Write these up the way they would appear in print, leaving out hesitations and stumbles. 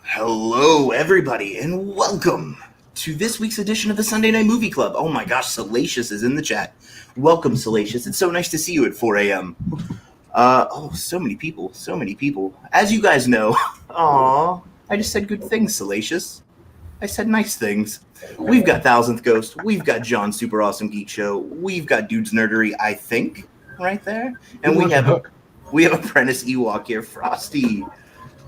Hello, everybody, and welcome to this week's edition of the Sunday Night Movie Club. Oh my gosh, Salacious is in the chat. Welcome, Salacious. It's so nice to see you at 4 a.m. So many people, so many people. As you guys know, I just said good things, Salacious. I said nice things. We've got Thousandth Ghost. We've got John's Super Awesome Geek Show. We've got Dude's Nerdery, I think, right there. And we have Apprentice Ewok here, Frosty.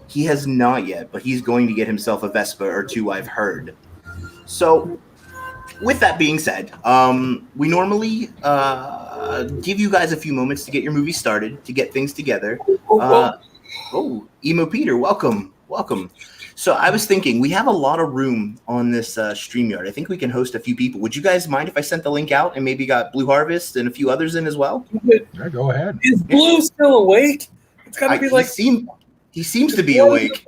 He has not yet, but he's going to get himself a Vespa or two, I've heard. So, with that being said, we normally give you guys a few moments to get your movie started, to get things together. Emo Peter, welcome. So I was thinking, we have a lot of room on this StreamYard. I think we can host a few people. Would you guys mind if I sent the link out and maybe got Blue Harvest and a few others in as well? Yeah, go ahead. Is Blue still awake? It's got to be like... He seems to be awake.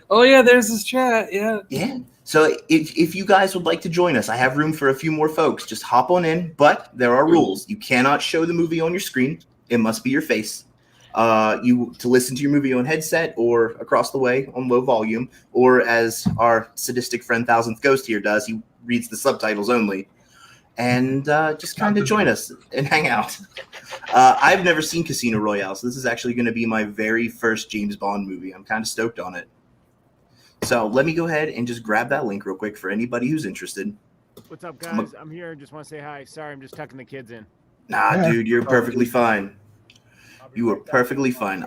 Oh, yeah, there's his chat. Yeah. So if you guys would like to join us, I have room for a few more folks. Just hop on in, but there are rules. You cannot show the movie on your screen. It must be your face. To listen to your movie on headset or across the way on low volume, or as our sadistic friend Thousandth Ghost here does, he reads the subtitles only. And just kind of join us and hang out. I've never seen Casino Royale, so this is actually going to be my very first James Bond movie. I'm kind of stoked on it. So let me go ahead and just grab that link real quick for anybody who's interested. What's up, guys? I'm here. Just want to say hi. Sorry, I'm just tucking the kids in. Nah, dude, you're perfectly fine. You are perfectly fine.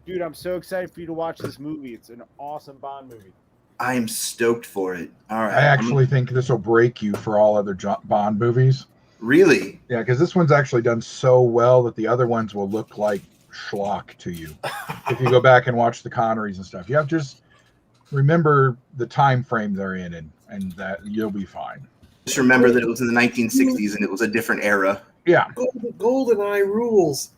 Dude, I'm so excited for you to watch this movie. It's an awesome Bond movie. I am stoked for it. All right. I actually think this will break you for all other Bond movies. Really? Yeah, because this one's actually done so well that the other ones will look like schlock to you. If you go back and watch the Connerys and stuff, you have to just remember the time frame they're in, and that you'll be fine. Just remember that it was in the 1960s and it was a different era. Yeah. GoldenEye rules.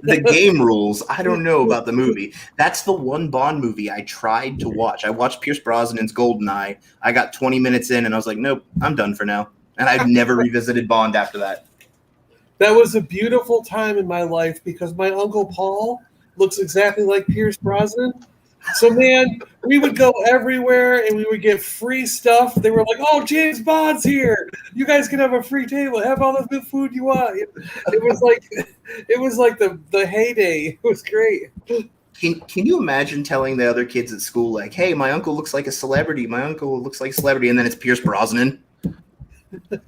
The game rules. I don't know about the movie. That's the one Bond movie I tried to watch. I watched Pierce Brosnan's GoldenEye. I got 20 minutes in and I was like, nope, I'm done for now. And I've never revisited Bond after that. That was a beautiful time in my life because my Uncle Paul looks exactly like Pierce Brosnan. So, man, we would go everywhere and we would get free stuff. They were like, oh, James Bond's here. You guys can have a free table. Have all the good food you want. It was like the heyday. It was great. Can you imagine telling the other kids at school, like, hey, my uncle looks like a celebrity. My uncle looks like a celebrity. And then it's Pierce Brosnan. Well,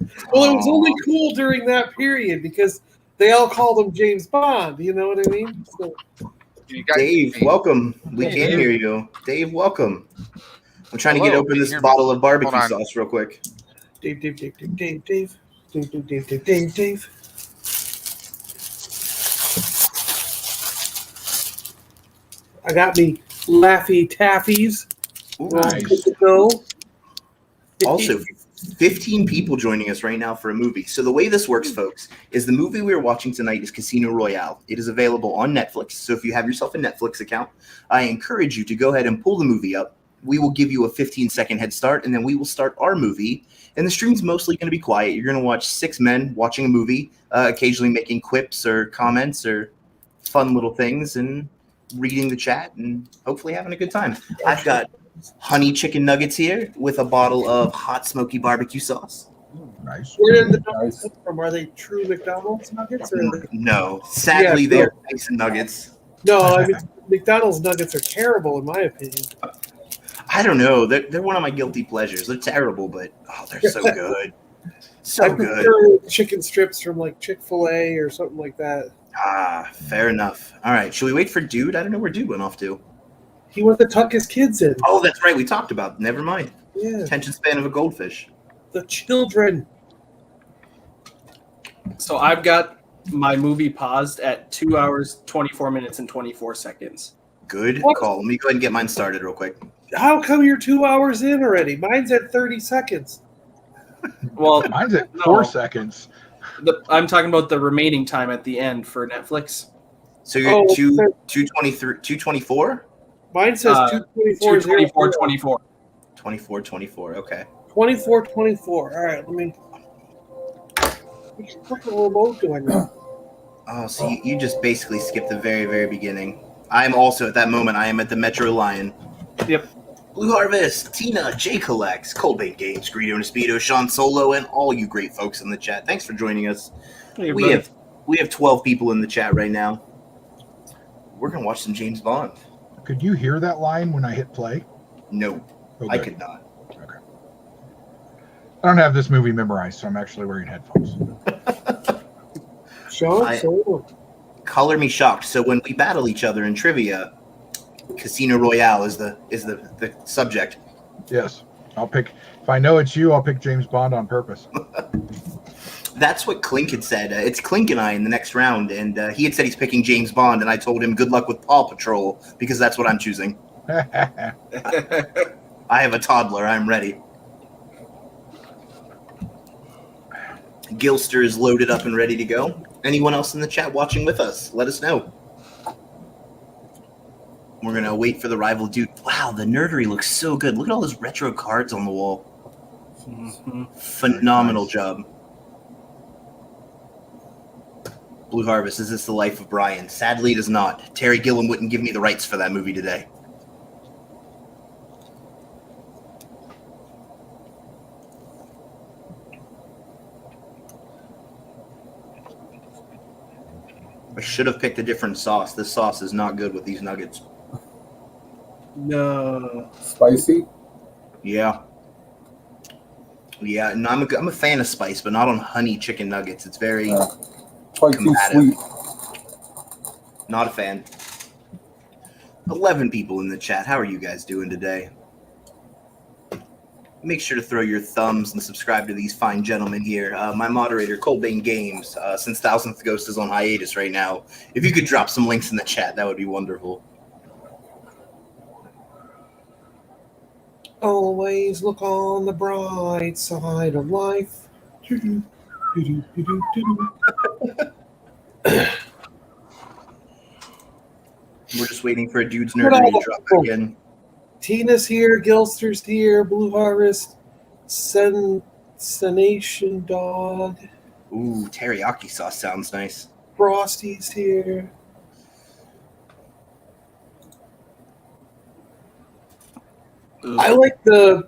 it was only cool during that period because they all called him James Bond. You know what I mean? So, Dave, welcome. We can't hear you. Dave, welcome. I'm trying to get open this bottle of barbecue sauce real quick. Dave. I got me Laffy Taffies. Nice. Also, 15 people joining us right now for a movie. So the way this works, folks, is the movie we're watching tonight is Casino Royale. It is available on Netflix. So if you have yourself a Netflix account, I encourage you to go ahead and pull the movie up. We will give you a 15-second head start, and then we will start our movie. And the stream's mostly going to be quiet. You're going to watch six men watching a movie, occasionally making quips or comments or fun little things and reading the chat and hopefully having a good time. I've got honey chicken nuggets here with a bottle of hot smoky barbecue sauce. Nice. Where did the nuggets come from? Are they true McDonald's nuggets? No. Sadly, they're nice nuggets. No, I mean, McDonald's nuggets are terrible, in my opinion. I don't know. They're one of my guilty pleasures. They're terrible, but they're so good. I prefer chicken strips from like Chick-fil-A or something like that. Fair enough. All right. Should we wait for Dude? I don't know where Dude went off to. He went to tuck his kids in. Oh, that's right. We talked about it. Never mind. Yeah. Attention span of a goldfish. The children. So I've got my movie paused at 2 hours, 24 minutes, and 24 seconds. Good call. Let me go ahead and get mine started real quick. How come you're 2 hours in already? Mine's at 30 seconds. Well, mine's at 4 seconds. I'm talking about the remaining time at the end for Netflix. So you're 223, 224? Mine says 224. 24. 24, okay. 24. All right, let me. Which fucking remote do I know? Oh, so you just basically skipped the very, very beginning. I'm also at that moment. I am at the Metro Lion. Yep. Blue Harvest, Tina, J Collects, Coldbane Games, Greedo and Speedo, Sean Solo, and all you great folks in the chat. Thanks for joining us. Hey, We buddy. have 12 people in the chat right now. We're gonna watch some James Bond. Could you hear that line when I hit play? No, Oh, I good. could not. Okay. I don't have this movie memorized, so I'm actually wearing headphones. Sean Solo. Color me shocked. So when we battle each other in trivia, Casino Royale is the subject. Yes. I'll pick, if I know it's you, I'll pick James Bond on purpose. That's what Clink had said. It's Clink and I in the next round, and he had said he's picking James Bond, and I told him good luck with Paw Patrol because that's what I'm choosing. I have a toddler. I'm ready. Gilster is loaded up and ready to go. Anyone else in the chat watching with us? Let us know. We're going to wait for the rival dude. Wow, the nerdery looks so good. Look at all those retro cards on the wall. Mm-hmm. Phenomenal Nice. job. Blue Harvest, is this the life of Brian? Sadly, it is not. Terry Gilliam wouldn't give me the rights for that movie today. I should have picked a different sauce. This sauce is not good with these nuggets. No. Spicy? Yeah. Yeah, and I'm a fan of spice, but not on honey chicken nuggets. It's very Probably too combative. sweet. Not a fan. 11 people in the chat. How are you guys doing today? Make sure to throw your thumbs and subscribe to these fine gentlemen here. My moderator, Coldbane Games, since Thousandth Ghost is on hiatus right now. If you could drop some links in the chat, that would be wonderful. Always look on the bright side of life. We're just waiting for a dude's nerdery to drop back in. Tina's here, Gilster's here, Blue Harvest, Senation Dog, Ooh, teriyaki sauce sounds nice. Frosty's here. I like the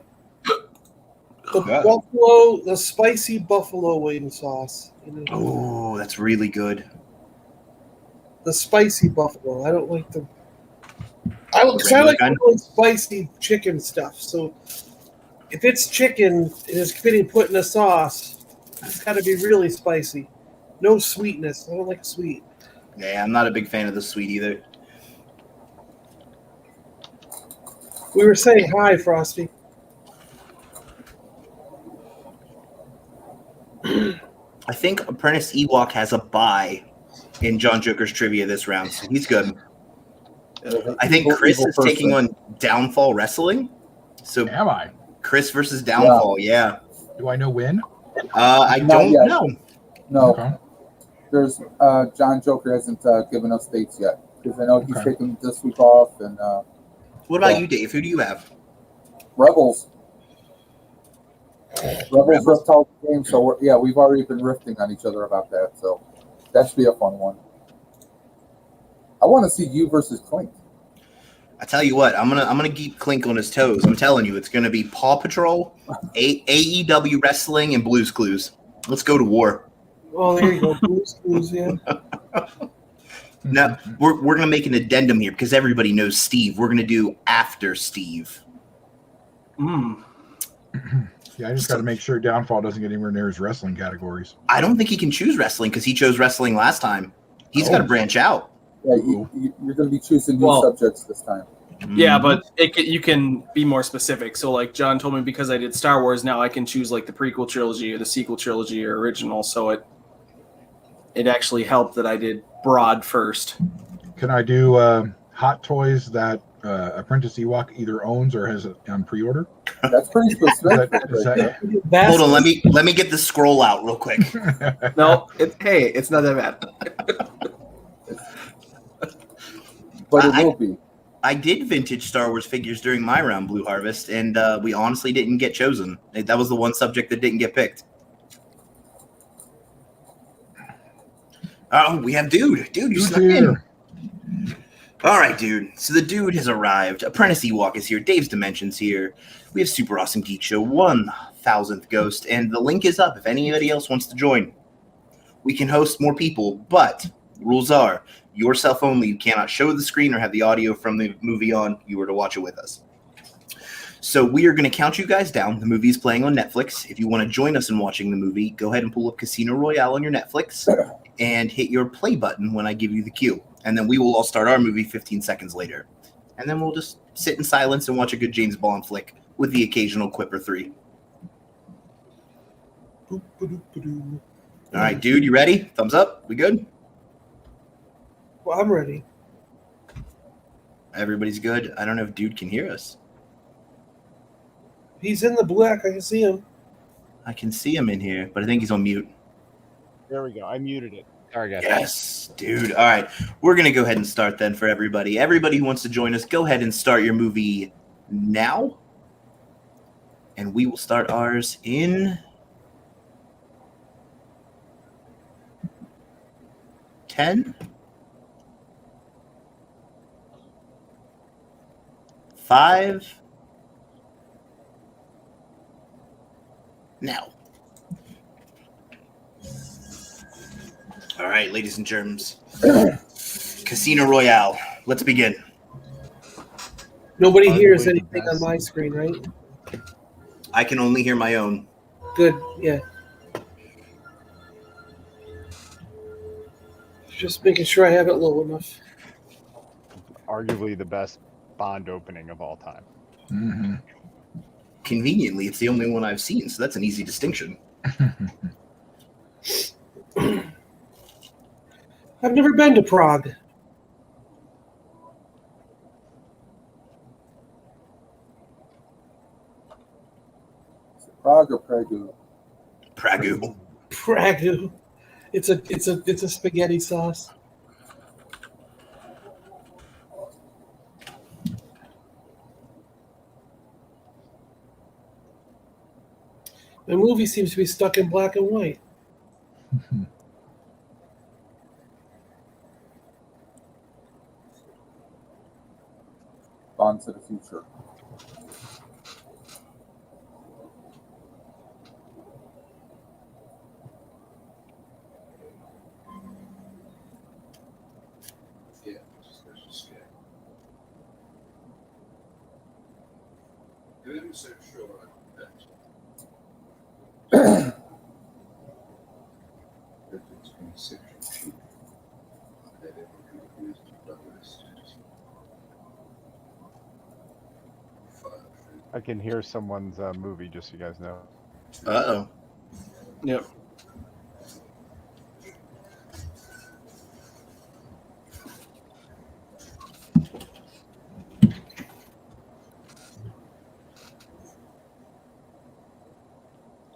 Yeah. buffalo, the spicy buffalo wing sauce. Oh, that's really good. The spicy buffalo. I don't like the. I like Regular kind? really spicy chicken stuff. So if it's chicken and it's getting put in a sauce, it's got to be really spicy. No sweetness. I don't like sweet. Yeah, I'm not a big fan of the sweet either. We were saying hi, Frosty. I think Apprentice Ewok has a bye in John Joker's trivia this round, so he's good. I think Chris is taking on Downfall Wrestling. So Am I? Chris versus Downfall, yeah. Do I know when? I Not don't yet. know. No, Okay. there's John Joker hasn't given us dates yet because I know he's Okay. taking this week off and What about Yeah. you, Dave? Who do you have? Rebels. Rebels ripped out the game, so we've already been riffing on each other about that. So that should be a fun one. I want to see you versus Clink. I tell you what, I'm gonna keep Clink on his toes. I'm telling you, it's gonna be Paw Patrol, AEW Wrestling, and Blue's Clues. Let's go to war. Oh, there you go. Blue's Clues, yeah. Now we're gonna make an addendum here because everybody knows Steve. We're gonna do after Steve. Mm. Yeah, I just got to make sure Downfall doesn't get anywhere near his wrestling categories. I don't think he can choose wrestling because he chose wrestling last time. He's got to branch out. Yeah, you're going to be choosing new subjects this time. Yeah, but you can be more specific. So, like John told me, because I did Star Wars, now I can choose like the prequel trilogy or the sequel trilogy or original. So it actually helped that I did broad first. Can I do Hot Toys that Apprentice Ewok either owns or has on pre-order? That's pretty specific. Is that Hold on, let me get the scroll out real quick. No, it's not that bad. But it will be. I did vintage Star Wars figures during my round, Blue Harvest, and we honestly didn't get chosen. That was the one subject that didn't get picked. Oh, we have Dude. Dude, you Dude's snuck in. here. All right, Dude. So the Dude has arrived. Apprentice Ewok is here. Dave's Dimensions here. We have Super Awesome Geek Show 1000th Ghost, and the link is up if anybody else wants to join. We can host more people, but rules are yourself only. You cannot show the screen or have the audio from the movie on. You were to watch it with us. So we are going to count you guys down. The movie is playing on Netflix. If you want to join us in watching the movie, go ahead and pull up Casino Royale on your Netflix and hit your play button when I give you the cue. And then we will all start our movie 15 seconds later. And then we'll just sit in silence and watch a good James Bond flick with the occasional quip or three. All right, Dude, you ready? Thumbs up. We good? Well, I'm ready. Everybody's good. I don't know if Dude can hear us. He's in the black. I can see him. I can see him in here, but I think he's on mute. There we go. I muted it. Sorry, guys. Yes, Dude. All right. We're going to go ahead and start then for everybody. Everybody who wants to join us, go ahead and start your movie now. And we will start ours in 10, 5, now. All right, ladies and germs. Casino Royale. Let's begin. Nobody Arguably hears the anything on best. my screen, right? I can only hear my own. Good. Yeah. Just making sure I have it low enough. Arguably the best Bond opening of all time. Mm-hmm. Conveniently, it's the only one I've seen, so that's an easy distinction. I've never been to Prague. Prague or Prague? Pragu. Prague. It's a spaghetti sauce. The movie seems to be stuck in black and white. Bond to the Future. I can hear someone's movie, just so you guys know. Uh-oh. Yep.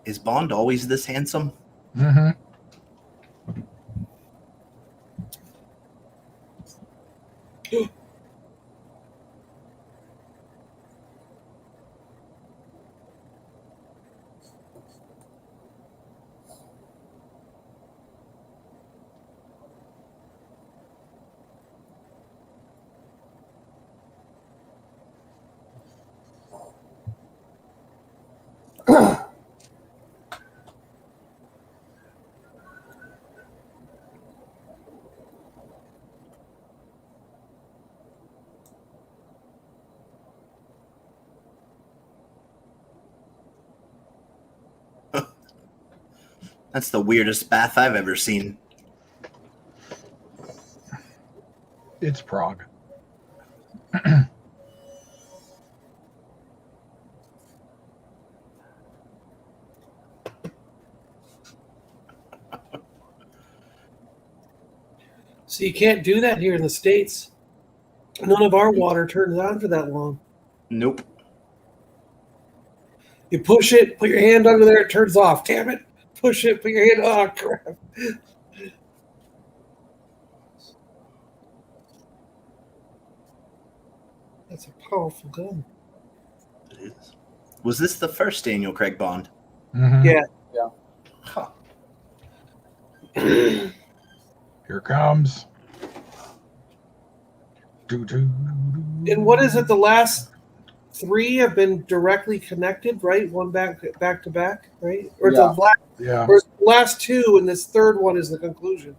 Is Bond always this handsome? Mm-hmm. That's the weirdest bath I've ever seen. It's Prague. So you can't do that here in the States. None of our water turns on for that long. Nope. You push it, put your hand under there, it turns off. Damn it. Push it, put your hand. Oh, crap. That's a powerful gun. It is. Was this the first Daniel Craig Bond? Mm-hmm. Yeah. Huh. Here comes. And what is it? The last 3 have been directly connected, right? One back to back, right? Or Yeah. Yeah. the last 2, and this third one is the conclusion.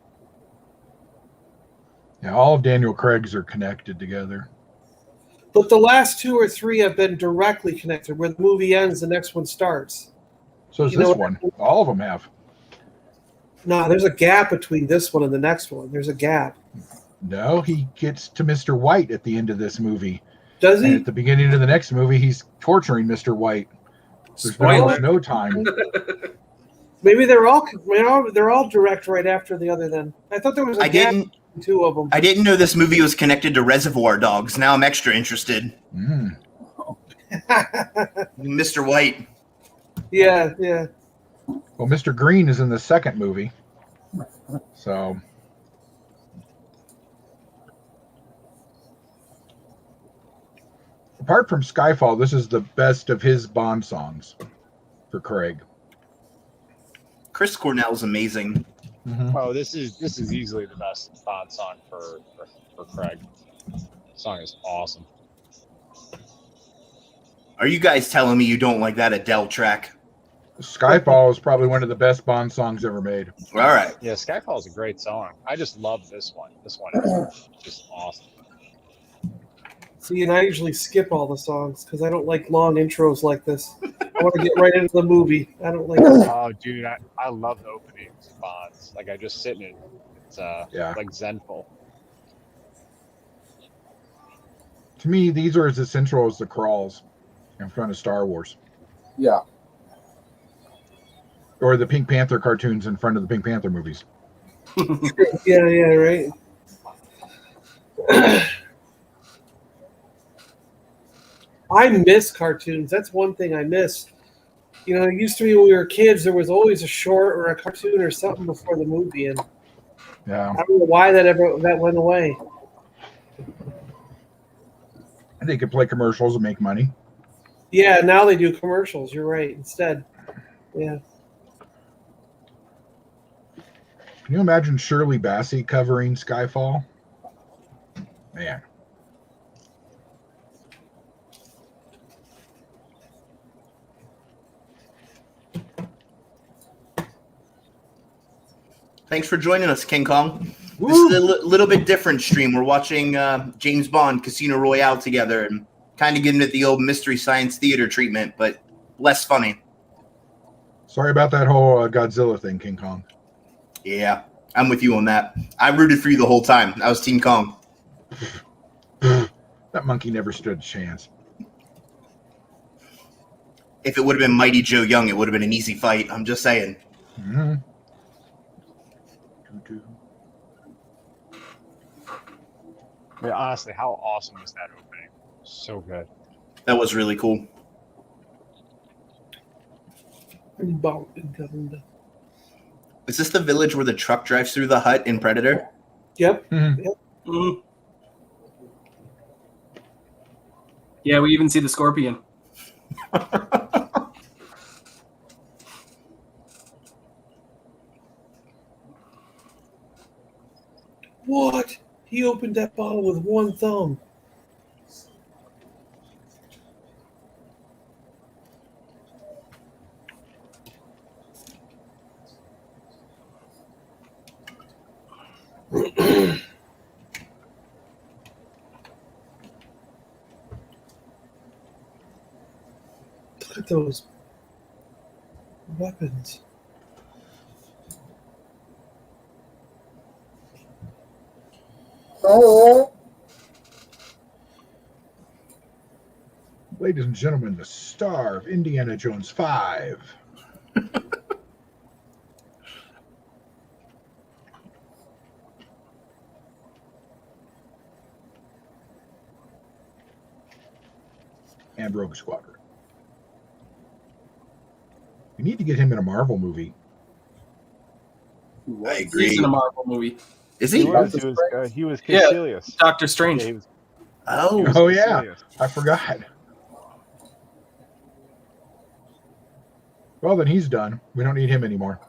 Yeah, all of Daniel Craig's are connected together. But the last 2 or 3 have been directly connected. Where the movie ends, the next one starts. So is You know this what? one. All of them have. No, there's a gap between this one and the next one. There's a gap. No, he gets to Mr. White at the end of this movie. Does And he? at the beginning of the next movie, he's torturing Mr. White. There's been Spoiler. almost no time. Maybe they're all direct right after the other. Then I thought there was a I gap didn't. between 2 of them. I didn't know this movie was connected to Reservoir Dogs. Now I'm extra interested. Mr. White. Yeah. Well, Mr. Green is in the second movie. So apart from Skyfall, this is the best of his Bond songs for Craig. Chris Cornell's amazing. Oh, this is easily the best Bond song for Craig. The song is awesome. Are you guys telling me you don't like that Adele track? Skyfall is probably one of the best Bond songs ever made. All right. Yeah, Skyfall is a great song. I just love this one. This one is just awesome. See, and I usually skip all the songs because I don't like long intros like this. I want to get right into the movie. I don't like. Oh, dude, I love the openings of Bonds. Like I just sit in it. It's like zenful. To me, these are as essential as the crawls in front of Star Wars. Yeah. Or the Pink Panther cartoons in front of the Pink Panther movies. Yeah, right. I miss cartoons. That's one thing I miss. You know, it used to be when we were kids, there was always a short or a cartoon or something before the movie, and Yeah. I don't know why that went away. They could play commercials and make money. Yeah, now they do commercials. You're right. Instead, yeah. Can you imagine Shirley Bassey covering Skyfall? Man. Thanks for joining us, King Kong. This is a little bit different stream. We're watching James Bond Casino Royale together and kind of giving it the old Mystery Science Theater treatment, but less funny. Sorry about that whole Godzilla thing, King Kong. Yeah, I'm with you on that. I rooted for you the whole time. I was Team Kong. That monkey never stood a chance. If it would have been Mighty Joe Young, it would have been an easy fight. I'm just saying. Mm-hmm. I mean, honestly, how awesome was that opening? So good. That was really cool. Is this the village where the truck drives through the hut in Predator? Yep. Mm-hmm. Yep. Mm. Yeah, we even see the scorpion. What? He opened that bottle with one thumb. Look at those weapons. Oh, Ladies and gentlemen, the star of Indiana Jones 5. And Rogue Squadron. We need to get him in a Marvel movie. I agree. He's in a Marvel movie. Is He he? was Caecilius. Doctor Strange. Yeah, he was Oh, yeah. Caecilius. I forgot. Well, then he's done. We don't need him anymore.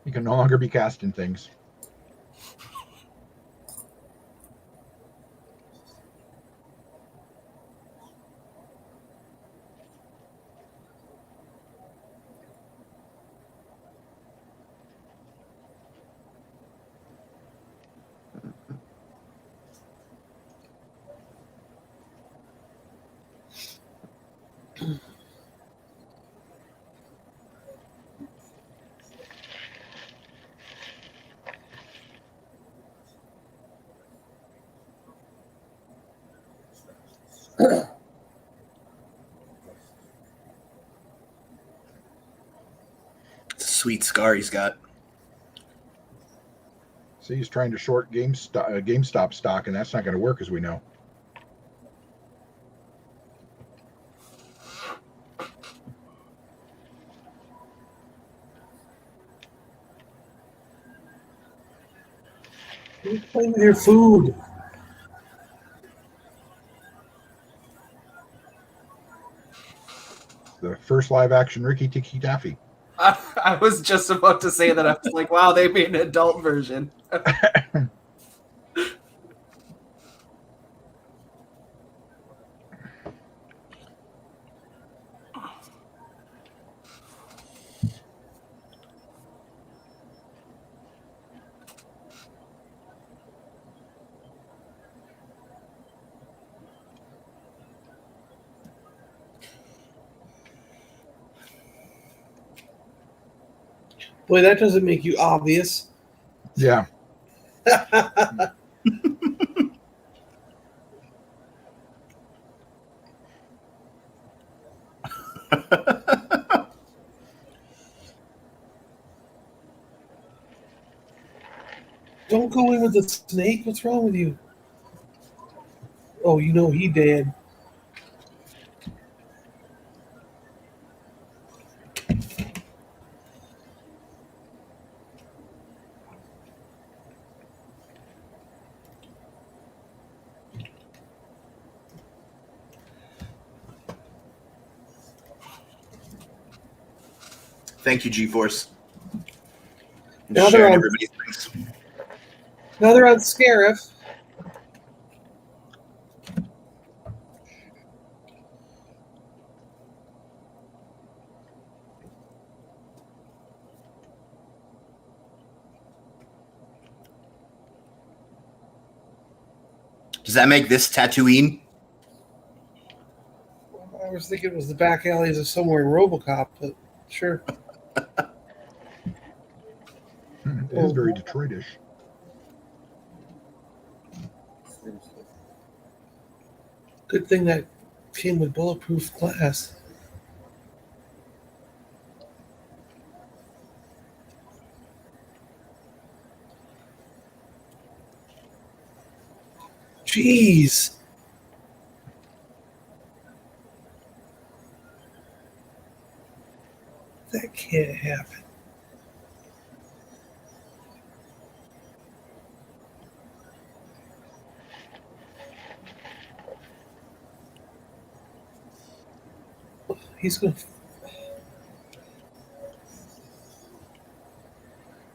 He can no longer be cast in things. It's a sweet scar he's got. See, he's trying to short GameStop stock, and that's not going to work, as we know. You're playing with your food. The first live-action Ricky Tikki Taffy. I was just about to say that. I was like, wow, they made an adult version. Boy, that doesn't make you obvious. Yeah. Don't go in with the snake. What's wrong with you? Oh, you know he did. Thank you, G-Force. Now Sharing they're on- everybody's things. Now they're on Scarif. Does that make this Tatooine? I was thinking it was the back alleys of somewhere in RoboCop, but sure. It is very Detroitish. Good thing that came with bulletproof glass. Jeez. That can't happen. He's going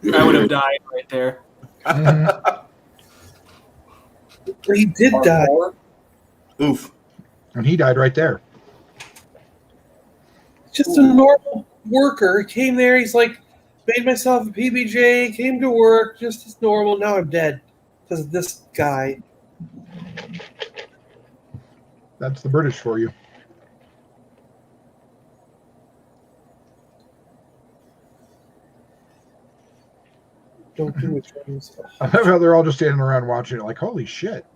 to. I would have died right there. Mhm. He did die. Oof. And he died right there. Just a normal worker. Came there. He's like, made myself a PBJ, came to work, just as normal. Now I'm dead because of this guy. That's the British for you. Don't do it, James. I love how they're all just standing around watching it like, holy shit.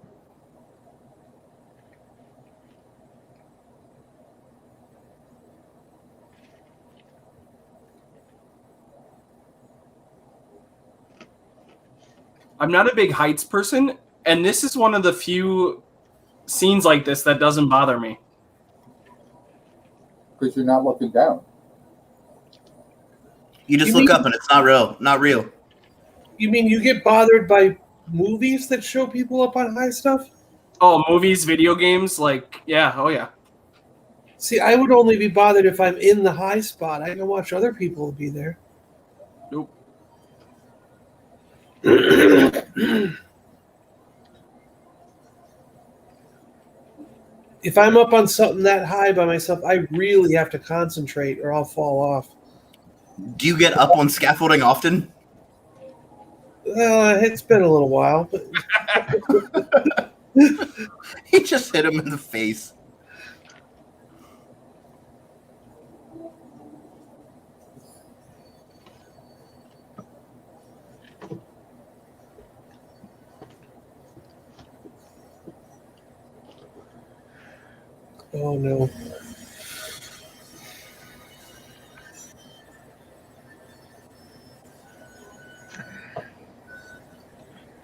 I'm not a big heights person, and this is one of the few scenes like this that doesn't bother me. Because you're not looking down. You just You look mean- up and it's not real. Not real. You mean you get bothered by movies that show people up on high stuff? Oh, movies, video games, like, yeah, oh yeah. See, I would only be bothered if I'm in the high spot. I can watch other people be there. Nope. If I'm up on something that high by myself, I really have to concentrate or I'll fall off. Do you get up on scaffolding often? It's been a little while, but He just hit him in the face. oh no.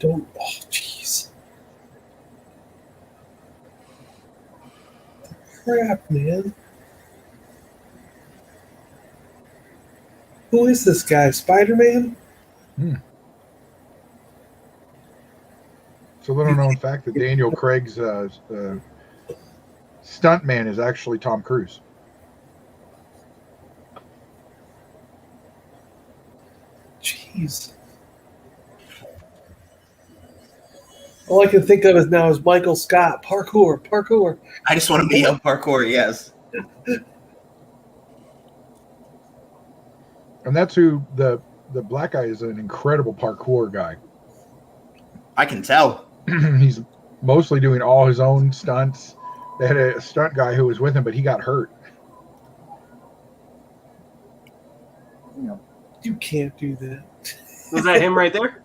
Don't. Oh, jeez. Crap, man. Who is this guy? Spider-Man? It's a little known fact that Daniel Craig's stuntman is actually Tom Cruise. Jeez. All I can think of is now is Michael Scott. Parkour. I just want to be up parkour, yes. And that's who the black guy is, an incredible parkour guy. I can tell. He's mostly doing all his own stunts. They had a stunt guy who was with him, but he got hurt. You can't do that. Was that him right there?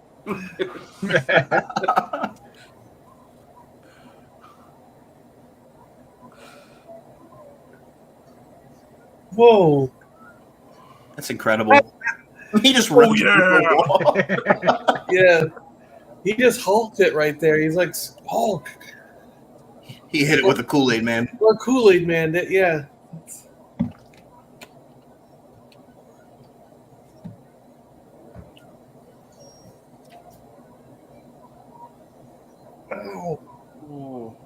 Whoa. That's incredible. He just runs through the wall. Yeah. He just hulked it right there. He's like, Hulk. He hit it with a Kool-Aid man. Or Kool-Aid Man. Yeah. Ow. Oh.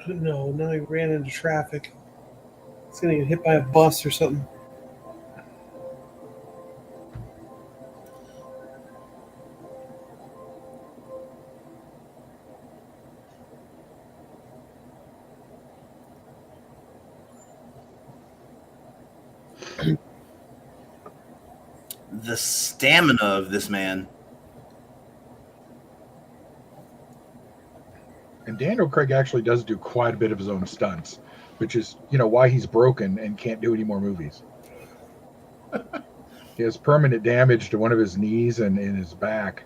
No, now he ran into traffic. He's going to get hit by a bus or something. The stamina of this man. And Daniel Craig actually does do quite a bit of his own stunts, which is, why he's broken and can't do any more movies. He has permanent damage to one of his knees and in his back.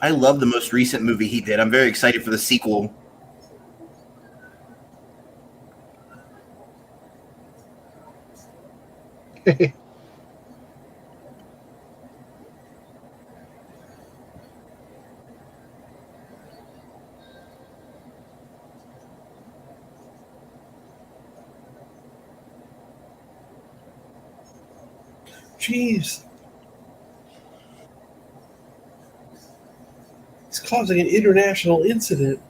I love the most recent movie he did. I'm very excited for the sequel. Jeez. He's causing an international incident.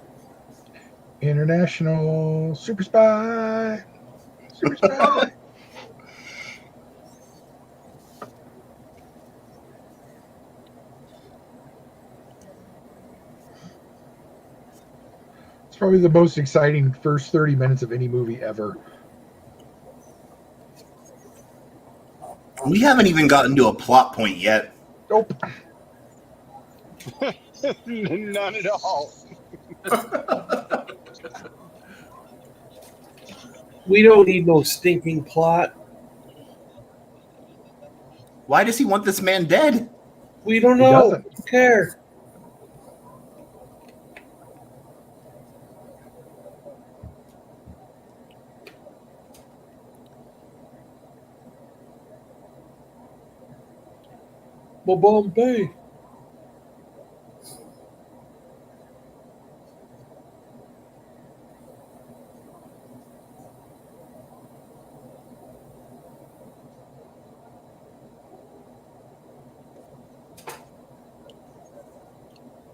International super spy. Super spy. It's probably the most exciting first 30 minutes of any movie ever. We haven't even gotten to a plot point yet. Nope. None at all. We don't need no stinking plot. Why does he want this man dead? We don't He know. doesn't. Who cares? Bombay.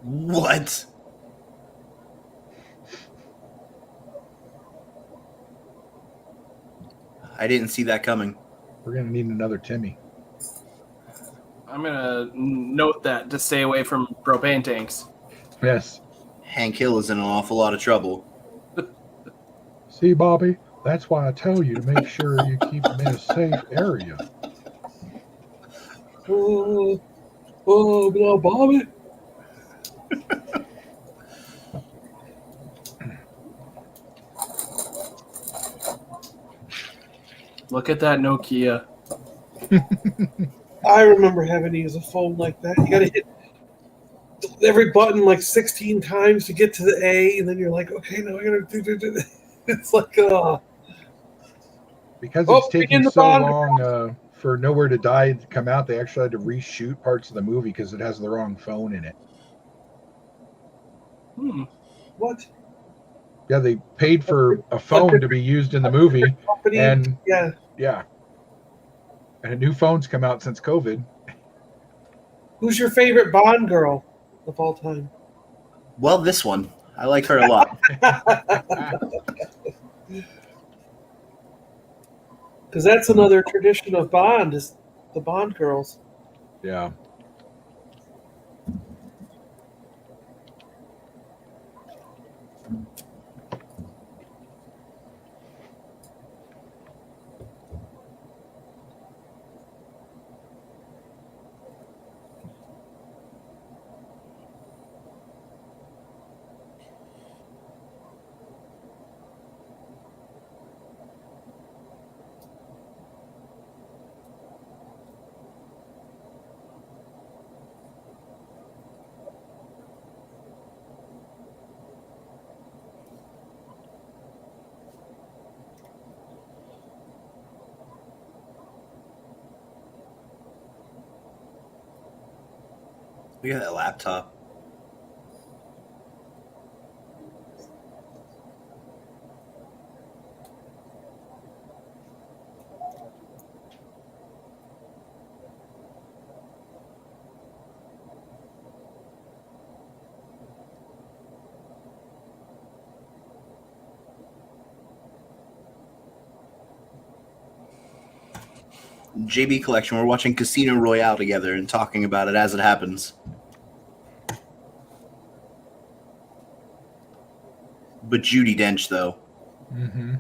What? I didn't see that coming. We're gonna need another Timmy. I'm gonna note that to stay away from propane tanks. Yes. Hank Hill is in an awful lot of trouble. See, Bobby, that's why I tell you to make sure you keep them in a safe area. Oh, no, Bobby. Look at that Nokia. I remember having to use a phone like that. You got to hit every button like 16 times to get to the A, and then you're like, okay, now I got to do. It's like, Because Oh, it's taking begin the so bond. long for Nowhere to Die to come out, they actually had to reshoot parts of the movie because it has the wrong phone in it. What? Yeah, they paid for a phone to be used in the movie, Company? and Yeah. and a new phone's come out since COVID. Who's your favorite Bond girl of all time? Well, this one. I like her a lot. Because that's another tradition of Bond is the Bond girls. Yeah. Look at that laptop. JB Collection. We're watching Casino Royale together and talking about it as it happens. But Judi Dench, though. Mm-hmm.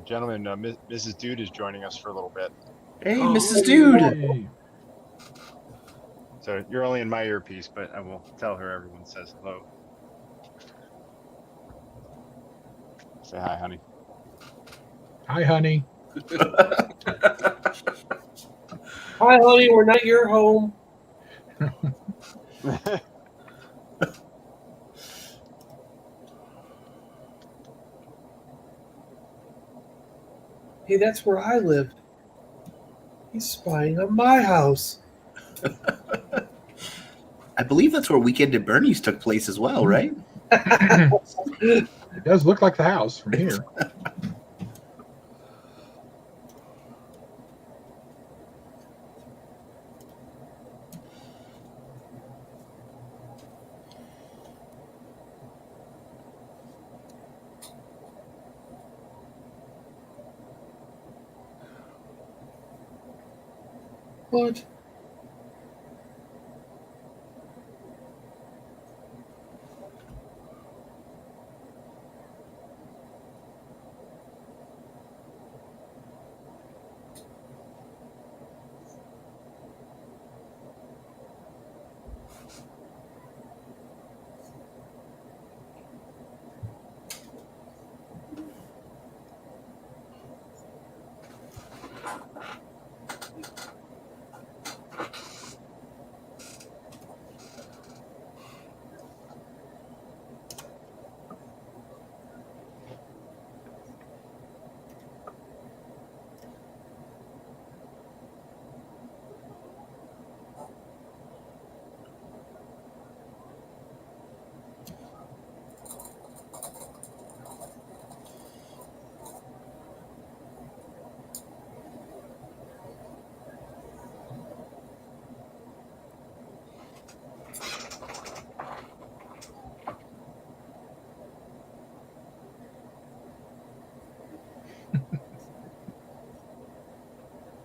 Gentlemen, Mrs. Dude is joining us for a little bit. Hey, Oh, Mrs. Dude. Hey. So you're only in my earpiece, but I will tell her everyone says hello. Say hi, honey. Hi, honey. Hi, honey, we're not your home. Hey, that's where I live. He's spying on my house. I believe that's where Weekend at Bernie's took place as well, right? It does look like the house from here. What?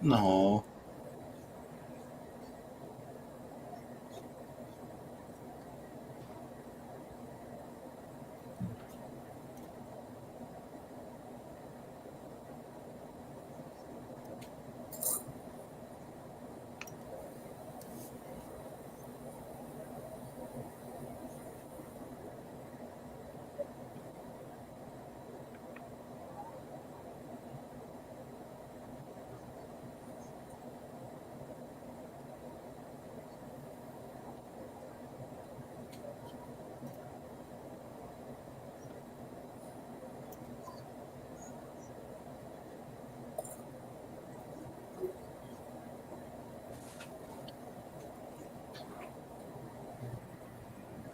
No.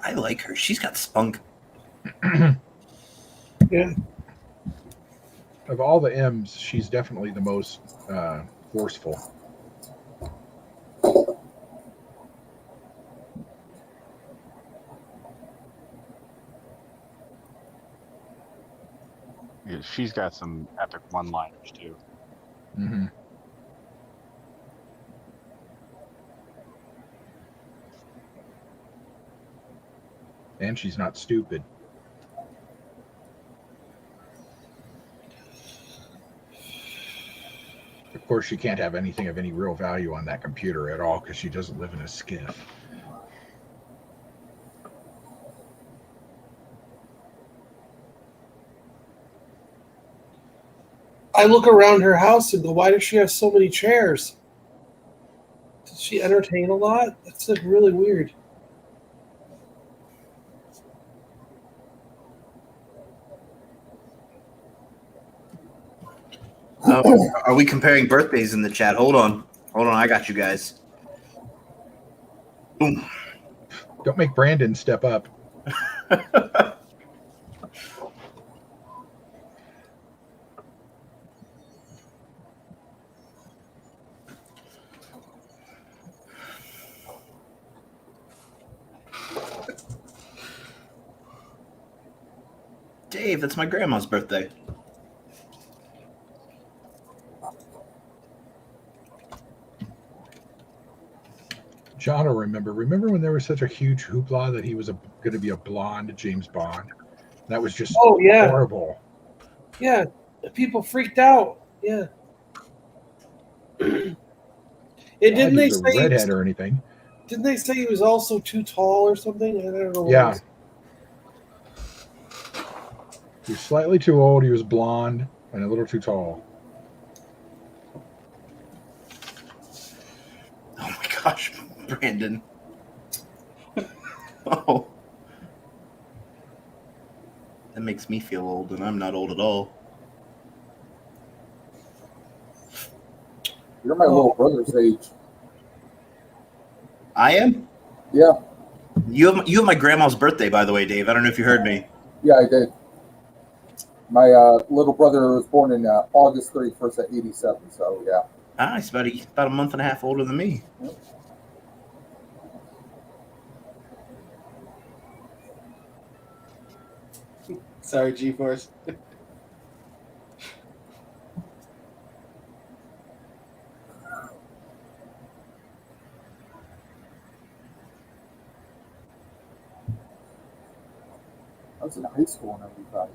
I like her. She's got spunk. Yeah. Of all the M's, she's definitely the most forceful. Yeah, she's got some epic one-liners too. Mm-hmm. And she's not stupid. Of course, she can't have anything of any real value on that computer at all because she doesn't live in a skiff. I look around her house and go, why does she have so many chairs? Does she entertain a lot? That's like really weird. Oh, are we comparing birthdays in the chat? Hold on. I got you guys. Boom. Don't make Brandon step up. Dave, that's my grandma's birthday. John will remember. Remember when there was such a huge hoopla that he was going to be a blonde James Bond? That was just horrible. Yeah, people freaked out. Yeah. And didn't they say redhead or anything? Didn't they say he was also too tall or something? I don't know. Yeah. He was slightly too old. He was blonde and a little too tall. Oh my gosh, Brandon. Oh. That makes me feel old, and I'm not old at all. You're my little brother's age. I am? Yeah. You have my grandma's birthday, by the way, Dave. I don't know if you heard me. Yeah, I did. My little brother was born in August 31st at 87, so yeah. Ah, he's about a month and a half older than me. Yep. Sorry, G-Force. I was in high school and everybody.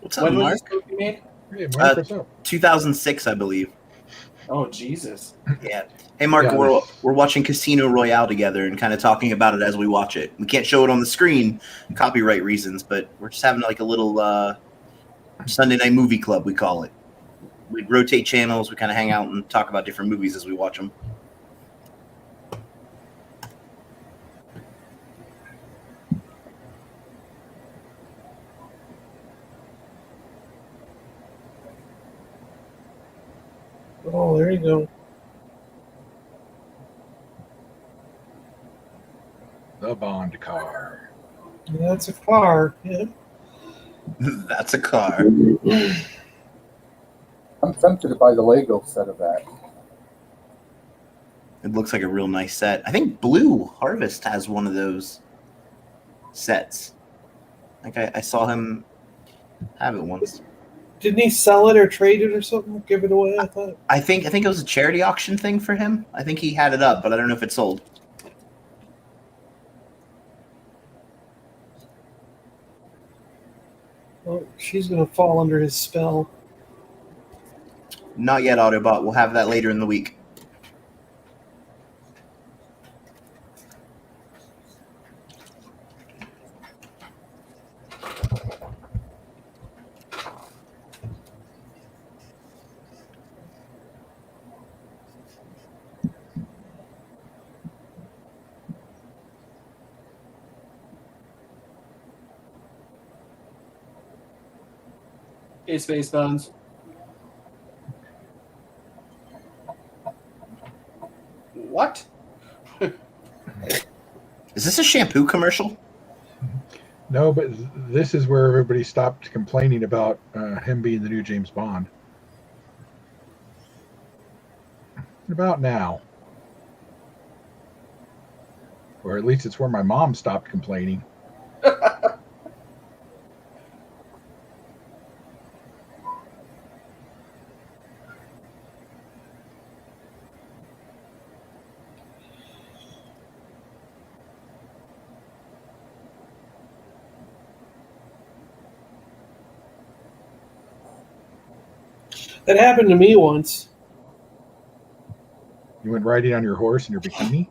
What's up, When Mark? was this movie made? Hey, Mark, what's up? 2006, I believe. Oh, Jesus. Yeah. Hey, Mark, Yeah, we're watching Casino Royale together and kind of talking about it as we watch it. We can't show it on the screen, copyright reasons, but we're just having like a little Sunday night movie club, we call it. We rotate channels. We kind of hang out and talk about different movies as we watch them. Oh, there you go. The Bond car. That's a car. Yeah. That's a car. I'm tempted to buy the Lego set of that. It looks like a real nice set. I think Blue Harvest has one of those sets. Like I saw him have it once. Didn't he sell it or trade it or something? Give it away, I thought. I think it was a charity auction thing for him. I think he had it up, but I don't know if it sold. Well, she's going to fall under his spell. Not yet, Autobot. We'll have that later in the week. Hey, Space Bones. What? Is this a shampoo commercial? No, but this is where everybody stopped complaining about him being the new James Bond. About now. Or at least it's where my mom stopped complaining. That happened to me once. You went riding on your horse in your bikini?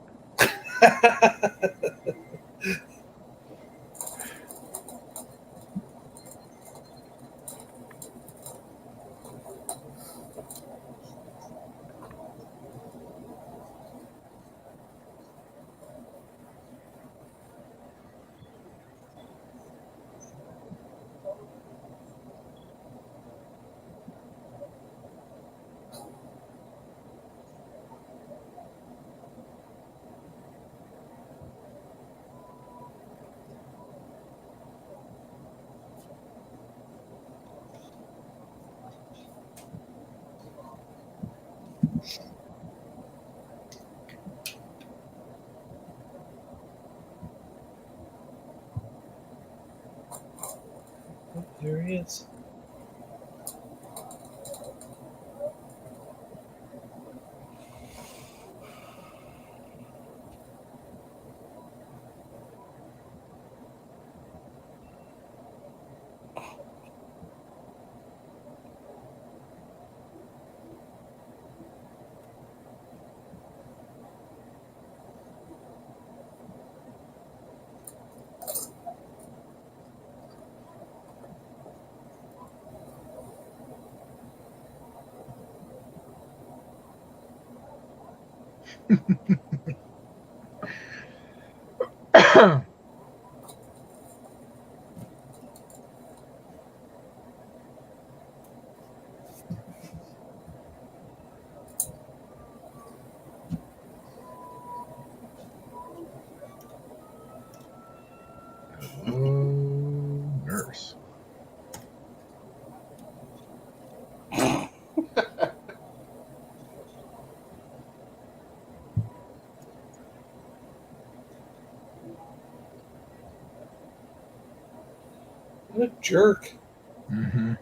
There he is. Hello, nurse. What a jerk. Mm-hmm.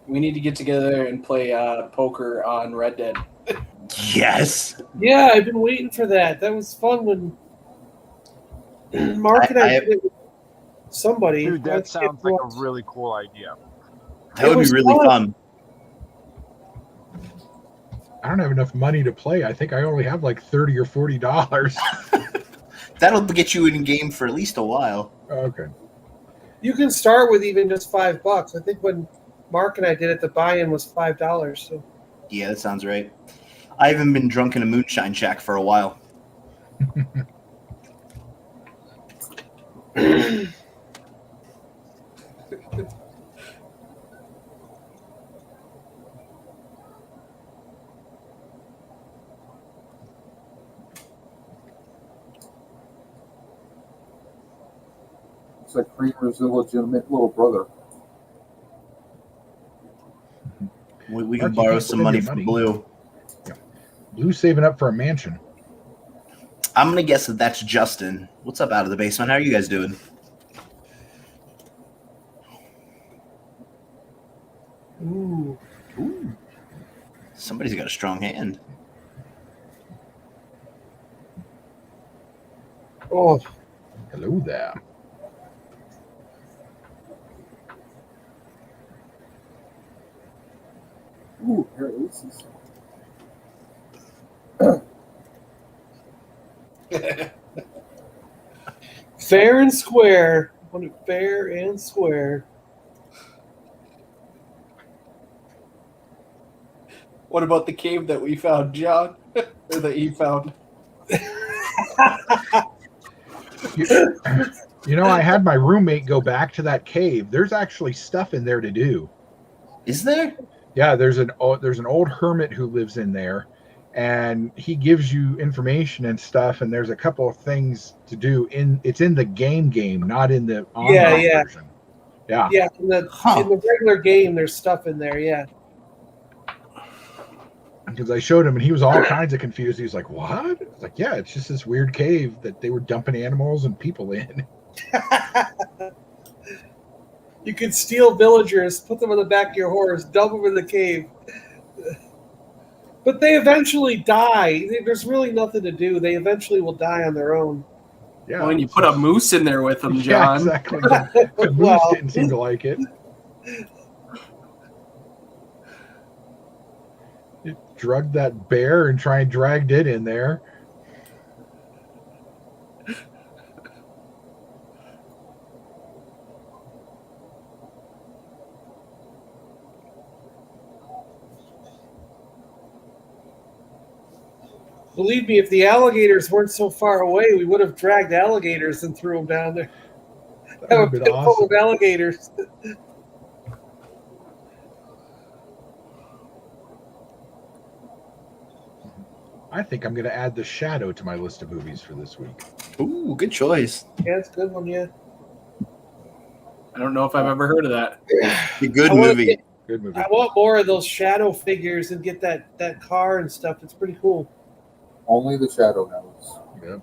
We need to get together and play poker on Red Dead. Yes. Yeah, I've been waiting for that. That was fun when Mark and I did it with somebody. Dude, I that think sounds like a really cool idea. That would be was really fun. I don't have enough money to play. I think I only have like $30 or $40. That'll get you in game for at least a while. Okay. You can start with even just $5. I think when Mark and I did it, the buy-in was $5. So Yeah, that sounds right. I haven't been drunk in a moonshine shack for a while. Looks like Kramer's illegitimate little brother. We Mark, can you borrow can't some spend money your from money. Blue. Blue's saving up for a mansion. I'm gonna guess that that's Justin. What's up out of the basement? How are you guys doing? Ooh. Ooh. Somebody's got a strong hand. Oh, Hello there. Ooh, here it is. fair and square. I want it fair and square. What about the cave that we found, John? Or that you found? You know, I had my roommate go back to that cave. There's actually stuff in there to do. Is there? Yeah, there's an old hermit who lives in there, and he gives you information and stuff. And there's a couple of things to do. It's in the game, not in the online Yeah. version. Yeah. Yeah, in the regular game, there's stuff in there. Yeah. Because I showed him and he was all kinds of confused. He was like, "What?" I was like, "Yeah, it's just this weird cave that they were dumping animals and people in." You can steal villagers, put them on the back of your horse, dump them in the cave. But they eventually die. There's really nothing to do. They eventually will die on their own. Yeah. Well, when you put a moose in there with them, Yeah, John. exactly. The moose Well. didn't seem to like it. It drugged that bear and dragged it in there. Believe me, if the alligators weren't so far away, we would have dragged alligators and threw them down there. That Have a would have pit been full awesome. of alligators. I think I'm going to add The Shadow to my list of movies for this week. Ooh, good choice. Yeah, it's a good one, yeah. I don't know if I've ever heard of that. A good I wanna movie. get- Good movie. I want more of those shadow figures and get that car and stuff. It's pretty cool. Only the shadow knows. Yep.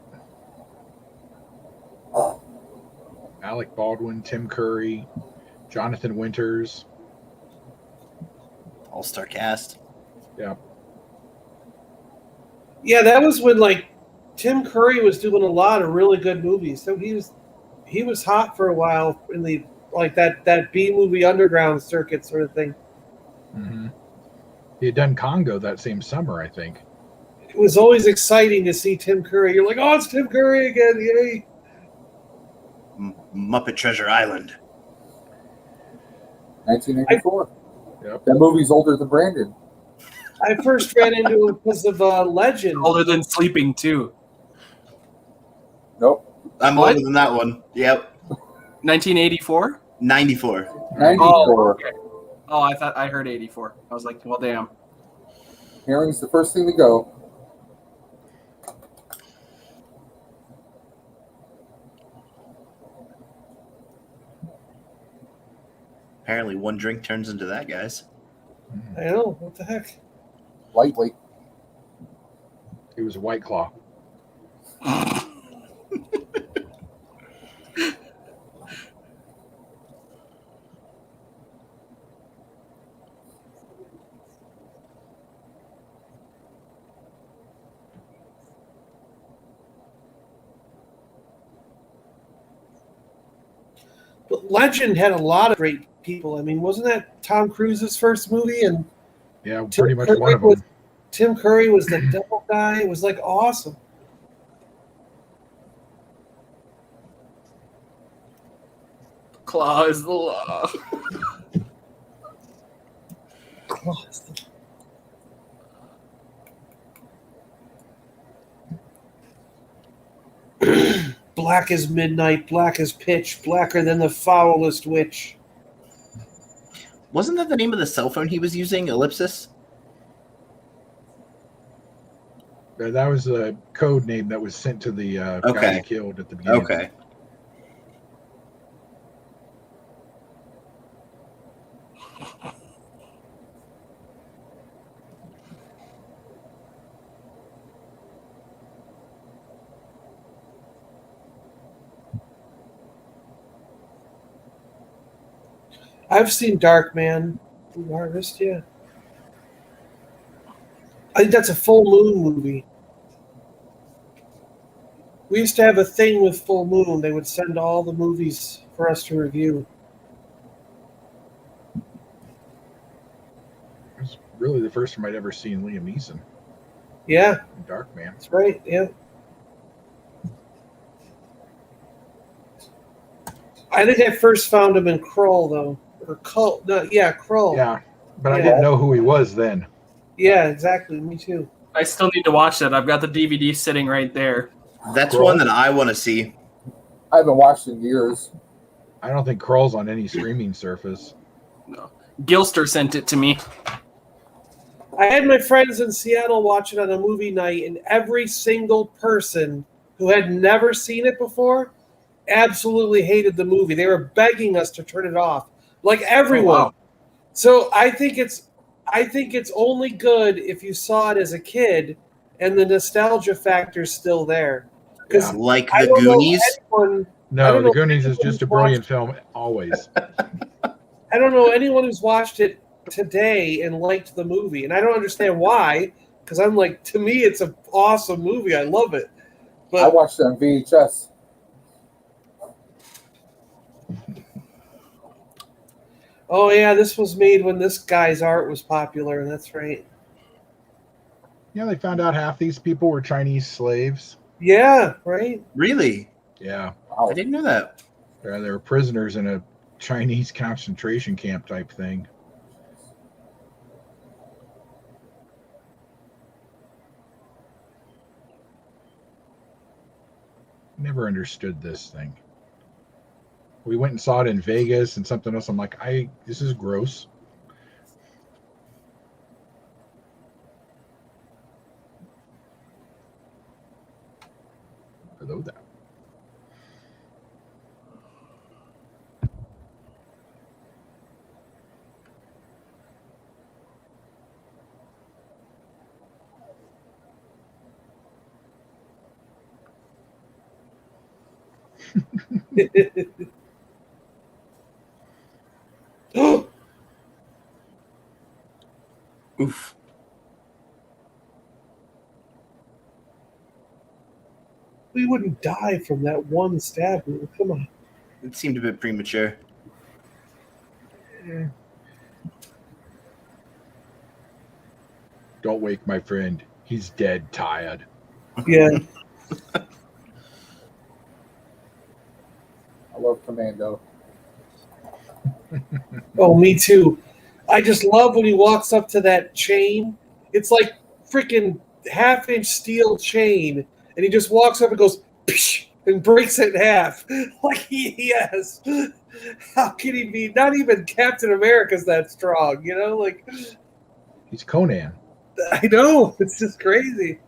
Alec Baldwin, Tim Curry, Jonathan Winters. All-star cast. Yeah. Yeah, that was when Tim Curry was doing a lot of really good movies. So he was hot for a while in the that B movie underground circuit sort of thing. Mm-hmm. He had done Congo that same summer, I think. It was always exciting to see Tim Curry. You're like, oh, it's Tim Curry again! Yay! Muppet Treasure Island. 1984. Yep. That movie's older than Brandon. I first ran into him because of Legend. Older than Sleeping, too. Nope. I'm What? older than that one. Yep. 1984? 94. 94. Okay. Oh, I thought I heard 84. I was like, well, damn. Hearing's the first thing to go. Apparently one drink turns into that, guys. I know, what the heck? Lightweight. It was a White Claw. But Legend had a lot of great people. I mean, wasn't that Tom Cruise's first movie? And Yeah, Tim pretty much Curry one of was- them. Tim Curry was the devil guy. It was awesome. Claw is the law. Black as midnight, black as pitch, blacker than the foulest witch. Wasn't that the name of the cell phone he was using? Ellipsis? That was a code name that was sent to the guy Okay. he killed at the beginning. Okay. I've seen Dark Man, Blue Harvest. Yeah, I think that's a full moon movie. We used to have a thing with Full Moon. They would send all the movies for us to review. It was really the first time I'd ever seen Liam Neeson Yeah, in Dark Man. that's right. Yeah. I think I first found him in Krull, though. Or Cult. No, yeah, Krull. Yeah, but I Yeah. didn't know who he was then. Yeah, exactly. Me too. I still need to watch that. I've got the DVD sitting right there. That's Scroll. one that I want to see. I haven't watched in years. I don't think Crawl's on any streaming surface. No. Gilster sent it to me. I had my friends in Seattle watch it on a movie night, and every single person who had never seen it before absolutely hated the movie. They were begging us to turn it off, like everyone. Oh, wow. So I think it's only good if you saw it as a kid, and the nostalgia factor's still there. Because Yeah. Like I the don't know Goonies. anyone- I No, don't The know Goonies is anyone just a who's brilliant film, always. I don't know anyone who's watched it today and liked the movie, and I don't understand why. Because I'm like, to me, it's an awesome movie. I love it. I But watched it on VHS. oh yeah, this was made when this guy's art was popular. That's right. Yeah, they found out half these people were Chinese slaves. Yeah, right. Really? Yeah, Wow. I didn't know that. they were prisoners in a Chinese concentration camp type thing. Never understood this thing. We went and saw it in Vegas and something else. I'm like, this is gross. Hello there. Oof. We wouldn't die from that one stab wound. Come on. It seemed a bit premature. Don't wake my friend. He's dead tired. Yeah. I love Commando. Oh, me too. I just love when he walks up to that chain. It's like freaking half-inch steel chain, and he just walks up and goes Psh! And breaks it in half. Like yes, how can he be? Not even Captain America's that strong, you know? Like He's Conan. I know it's just crazy.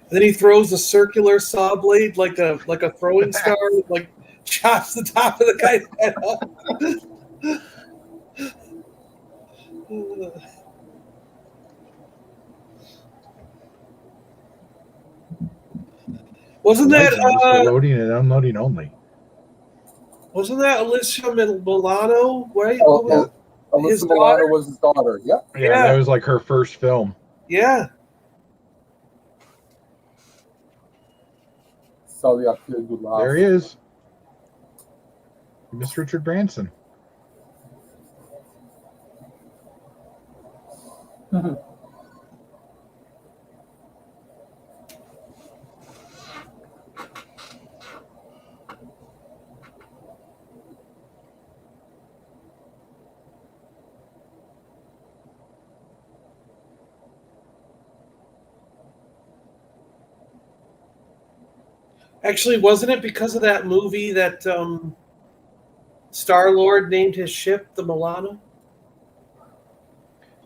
And then he throws a circular saw blade like a throwing star, like chops the top of the guy's head off. Wasn't that License for loading and unloading only. wasn't that Alicia Milano? Right? Oh, What was- his Alyssa Milano daughter? was his daughter. Yep. Yeah, Yeah. that was like her first film. Yeah. Sorry, I killed you last. There he is. Miss Richard Branson. Actually, wasn't it because of that movie that Star-Lord named his ship the Milano?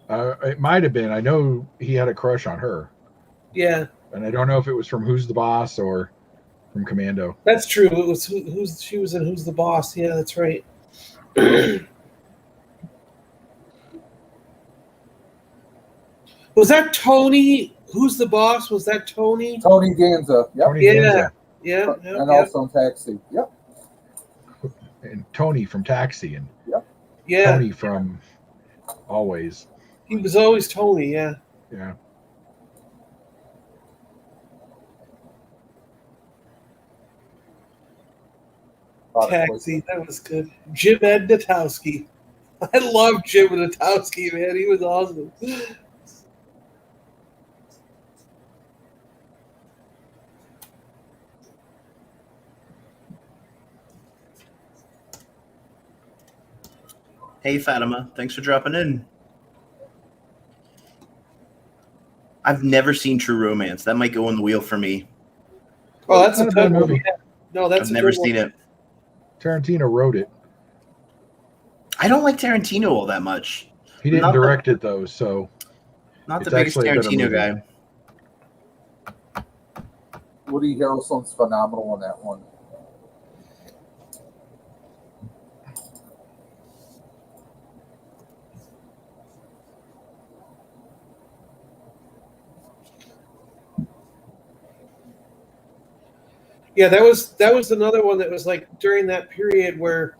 It might have been. I know he had a crush on her. Yeah, And I don't know if it was from Who's the Boss or from Commando. that's true. It was who's she was in Who's the Boss. Yeah, that's right. Was that Tony Who's the Boss? Was that Tony? Tony Danza. Yep. Tony Yeah. Danza. Yeah. And also in Taxi. Yep. And Tony from Taxi and Yeah. Tony from Always. He was always Tony. Yeah. Yeah. Taxi. That was good. Jim Ednatowski. I love Jim Ednatowski, man. He was awesome. Hey, Fatima. Thanks for dropping in. I've never seen True Romance. That might go on the wheel for me. Oh, that's a Not a good bad movie. movie. Yeah. No, that's I've a never good one. seen it. Tarantino wrote it. I don't like Tarantino all that much. He didn't Not the- direct it though, so Not the It's biggest actually a better Tarantino movie. guy. Woody Harrelson's phenomenal in that one. Yeah, that was another one that was like during that period where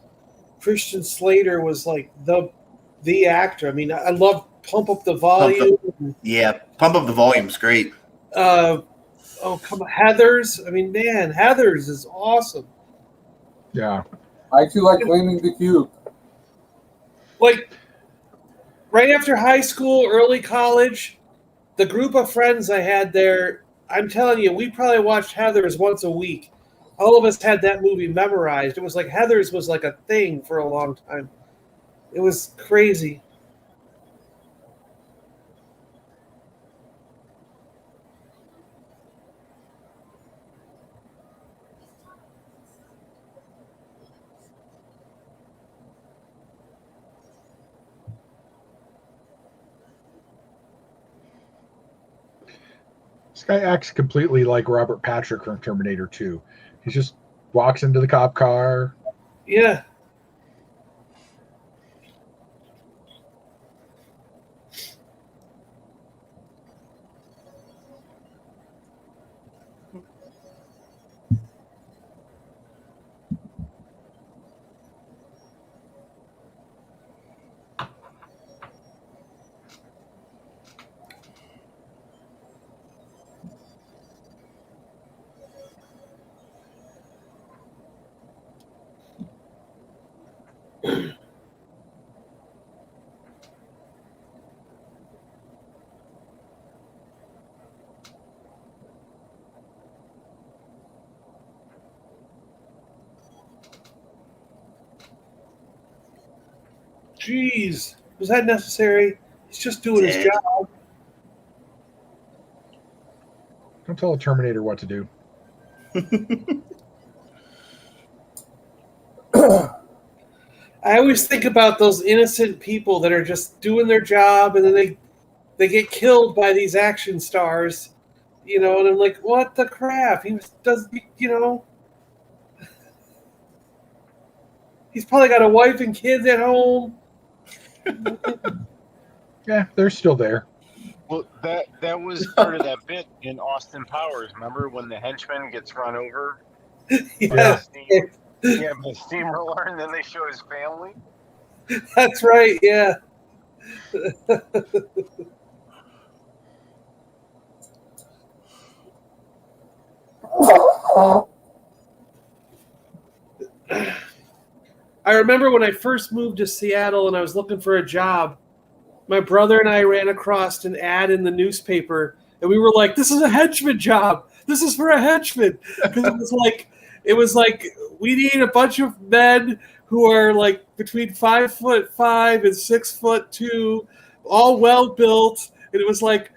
Christian Slater was like the actor. I mean, I love Pump Up the Volume. Yeah, Pump Up the Volume's great. Oh, come on, Heathers. I mean, man, Heathers is awesome. yeah. I too like Claiming the Cube. Like right after high school, early college, the group of friends I had there, I'm telling you, we probably watched Heathers once a week. All of us had that movie memorized. It was like Heathers was like a thing for a long time. It was crazy. This guy acts completely like Robert Patrick from Terminator 2. He just walks into the cop car. Yeah. Jeez, was that necessary? He's just doing his Yeah. job. Don't tell a Terminator what to do. I always think about those innocent people that are just doing their job and then they get killed by these action stars, you know, and I'm like, what the crap? He's probably got a wife and kids at home. Yeah, they're still there. Well, that was part of that bit in Austin Powers. Remember when the henchman gets run over? Yeah, Yeah, by the steamroller, and then they show his family. that's right. Yeah. I remember when I first moved to Seattle and I was looking for a job, my brother and I ran across an ad in the newspaper and we were like, this is a henchman job. This is for a henchman. Because it was like we need a bunch of men who are like between 5'5" and 6'2", all well built. And it was like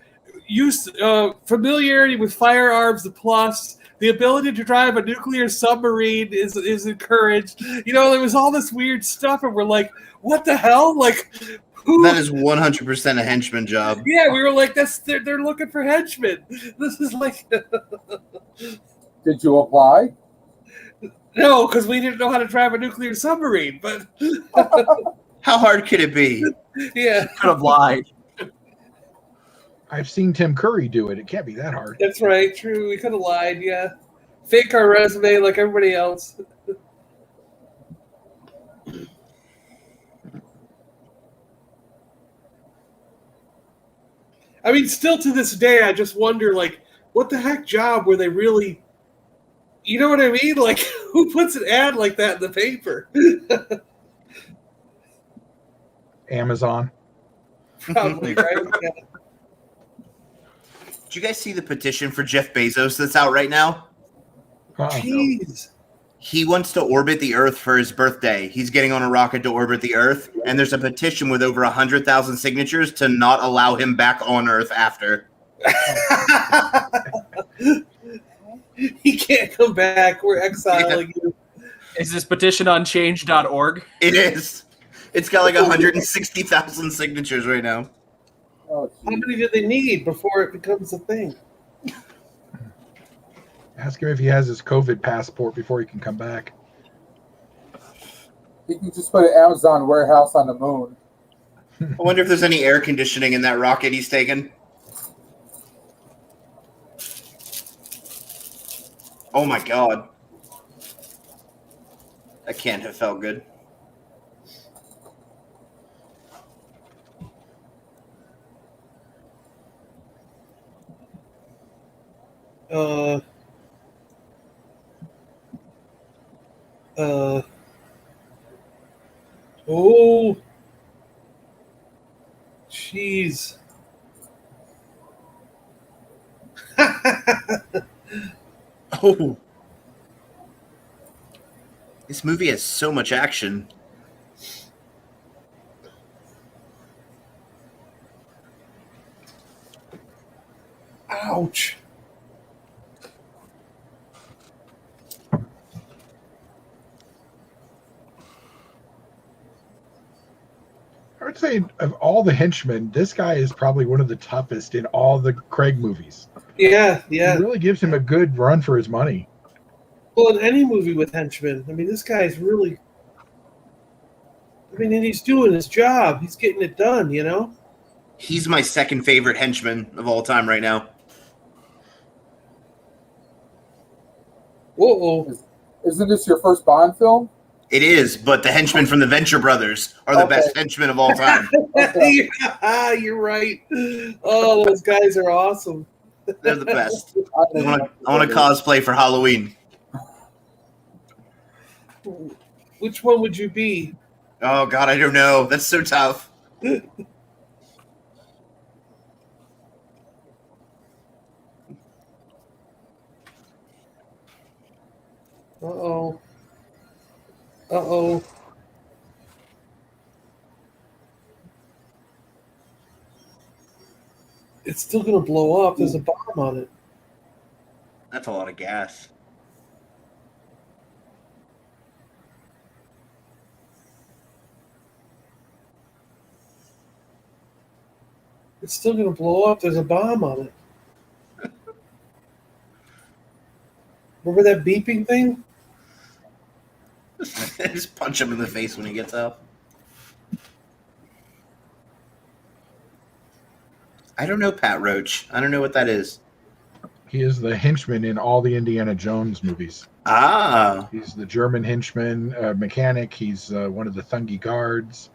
familiarity with firearms, the plus. The ability to drive a nuclear submarine is encouraged. You know, there was all this weird stuff, and we're like, what the hell? Like, who? That is 100% a henchman job. Yeah, we were like, they're looking for henchmen. This is like, Did you apply? no, because we didn't know how to drive a nuclear submarine. But How hard could it be? yeah, Could have lied. I've seen Tim Curry do it. It can't be that hard. That's right. True. We could have lied. Yeah. Fake our resume like everybody else. I mean, still to this day, I just wonder, like, what the heck job were they really? You know what I mean? Like, who puts an ad like that in the paper? Amazon. Probably, right? Yeah. Did you guys see the petition for Jeff Bezos that's out right now? Jeez. He wants to orbit the Earth for his birthday. He's getting on a rocket to orbit the Earth, and there's a petition with over 100,000 signatures to not allow him back on Earth after. He can't come back. We're exiling you. Is this petition on change.org? It is. It's got like 160,000 signatures right now. Oh, How many do they need before it becomes a thing? Ask him if he has his COVID passport before he can come back. He can just put an Amazon warehouse on the moon. I wonder if there's any air conditioning in that rocket he's taken. Oh my god. That can't have felt good. Oh, jeez. Oh. This movie has so much action. Ouch. I would say of all the henchmen, this guy is probably one of the toughest in all the Craig movies. Yeah, He yeah. really gives him a good run for his money. Well, in any movie with henchmen, I mean, this guy's really. I mean, and he's doing his job. He's getting it done, you know? He's my second favorite henchman of all time right now. Whoa. Isn't this your first Bond film? It is, but the henchmen from the Venture Brothers are the best henchmen of all time. Yeah, you're right. Oh, those guys are awesome. They're the best. I want to cosplay for Halloween. Which one would you be? Oh, God, I don't know. That's so tough. Uh-oh. Uh-oh. It's still going to blow up. There's a bomb on it. That's a lot of gas. It's still going to blow up. There's a bomb on it. Remember that beeping thing? Just punch him in the face when he gets out. I don't know Pat Roach. I don't know what that is. He is the henchman in all the Indiana Jones movies. Ah. He's the German henchman mechanic. He's one of the Thungi guards.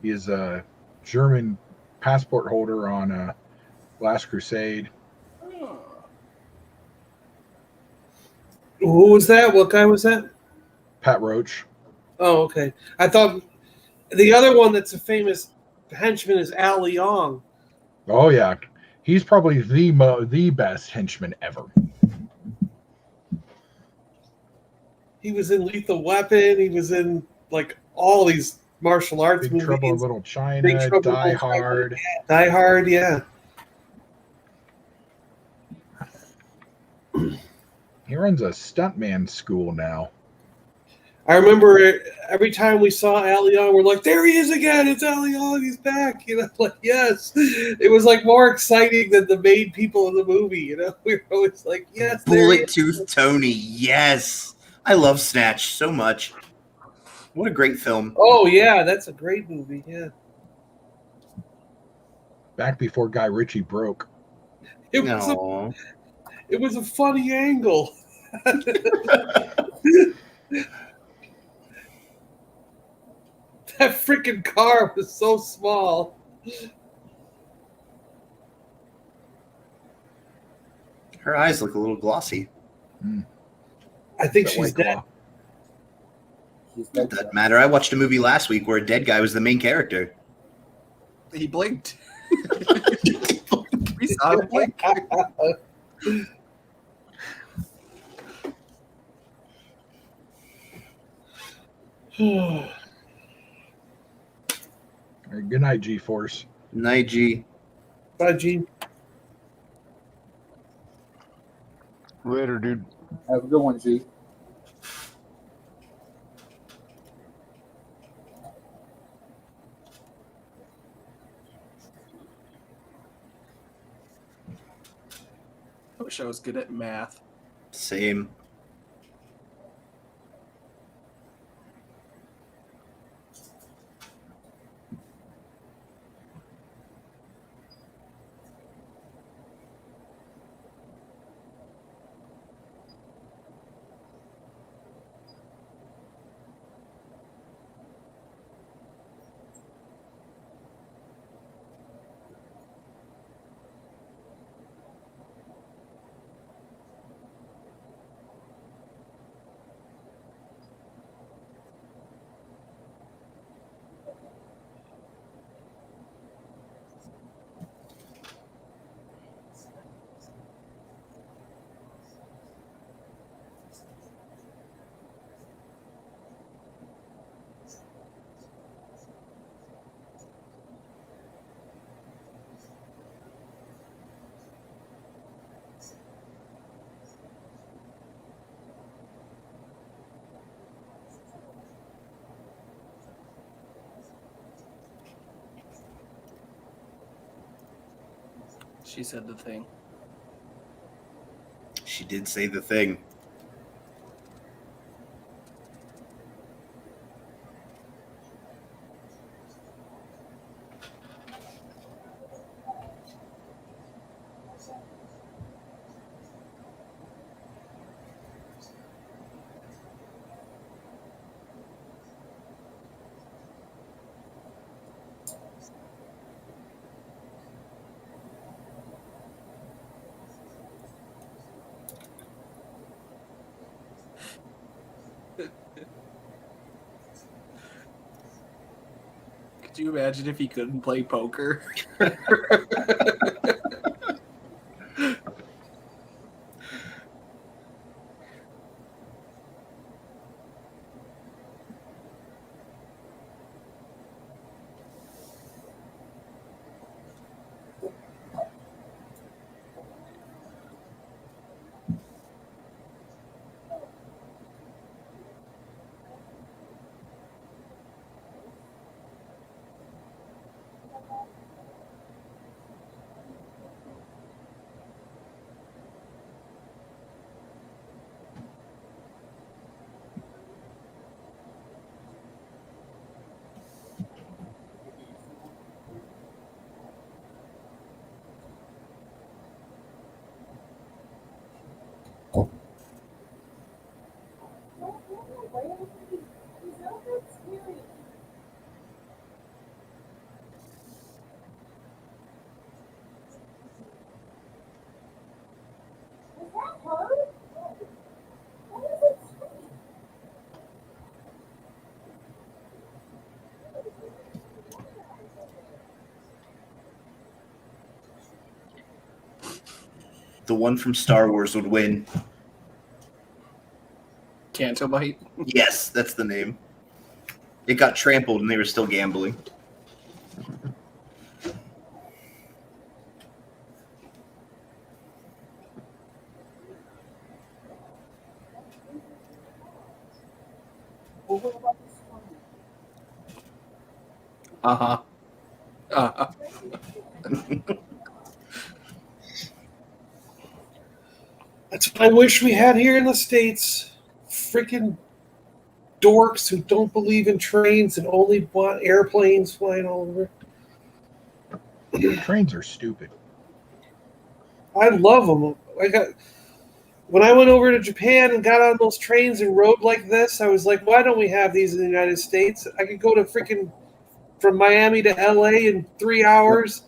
He is a German passport holder on Last Crusade. Who was that? What guy was that? Pat Roach. Oh, okay. I thought the other one that's a famous henchman is Al Leong. Oh yeah, he's probably the best henchman ever. He was in Lethal Weapon. He was in like all these martial arts Big movies. Trouble in Little China, Big Trouble in Die Little China. Hard. Die Hard, yeah. He runs a stuntman school now. I remember every time we saw Al Leong, we're like, there he is again. It's Al Leong. He's back. You know, like, yes. It was like more exciting than the main people in the movie. You know, we were always like, yes. Bullet Tooth Tony. Yes. I love Snatch so much. What a great film. Oh, yeah. That's a great movie. Yeah. Back before Guy Ritchie broke. It No. was a funny angle. That freaking car was so small. Her eyes look a little glossy. I think That she's White dead. Claw. She's It dead. doesn't matter. I watched a movie last week where a dead guy was the main character. He blinked. We saw him blink. All right, good night, G-Force. Night, G. Bye, Gene. Later, dude. Have a good one, G. I wish I was good at math. Same. She said the thing. She did say the thing. Could you imagine if he couldn't play poker? The one from Star Wars would win. Canto bite. Yes, that's the name. It got trampled and they were still gambling. Uh-huh. Uh-huh. That's what I wish we had here in the States. Freaking dorks who don't believe in trains and only want airplanes flying all over. Trains are stupid. I love them. When I went over to Japan and got on those trains and rode like this, I was like, why don't we have these in the United States? I could go to freaking from Miami to LA in 3 hours.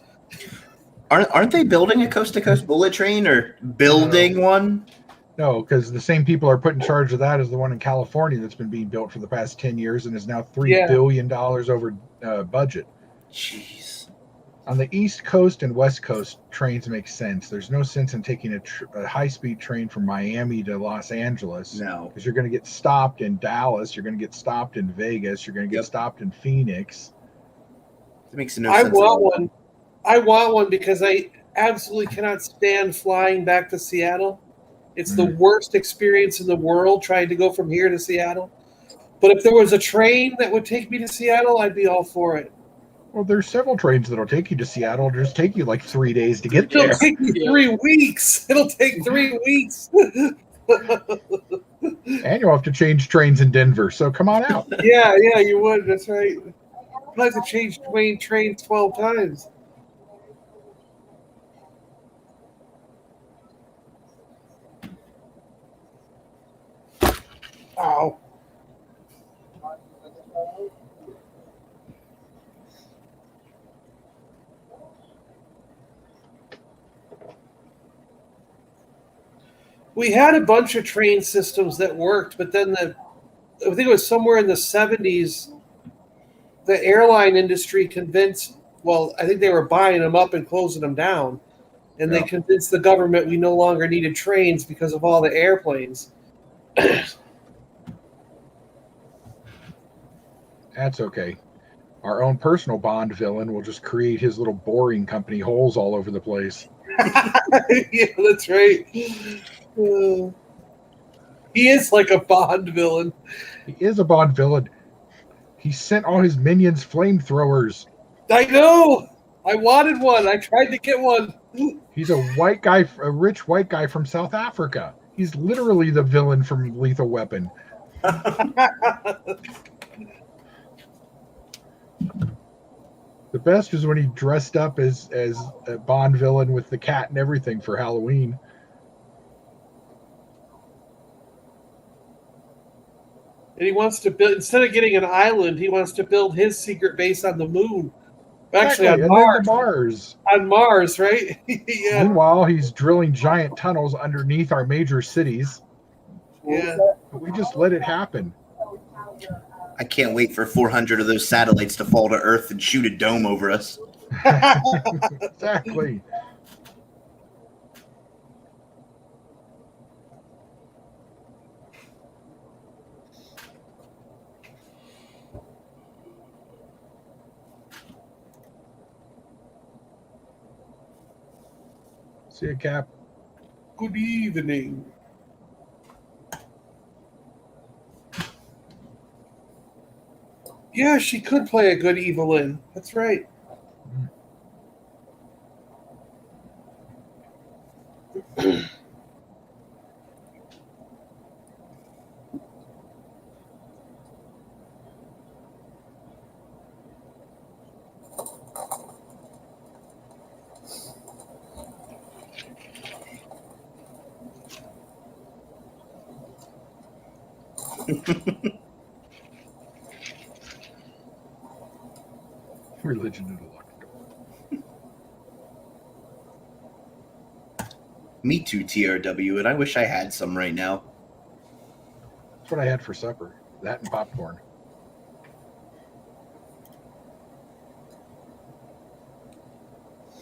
Aren't they building a coast-to-coast bullet train or building one? No, because the same people are put in charge of that as the one in California that's been being built for the past 10 years and is now $3 billion over budget. Jeez. On the East Coast and West Coast, trains make sense. There's no sense in taking a high-speed train from Miami to Los Angeles. No. Because you're going to get stopped in Dallas. You're going to get stopped in Vegas. You're going to get stopped in Phoenix. It makes no sense. I want one because I absolutely cannot stand flying back to Seattle. It's the worst experience in the world trying to go from here to Seattle. But if there was a train that would take me to Seattle, I'd be all for it. Well, there's several trains that'll take you to Seattle. It'll just take you like 3 days to get there. It'll take me 3 weeks. It'll take 3 weeks. And you'll have to change trains in Denver. So come on out. Yeah, you would. That's right. I'd like to change trains 12 times. Ow. We had a bunch of train systems that worked, but then I think it was somewhere in the 70s, the airline industry convinced, I think they were buying them up and closing them down. And they convinced the government we no longer needed trains because of all the airplanes. That's okay. Our own personal Bond villain will just create his little boring company holes all over the place. Yeah, that's right. He is like a Bond villain. He is a Bond villain. He sent all his minions flamethrowers. I know. I wanted one. I tried to get one. He's a white guy, a rich white guy from South Africa. He's literally the villain from Lethal Weapon. The best is when he dressed up as a Bond villain with the cat and everything for Halloween. And he wants to build, instead of getting an island, he wants to build his secret base on the moon. Actually, exactly. on Mars. On Mars, right? Yeah. Meanwhile, he's drilling giant tunnels underneath our major cities. Yeah. But we just let it happen. I can't wait for 400 of those satellites to fall to Earth and shoot a dome over us. Exactly. See you, Cap. Good evening. Yeah, she could play a good Evelyn. That's right. Religion in a locked door. Me too, TRW, and I wish I had some right now. That's what I had for supper. That and popcorn.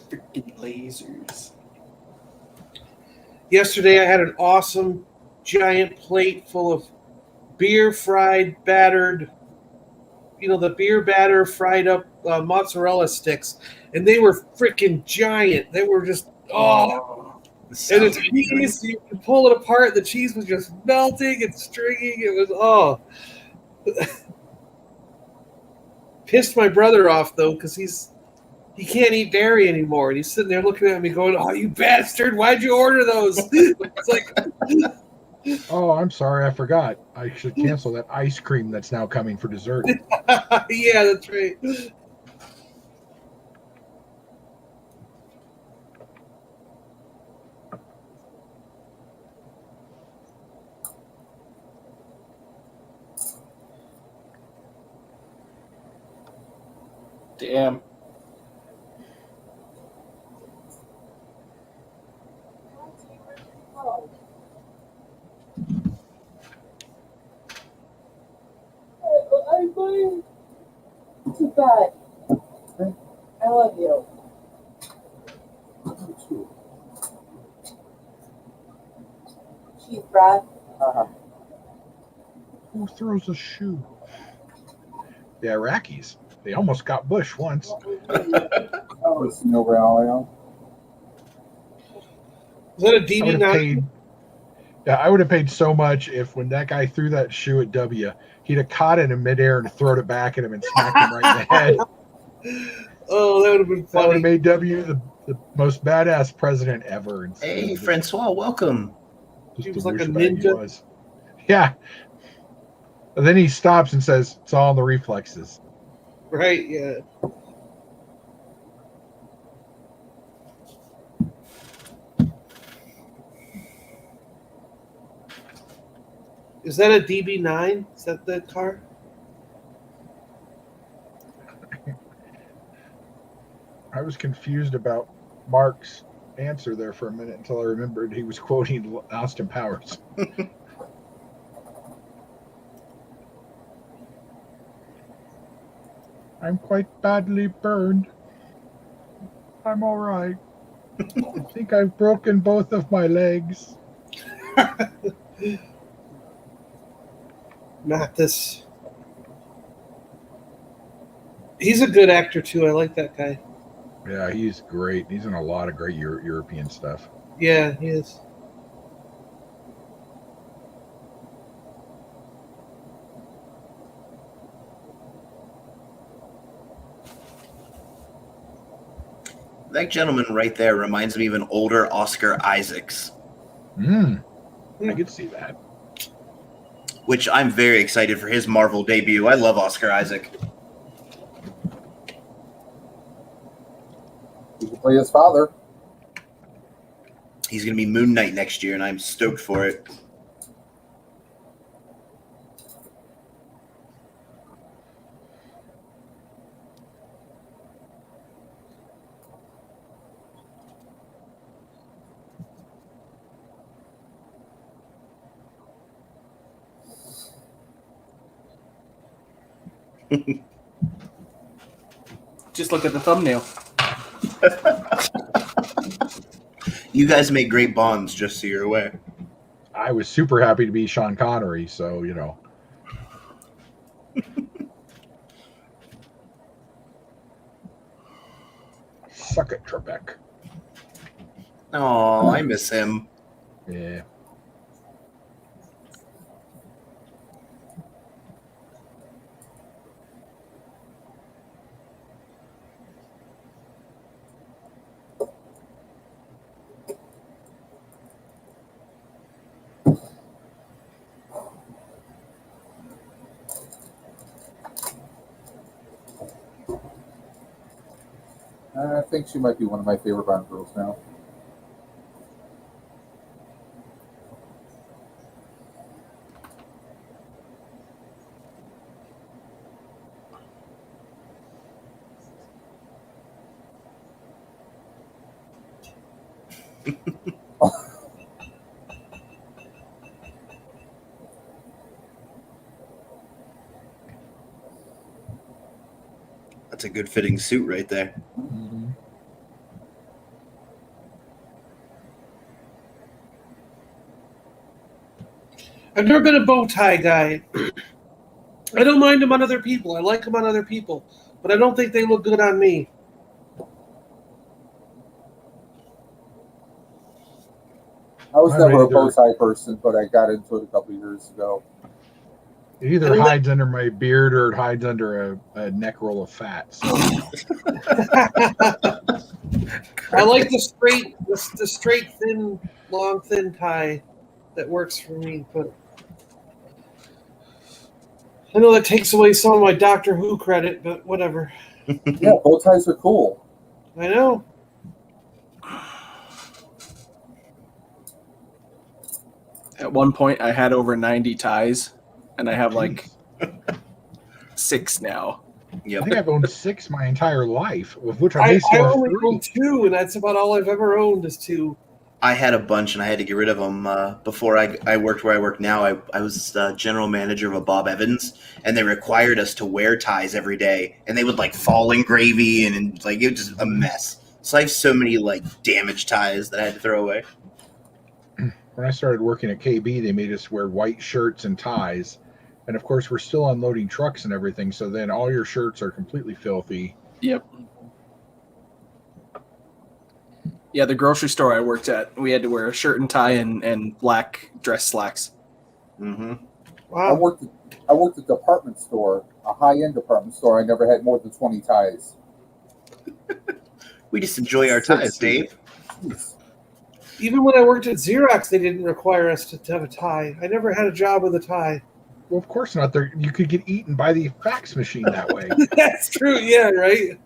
Freaking lasers. Yesterday I had an awesome giant plate full of beer fried battered, the beer batter fried up mozzarella sticks, and they were freaking giant. They were just and the cheese, you could pull it apart. The cheese was just melting and stringing. It was pissed my brother off though, because he can't eat dairy anymore, and he's sitting there looking at me going, "Oh, you bastard! Why'd you order those?" It's like, oh, I'm sorry, I forgot. I should cancel that ice cream that's now coming for dessert. Yeah, that's right. Damn. Too bad. I love you. Cheese breath. Who throws a shoe? The Iraqis. They almost got Bush once. Oh, no Royale. Is that a I would have DB9? paid. Yeah, I would have paid so much if when that guy threw that shoe at W, he'd have caught it in midair and thrown it back at him and smacked him right in the head. Oh, that would have been That would funny. have made W the most badass president ever. Instead Hey, of just- Francois, welcome. He just was the like a douchebag he ninja. was. Yeah. And then he stops and says, "It's all in the reflexes." Right, yeah. Is that a DB9? Is that the car? I was confused about Mark's answer there for a minute until I remembered he was quoting Austin Powers. I'm quite badly burned. I'm all right. I think I've broken both of my legs. Not this. He's a good actor too. I like that guy. Yeah, he's great. He's in a lot of great European stuff. Yeah, he is. That gentleman right there reminds me of an older Oscar Isaacs, I could see that. which I'm very excited for his Marvel debut. I love Oscar Isaac. He can play his father. He's going to be Moon Knight next year, and I'm stoked for it. Just look at the thumbnail. You guys make great bonds, just so you're aware. I was super happy to be Sean Connery, so you know. Suck it, Trebek. Oh, I miss him. Yeah. I think she might be one of my favorite Bond girls now. That's a good fitting suit right there. Mm-hmm. I've never been a bow tie guy. I don't mind them on other people. I like them on other people, but I don't think they look good on me. I was I'm never a ready to- bow tie person, but I got into it a couple years ago. It either hides under my beard or it hides under a neck roll of fat. So I like the straight, thin, long, thin tie that works for me. But I know that takes away some of my Doctor Who credit, but whatever. Yeah, bow ties are cool. I know. At one point, I had over 90 ties, and I have like 6 now. I think I've owned 6 my entire life, of which I I may still have only 3. own 2, and that's about all I've ever owned is 2. I had a bunch and I had to get rid of them before I worked where I work now. I was general manager of a Bob Evans, and they required us to wear ties every day, and they would like fall in gravy and like it was just a mess. So I have so many like damaged ties that I had to throw away. When I started working at KB, they made us wear white shirts and ties. And of course, we're still unloading trucks and everything. So then all your shirts are completely filthy. Yep. Yeah, the grocery store I worked at, we had to wear a shirt and tie and black dress slacks. Mm-hmm. I Wow. worked at a department store, a high-end department store. I never had more than 20 ties. We just enjoy our ties, 60. Dave. Jeez. Even when I worked at Xerox, they didn't require us to have a tie. I never had a job with a tie. Well, of course not. There, you could get eaten by the fax machine that way. That's true. Yeah, right.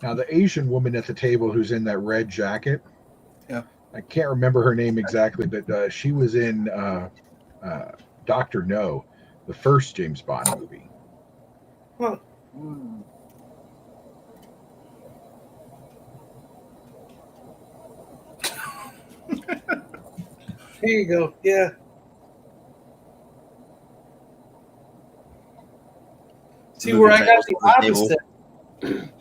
Now, the Asian woman at the table who's in that red jacket, Yeah. I can't remember her name exactly, but she was in Dr. No, the first James Bond movie. Mm. Here you go. Yeah. See, Movie where I got titles the on the table. opposite.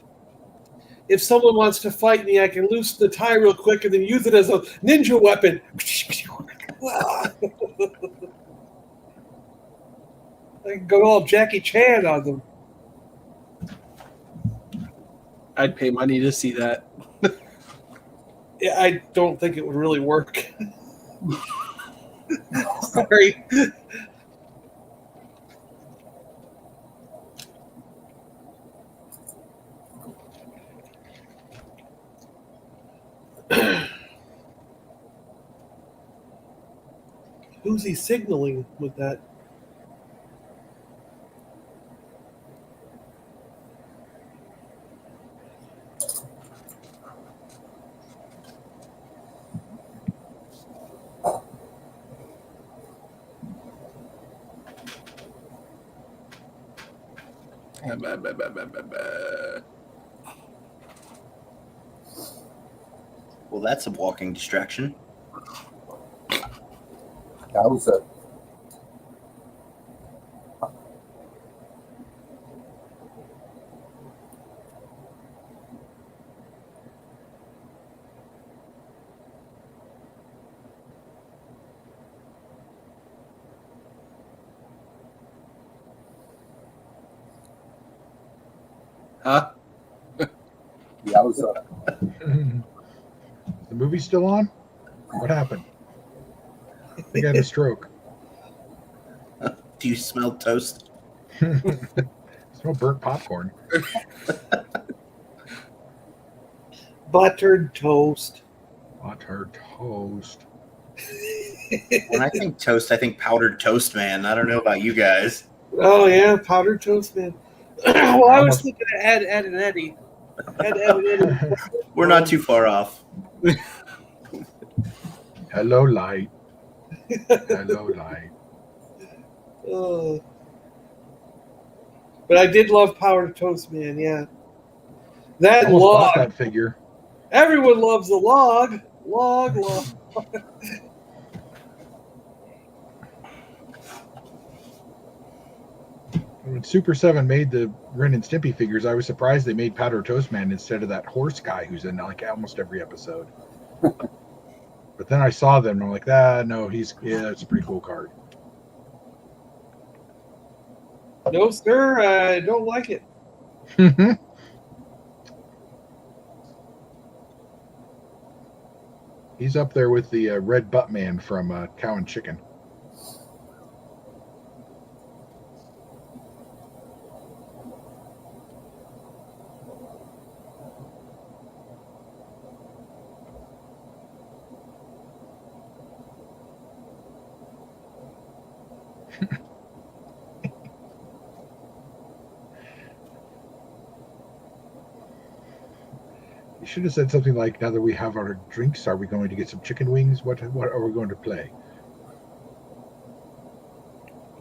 If someone wants to fight me, I can loosen the tie real quick and then use it as a ninja weapon. I can go all Jackie Chan on them. I'd pay money to see that. Yeah, I don't think it would really work. Sorry. Who's he signaling with that? Well, that's a walking distraction. That was a Huh? Yowza. The movie's still on? What happened? I think I had a stroke. Do you smell toast? Smell burnt popcorn. Buttered toast. Buttered toast. When I think toast, I think powdered toast, man. I don't know about you guys. Oh yeah, powdered toast, man. Well, I was thinking of Ed, and Eddie. Ed, and Eddie. We're not too far off. Hello, light. Hello, light. Oh. But I did love powdered toast, man. Yeah, that I almost bought log. that figure. Everyone loves the log. Log. When Super 7 made the Ren and Stimpy figures, I was surprised they made Powder Toast Man instead of that horse guy who's in like almost every episode. But then I saw them and I'm like, no, it's a pretty cool card. No, sir, I don't like it. He's up there with the Red Butt Man from Cow and Chicken. You should have said something like, "Now that we have our drinks, are we going to get some chicken wings? What are we going to play?"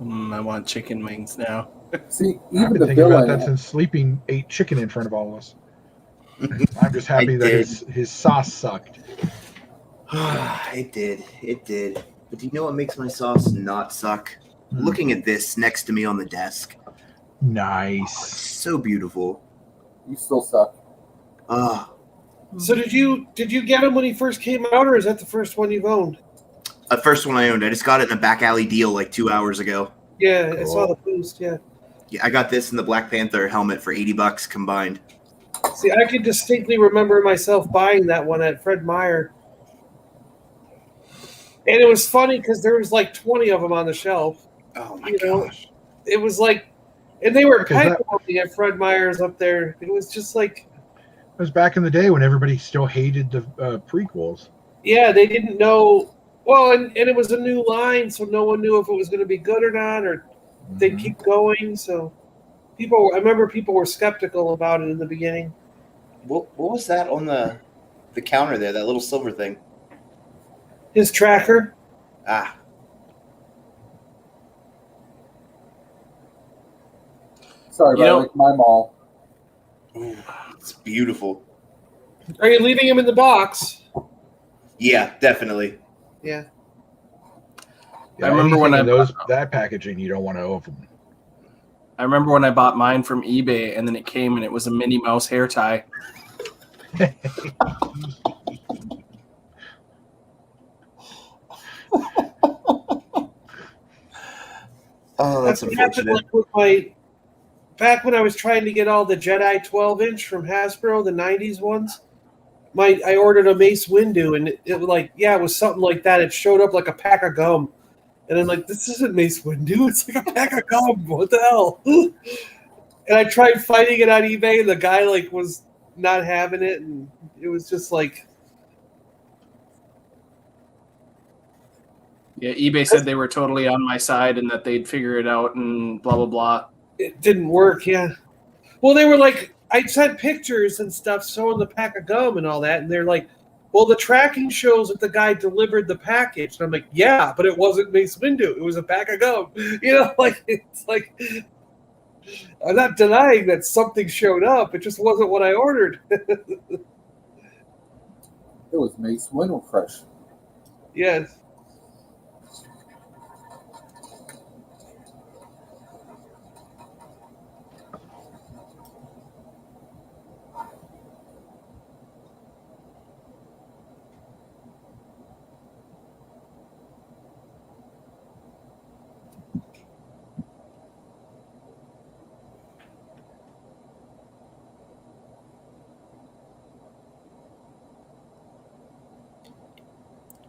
I want chicken wings now. See, I've even been the thinking about villain. that since Sleeping ate chicken in front of all of us. I'm just happy I that did. his sauce sucked. It did. But do you know what makes my sauce not suck? Looking at this next to me on the desk. Nice. So beautiful. You still suck. So did you get him when he first came out, or is that the first one you've owned? The first one I owned. I just got it in a back alley deal like 2 hours ago. Yeah, I saw Cool. the post. Yeah. Yeah, I got this in the Black Panther helmet for $80 combined. See, I can distinctly remember myself buying that one at Fred Meyer. And it was funny because there was like 20 of them on the shelf. Oh my You know, gosh. It was like, and they were Because that- pipe at Fred Meyer's up there. It was just like, It was back in the day when everybody still hated the prequels. yeah, they didn't know. Well, and it was a new line, so no one knew if it was going to be good or not, or they'd keep going. So I remember people were skeptical about it in the beginning. What was that on the counter there? That little silver thing. His tracker. Ah, Sorry, but I like my mall. ooh, it's beautiful. Are you leaving him in the box? Yeah, definitely. Yeah. Yeah, I remember when anything I in that packaging, you don't want to open. I remember when I bought mine from eBay, and then it came and it was a Minnie Mouse hair tie. Oh, that's what happened, unfortunate. like, with back when I was trying to get all the Jedi 12-inch from Hasbro, the 90s ones. I ordered a Mace Windu, and it was something like that. It showed up like a pack of gum, and I'm like, this isn't Mace Windu. It's like a pack of gum. What the hell? And I tried fighting it on eBay, and the guy was not having it, and it was just like. Yeah, eBay said they were totally on my side and that they'd figure it out and blah blah blah. It didn't work, yeah. Well, they were like, I sent pictures and stuff showing the pack of gum and all that, and they're like, well, the tracking shows that the guy delivered the package. And I'm like, yeah, but it wasn't Mace Windu. It was a pack of gum. It's like, I'm not denying that something showed up. It just wasn't what I ordered. It was Mace Windu fresh. Yes.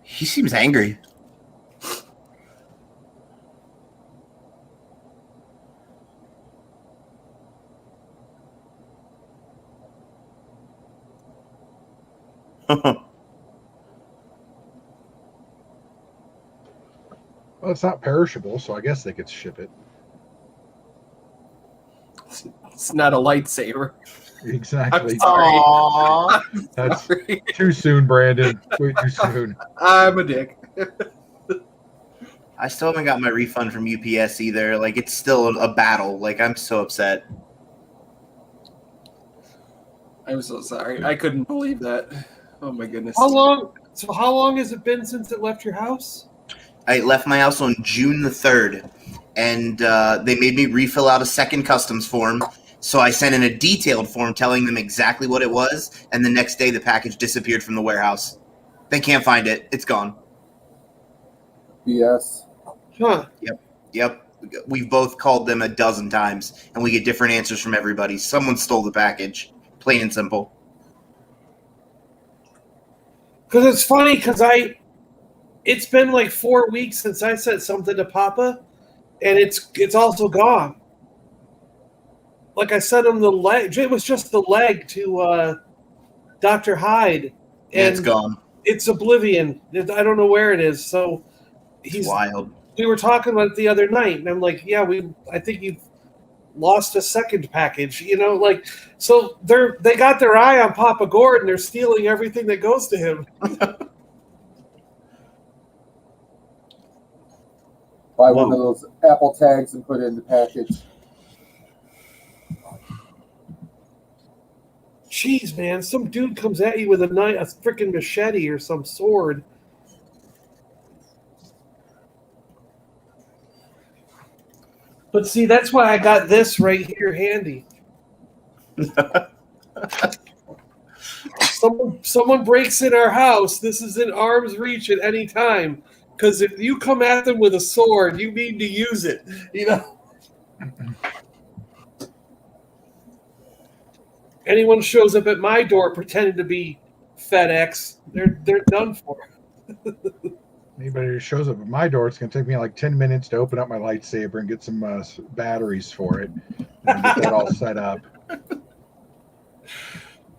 He seems angry. Well, it's not perishable, so I guess they could ship it. It's not a lightsaber. Exactly. I'm sorry. Aww. That's Sorry. too soon, Brandon. Way too soon. I'm a dick. I still haven't got my refund from UPS either. Like, it's still a battle. Like, I'm so upset. I'm so sorry. I couldn't believe that. Oh my goodness. How long has it been since it left your house? I left my house on June the 3rd, and they made me refill out a second customs form. So I sent in a detailed form telling them exactly what it was, and the next day the package disappeared from the warehouse. They can't find it. It's gone. BS. Huh. Yep. We've both called them a dozen times, and we get different answers from everybody. Someone stole the package. Plain and simple. Because it's funny, it's been like 4 weeks since I said something to Papa, and it's also gone. Like I sent him the leg. It was just the leg to Dr. Hyde, And it's gone. It's oblivion. I don't know where it is. So It's wild. we were talking about it the other night, and I'm like, yeah, I think lost a second package. Like, so they got their eye on Papa Gordon. They're stealing everything that goes to him. Buy one of those Apple tags and put it in the package. Jeez, man, some dude comes at you with a knife, a freaking machete or some sword. But see, that's why I got this right here handy. Someone breaks in our house, this is in arm's reach at any time. Because if you come at them with a sword, you need to use it. Anyone shows up at my door pretending to be FedEx, they're done for. Anybody who shows up at my door, it's going to take me like 10 minutes to open up my lightsaber and get some batteries for it and get that all set up.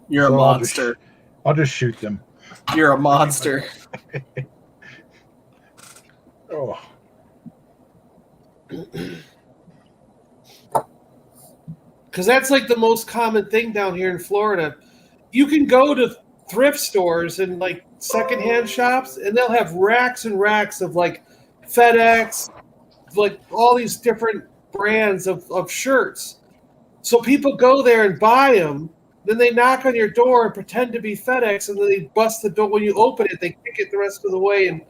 You're a monster. I'll just shoot them. You're a monster. Oh. Because that's like the most common thing down here in Florida. You can go to thrift stores and like secondhand shops, and they'll have racks and racks of like FedEx, like all these different brands of shirts. So people go there and buy them. Then they knock on your door and pretend to be FedEx, and then they bust the door. When you open it, they kick it the rest of the way and,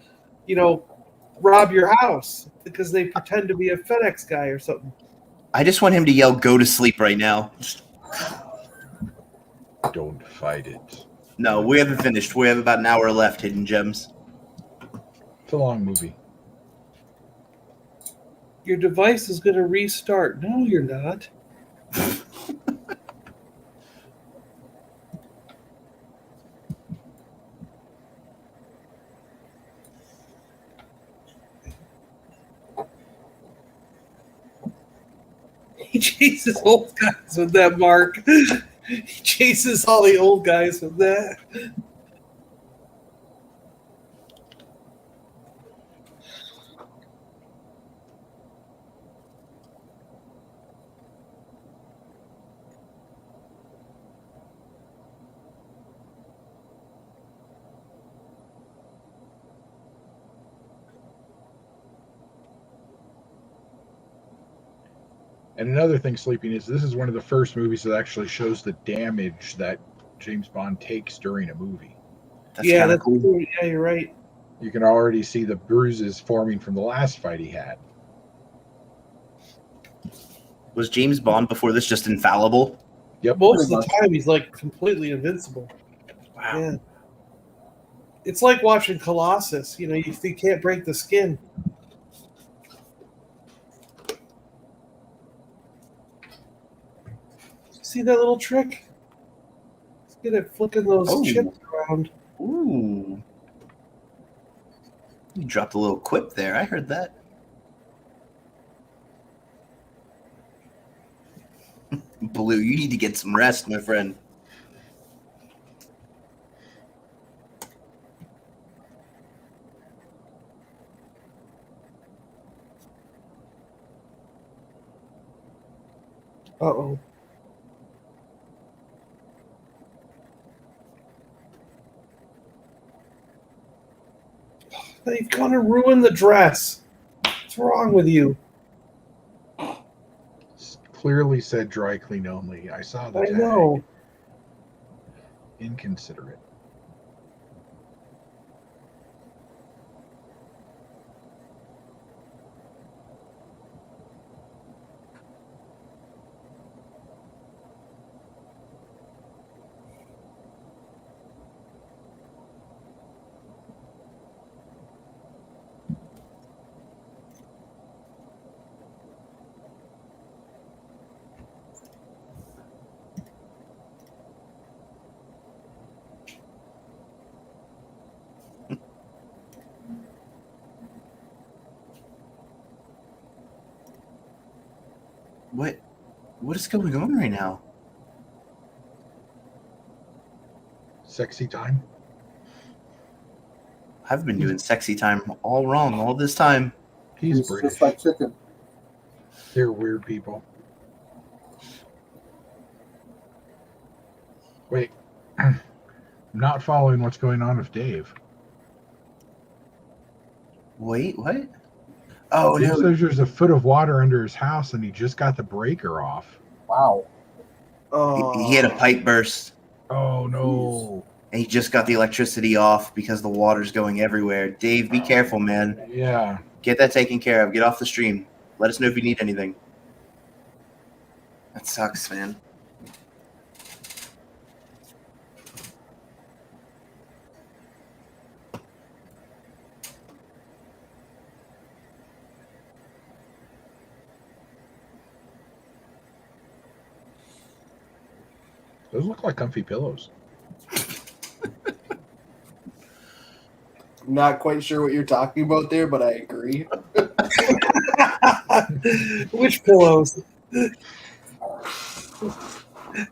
rob your house because they pretend to be a FedEx guy or something. I just want him to yell, "Go to sleep" right now. Don't fight it. No, we haven't finished. We have about an hour left, Hidden Gems. It's a long movie. Your device is going to restart. No, you're not. He chases old guys with that, Mark. He chases all the old guys with that. And another thing, Sleeping, is this is one of the first movies that actually shows the damage that James Bond takes during a movie. That's cool. Yeah, you're right. You can already see the bruises forming from the last fight he had. Was James Bond before this just infallible? Yep. Most of the time, he's like completely invincible. Wow. Yeah. It's like watching Colossus. You can't break the skin. See that little trick? Let's get it flicking those chips around. Ooh. You dropped a little quip there. I heard that. Blue, you need to get some rest, my friend. Uh-oh. They've gonna ruin the dress. What's wrong with you? Clearly said dry clean only. I saw the I tag. know. Inconsiderate. What is going on right now? Sexy time. I've been doing sexy time all wrong all this time. He's It's British. just like chicken. They're weird people. Wait, I'm not following what's going on with Dave. Wait, what? Oh Dave no! says there's a foot of water under his house, and he just got the breaker off. Wow. He had a pipe burst, Oh no! and he just got the electricity off because the water's going everywhere. Dave, be careful, man. Yeah. Get that taken care of. Get off the stream. Let us know if you need anything. That sucks, man. Those look like comfy pillows. Not quite sure what you're talking about there, but I agree. Which pillows?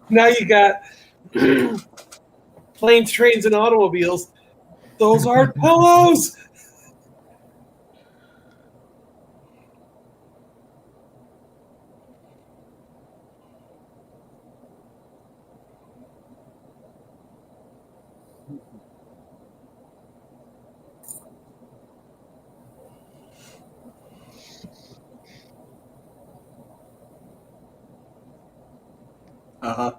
Now you got planes, trains, and automobiles. Those aren't pillows. Uh-huh.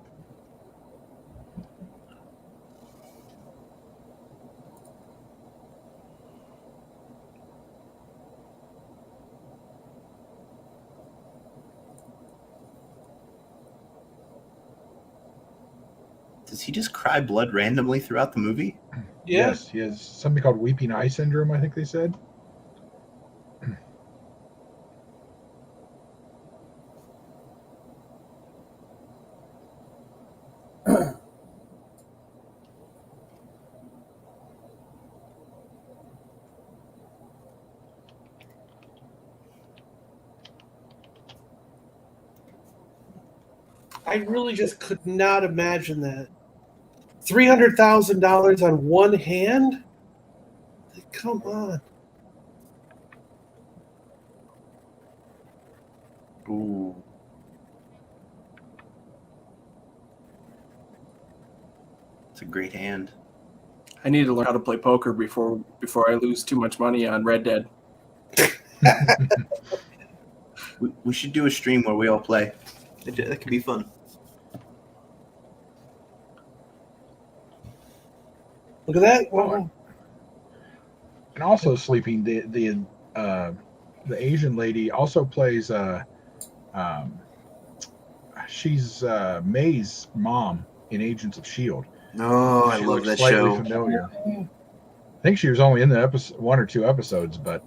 Does he just cry blood randomly throughout the movie? Yeah. Yes, he has something called weeping eye syndrome, I think they said. I really just could not imagine that. $300,000 on one hand? Like, come on. Ooh. It's a great hand. I need to learn how to play poker before I lose too much money on Red Dead. We should do a stream where we all play. That could be fun. Look at that. Wow. And also sleeping, the Asian lady also plays she's May's mom in Agents of Shield. Oh, I She love looks that slightly show. familiar. I think she was only in the episode, 1 or 2 episodes, but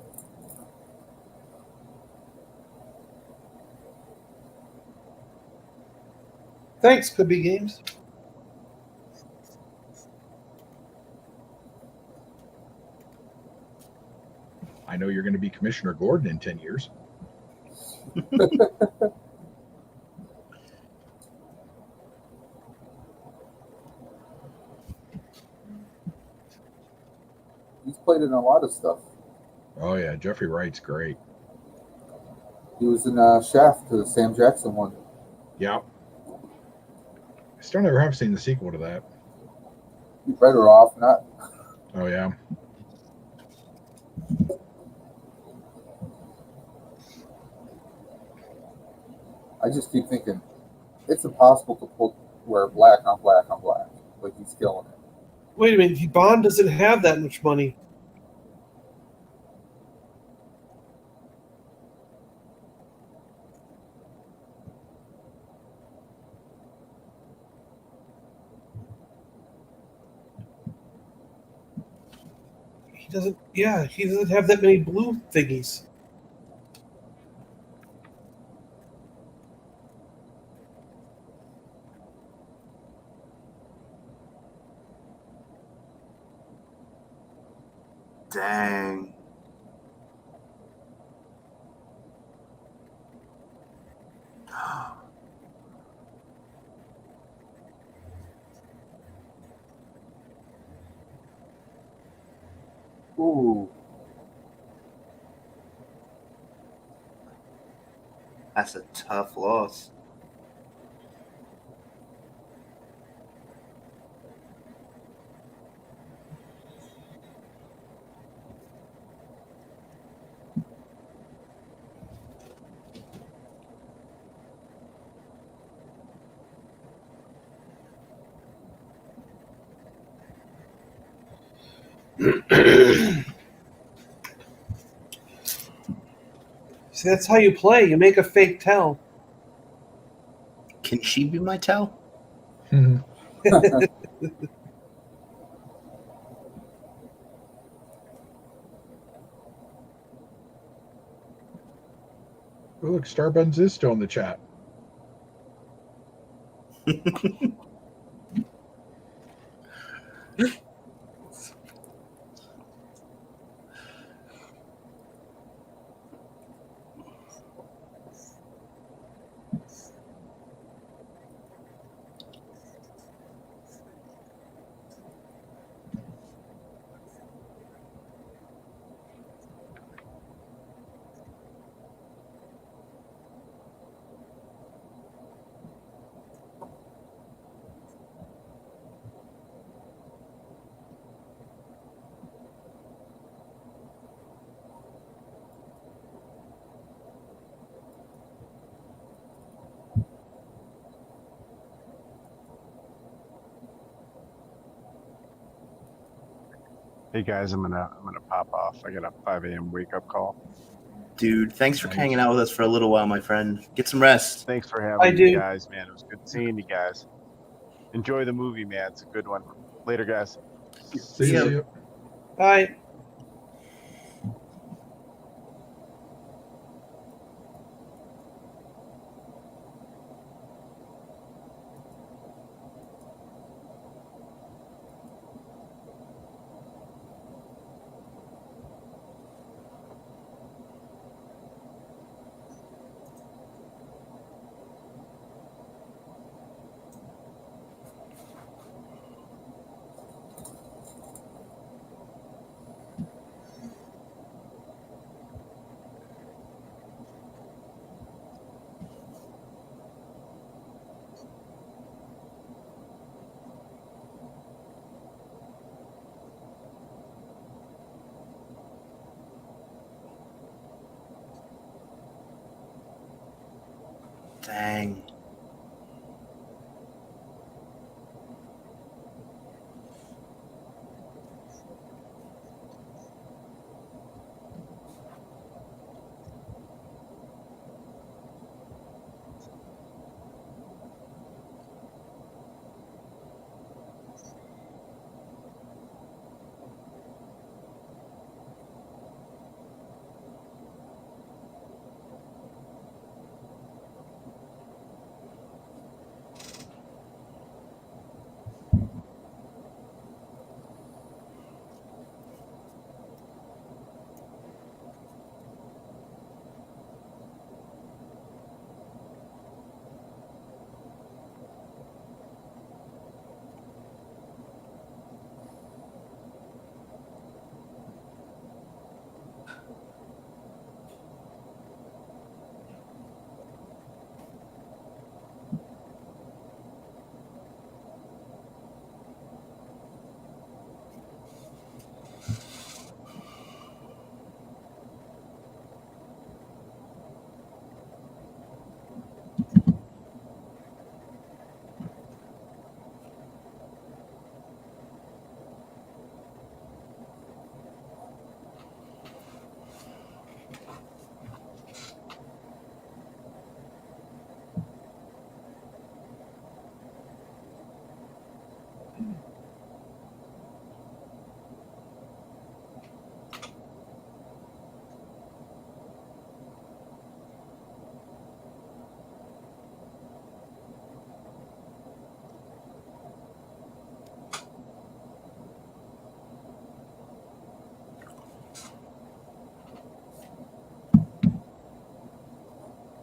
Thanks, Could Be Games. I know you're going to be Commissioner Gordon in 10 years. He's played in a lot of stuff. Oh yeah, Jeffrey Wright's great. He was in Shaft, the Sam Jackson one. Yeah. I still never have seen the sequel to that. You're better off not. Oh yeah. I just keep thinking it's impossible to wear black on black on black. Like he's killing it. Wait a minute. Bond doesn't have that much money. He doesn't. Yeah, he doesn't have that many blue thingies. Dang. Ooh, That's a tough loss. See, that's how you play. You make a fake tell. Can she be my towel? Oh, look, Starbuns is still in the chat. Hey guys, I'm gonna pop off. I got a 5 a.m. wake up call. Dude, thanks for Nice. hanging out with us for a little while, my friend. Get some rest. Thanks for I having me, do. guys. Man, it was good seeing you guys. Enjoy the movie, man. It's a good one. Later, guys. See ya. you. Bye. Dang.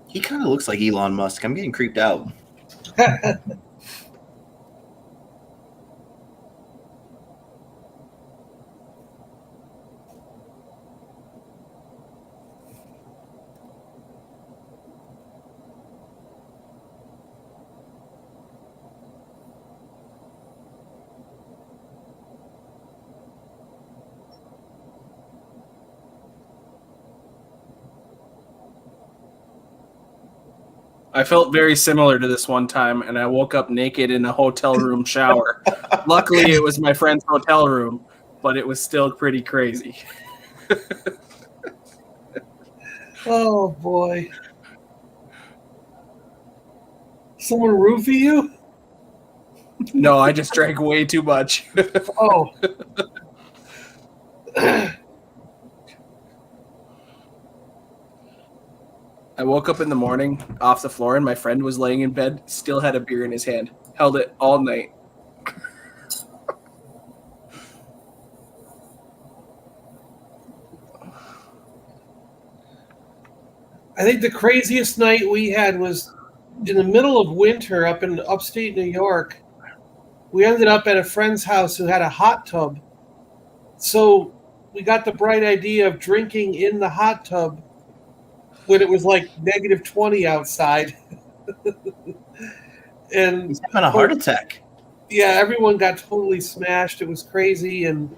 He kind of looks like Elon Musk. I'm getting creeped out. I felt very similar to this one time, and I woke up naked in a hotel room shower. Luckily, it was my friend's hotel room, but it was still pretty crazy. Oh boy. Someone roofie you? No, I just drank way too much. Oh. I woke up in the morning off the floor, and my friend was laying in bed, still had a beer in his hand, held it all night. I think the craziest night we had was in the middle of winter up in upstate New York. We ended up at a friend's house who had a hot tub. So we got the bright idea of drinking in the hot tub when it was like negative 20 outside. And He's having a heart attack. yeah, everyone got totally smashed. It was crazy. And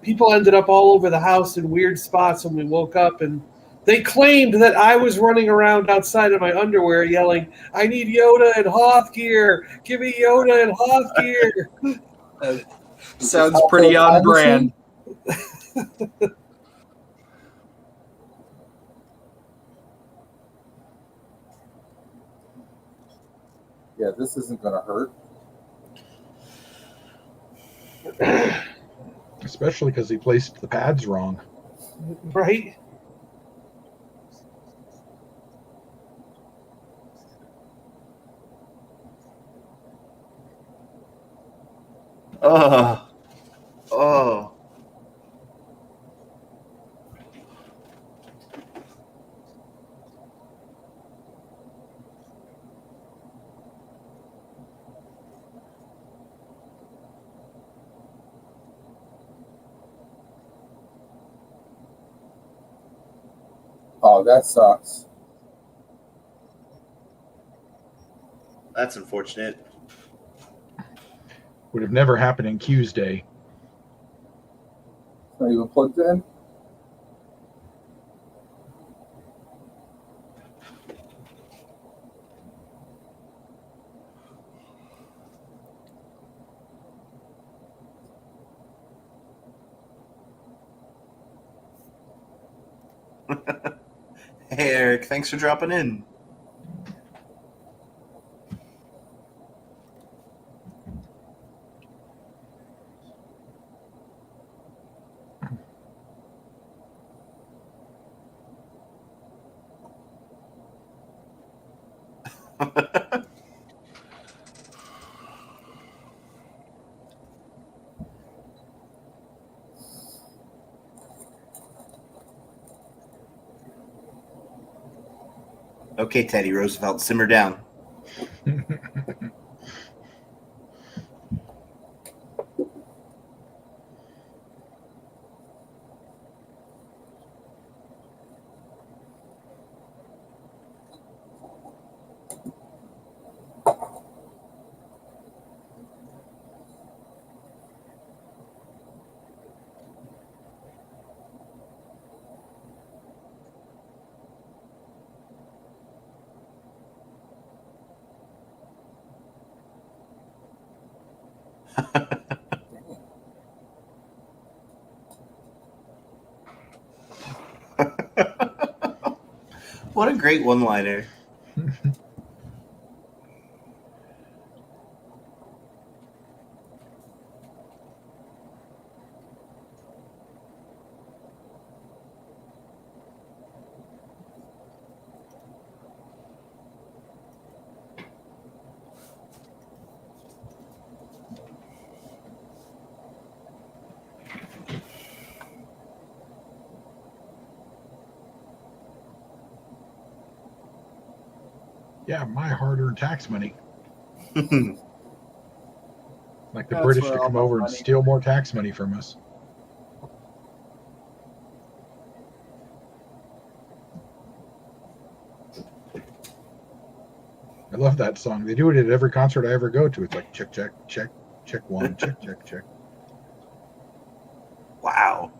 people ended up all over the house in weird spots when we woke up. And they claimed that I was running around outside in my underwear yelling, I need Yoda and Hoth gear. Give me Yoda and Hoth gear. Sounds pretty on brand. Yeah, this isn't going to hurt. Especially because he placed the pads wrong. Right? Oh. Oh. Oh, that sucks. That's unfortunate. Would have never happened in Q's day. It's not even plugged in. Hey, Eric, thanks for dropping in. Okay, Teddy Roosevelt, simmer down. What a great one-liner. Yeah, my hard-earned tax money. Like the That's British where to all come my over and money- steal more tax money from us. I love that song. They do it at every concert I ever go to. It's like check, check, check, check one, check, check, check. Wow.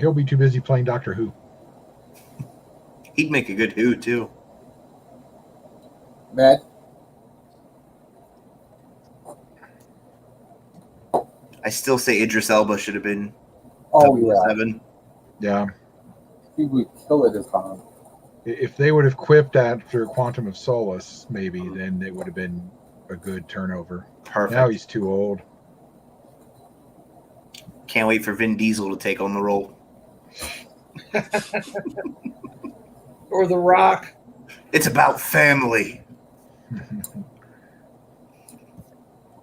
He'll be too busy playing Doctor Who. He'd make a good Who too. Matt, I still say Idris Elba should have been oh yeah, 007. Yeah. he would kill it as Bond. If they would have quipped after Quantum of Solace, maybe, then it would have been a good turnover. Perfect. Now he's too old. Can't wait for Vin Diesel to take on the role. Or The Rock. It's about family.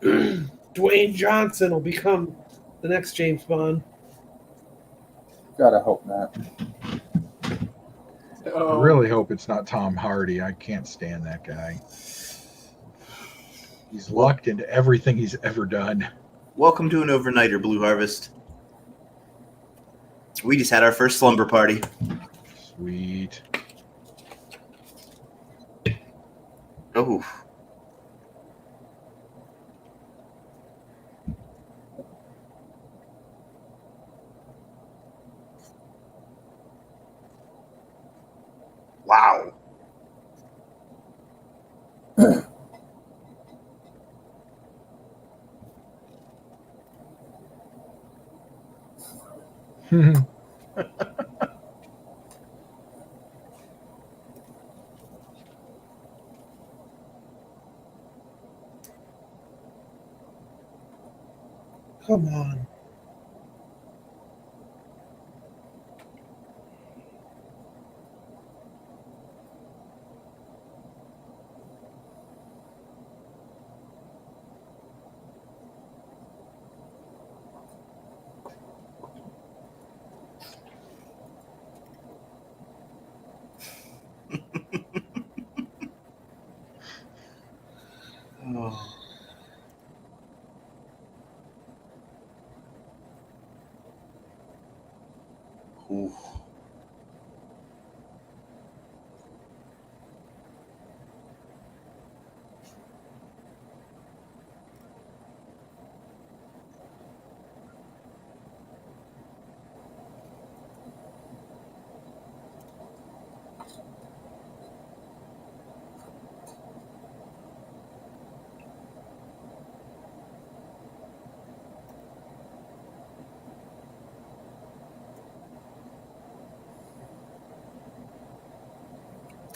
Dwayne Johnson will become the next James Bond. Gotta hope not. I really hope it's not Tom Hardy. I can't stand that guy. He's lucked into everything he's ever done. Welcome to an overnighter, Blue Harvest. We just had our first slumber party. Sweet. Oh. Wow. Come on. Oh. Ooh.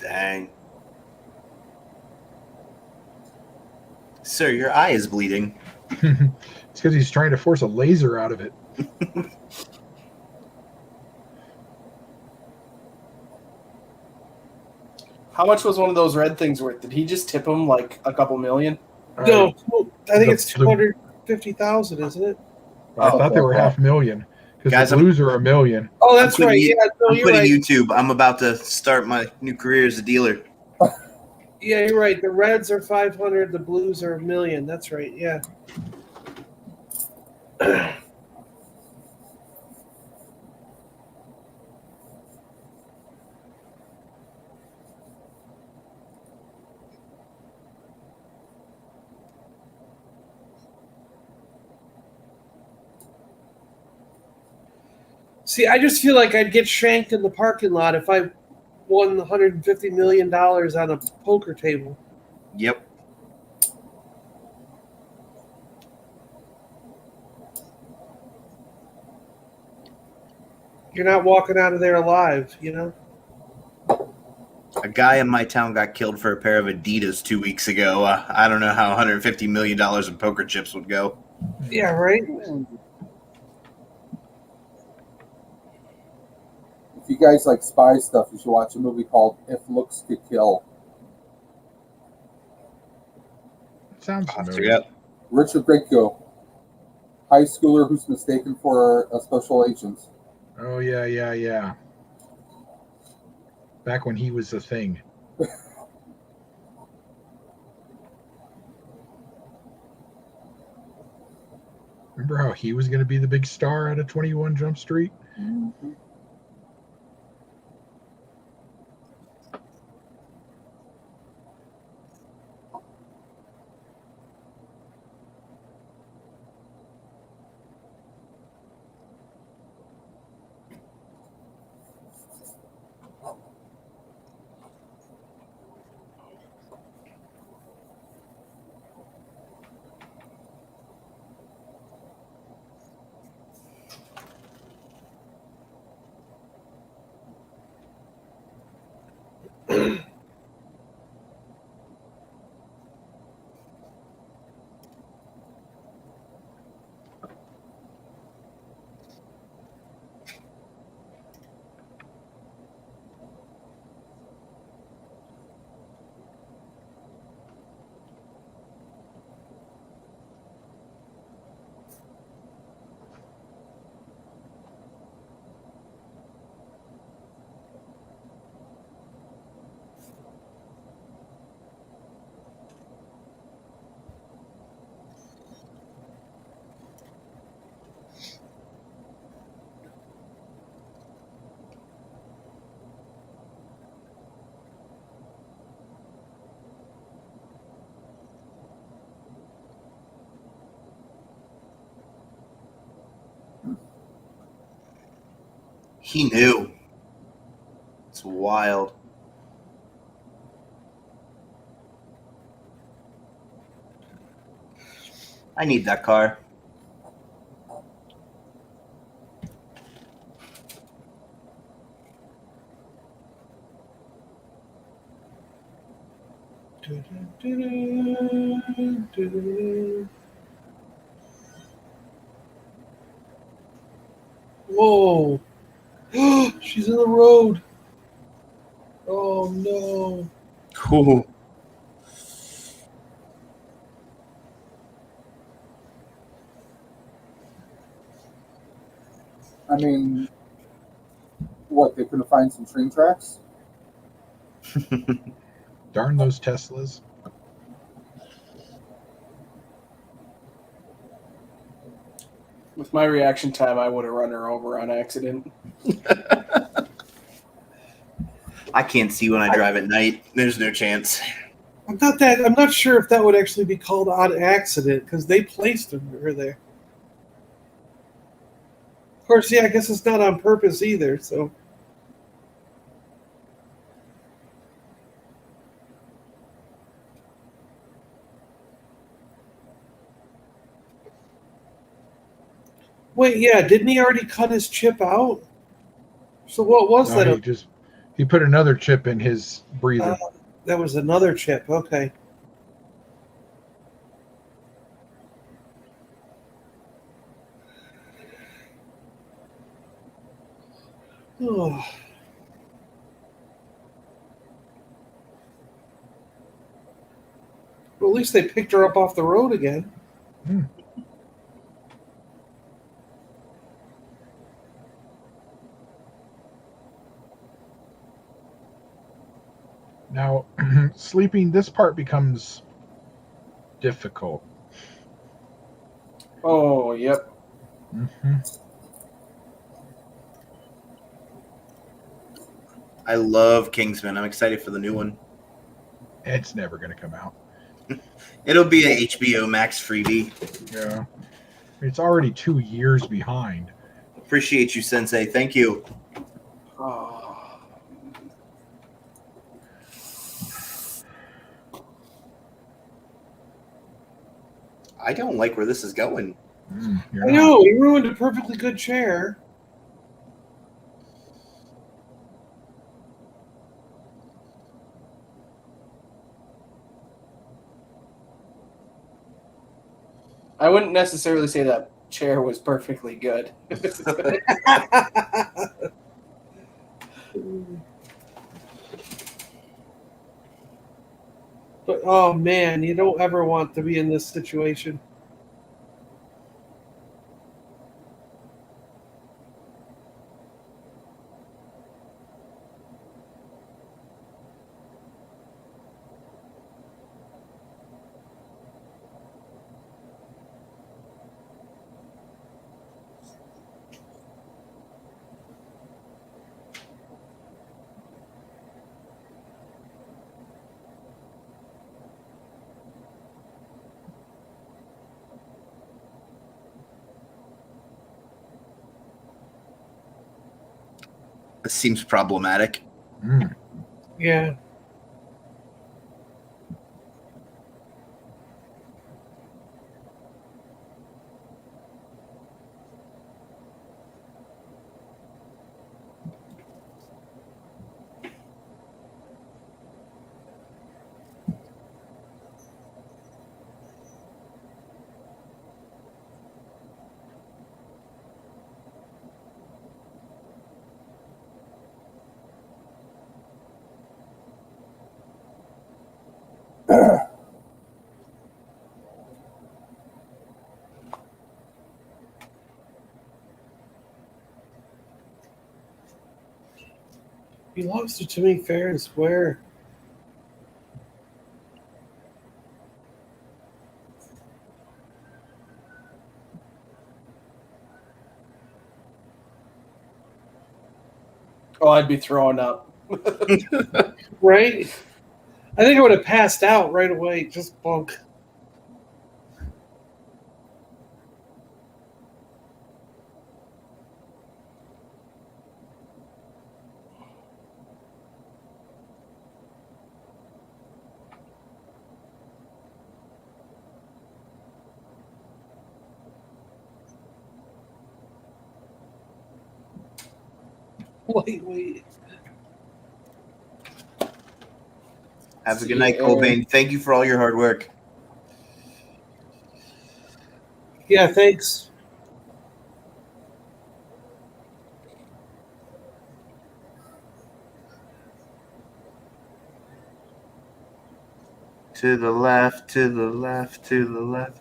Dang. Sir, your eye is bleeding. It's because he's trying to force a laser out of it. How much was one of those red things worth? Did he just tip him like a couple million? No, I think the it's 250,000, isn't it? I thought they were $500,000 because Guys, the blues are $1 million. Oh, that's I'm right. putting Yeah, no, I'm you're quitting right. YouTube. I'm about to start my new career as a dealer. Yeah, you're right. The Reds are 500. The Blues are 1,000,000. That's right. Yeah. See, I just feel like I'd get shanked in the parking lot if I won $150 million on a poker table. Yep. You're not walking out of there alive, you know? A guy in my town got killed for a pair of Adidas 2 weeks ago. I don't know how $150 million in poker chips would go. Yeah, right? If you guys like spy stuff, you should watch a movie called If Looks Could Kill. Sounds I'll have to familiar. check it out. Richard Grieco, high schooler who's mistaken for a special agent. Oh, yeah. Back when he was a thing. Remember how he was going to be the big star out of 21 Jump Street? Mm-hmm. He knew. It's wild. I need that car. Whoa. She's in the road. Oh no. Cool. I mean, what, they couldn't find some train tracks? Darn those Teslas. With my reaction time, I would have run her over on accident. I can't see when I drive at night. There's no chance. I'm not sure if that would actually be called on accident because they placed her there. Of course, yeah, I guess it's not on purpose either, so. Wait, yeah, didn't he already cut his chip out? So what was No, that? he put another chip in his breather. That was another chip. Okay. Oh. Well, at least they picked her up off the road again. Now, sleeping, this part becomes difficult. Oh, yep. Mm-hmm. I love Kingsman. I'm excited for the new one. It's never going to come out. It'll be an HBO Max freebie. Yeah. It's already 2 years behind. Appreciate you, Sensei. Thank you. Oh. I don't like where this is going. You're I not. know, he ruined a perfectly good chair. I wouldn't necessarily say that chair was perfectly good. But oh man, you don't ever want to be in this situation. This seems problematic. Yeah. He lost it to me fair and square. Oh, I'd be throwing up. Right? I think I would have passed out right away. Just bunk. Wait. Have a good night, Cobain. Thank you for all your hard work. Yeah, thanks. To the left, to the left, to the left.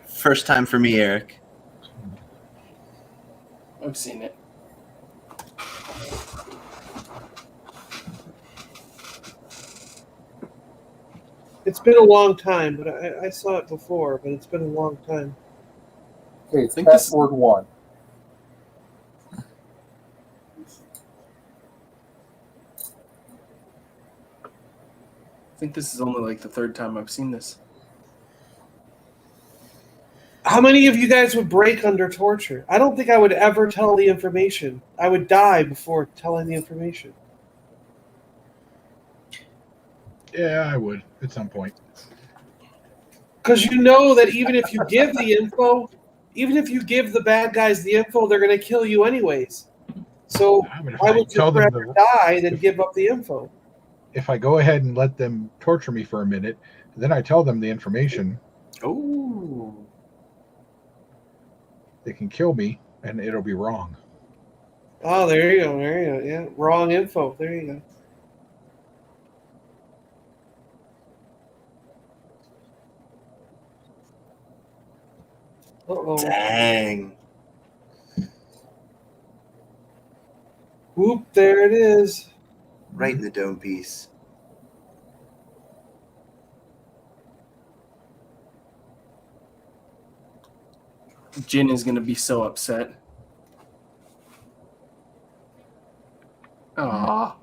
First time for me, Eric. I've seen it. It's been a long time, but I saw it before, but it's been a long time. Okay, it's think this- password 1. I think this is only like the third time I've seen this. How many of you guys would break under torture? I don't think I would ever tell the information. I would die before telling the information. Yeah, I would at some point. Because you know that even if you give the info, even if you give the bad guys the info, they're going to kill you anyways. So I mean, if why I would you tell them rather die than give up the info? if I go ahead and let them torture me for a minute, then I tell them the information, Oh. they can kill me, and it'll be wrong. Oh, there you go. Yeah, wrong info. There you go. Uh-oh. Dang. Whoop, there it is. Right in the dome piece. Jin is going to be so upset. Aw.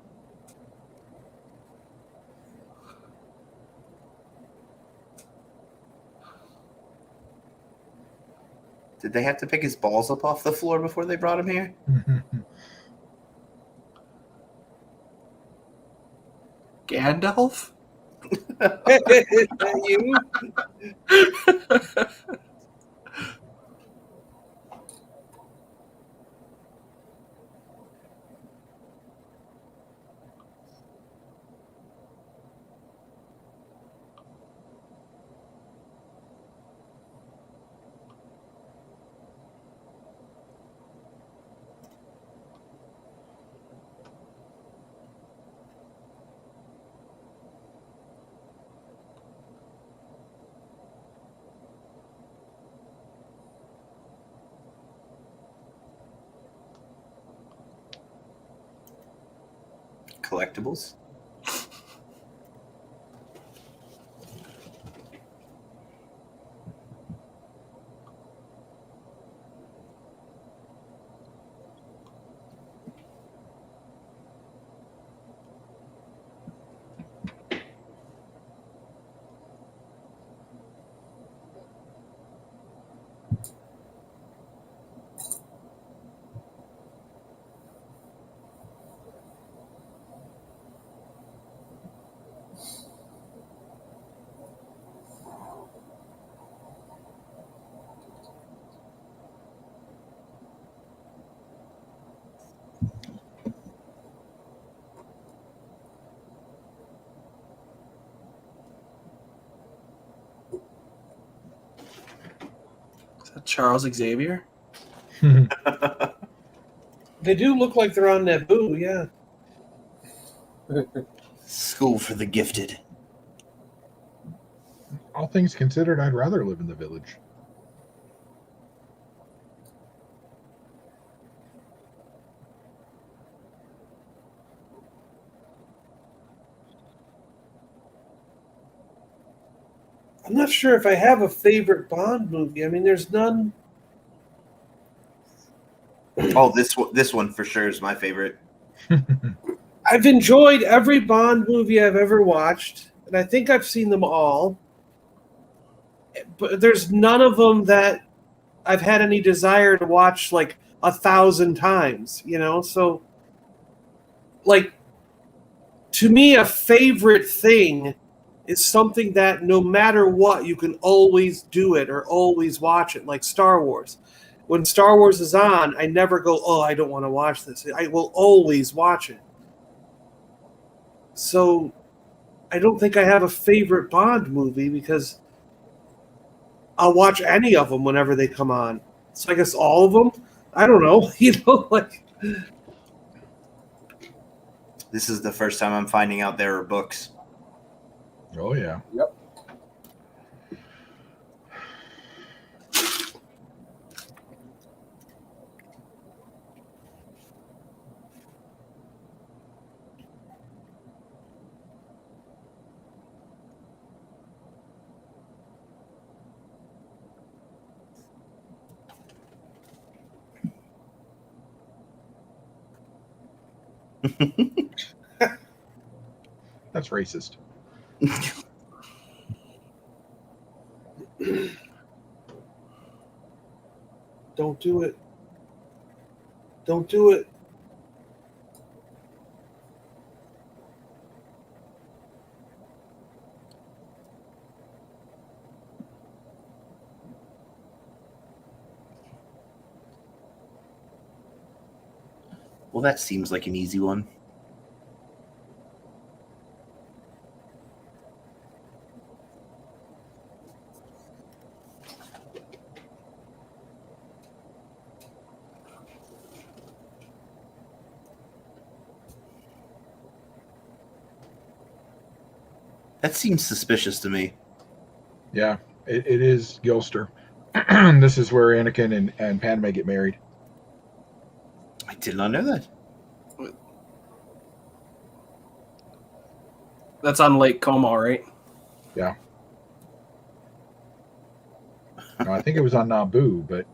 Did they have to pick his balls up off the floor before they brought him here? Gandalf? Is that you? Collectibles? Charles Xavier. They do look like they're on Naboo, yeah. School for the gifted. All things considered, I'd rather live in the village. I'm not sure if I have a favorite Bond movie. I mean, there's none. Oh, this one for sure is my favorite. I've enjoyed every Bond movie I've ever watched, and I think I've seen them all. But there's none of them that I've had any desire to watch like 1,000 times, you know? So, like, to me, a favorite thing is something that no matter what, you can always do it or always watch it, like Star Wars. When Star Wars is on, I never go, oh, I don't want to watch this. I will always watch it. So I don't think I have a favorite Bond movie because I'll watch any of them whenever they come on. So I guess all of them? I don't know. You know, like, This is the first time I'm finding out there are books. Oh yeah. Yep. That's racist. don't do it. Don't do it. Well, that seems like an easy one. That seems suspicious to me. Yeah, it is Gilster. This is where Anakin and Padme get married. I did not know that. That's on Lake Como, right? Yeah. No, I think it was on Naboo, but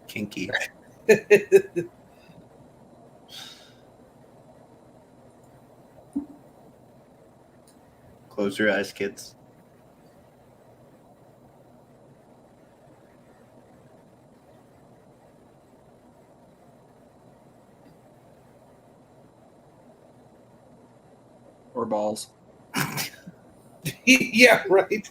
Kinky. Close your eyes, kids. Or balls. Yeah, right.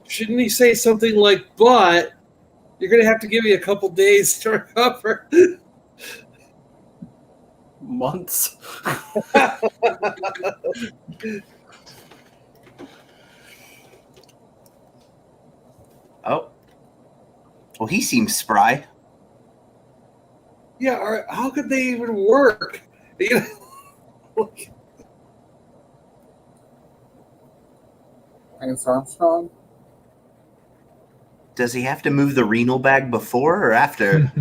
Shouldn't he say something like, but you're going to have to give me a couple days to recover? Months. Oh. Well, he seems spry. Yeah, or how could they even work? You know? Lance Armstrong. Does he have to move the renal bag before or after?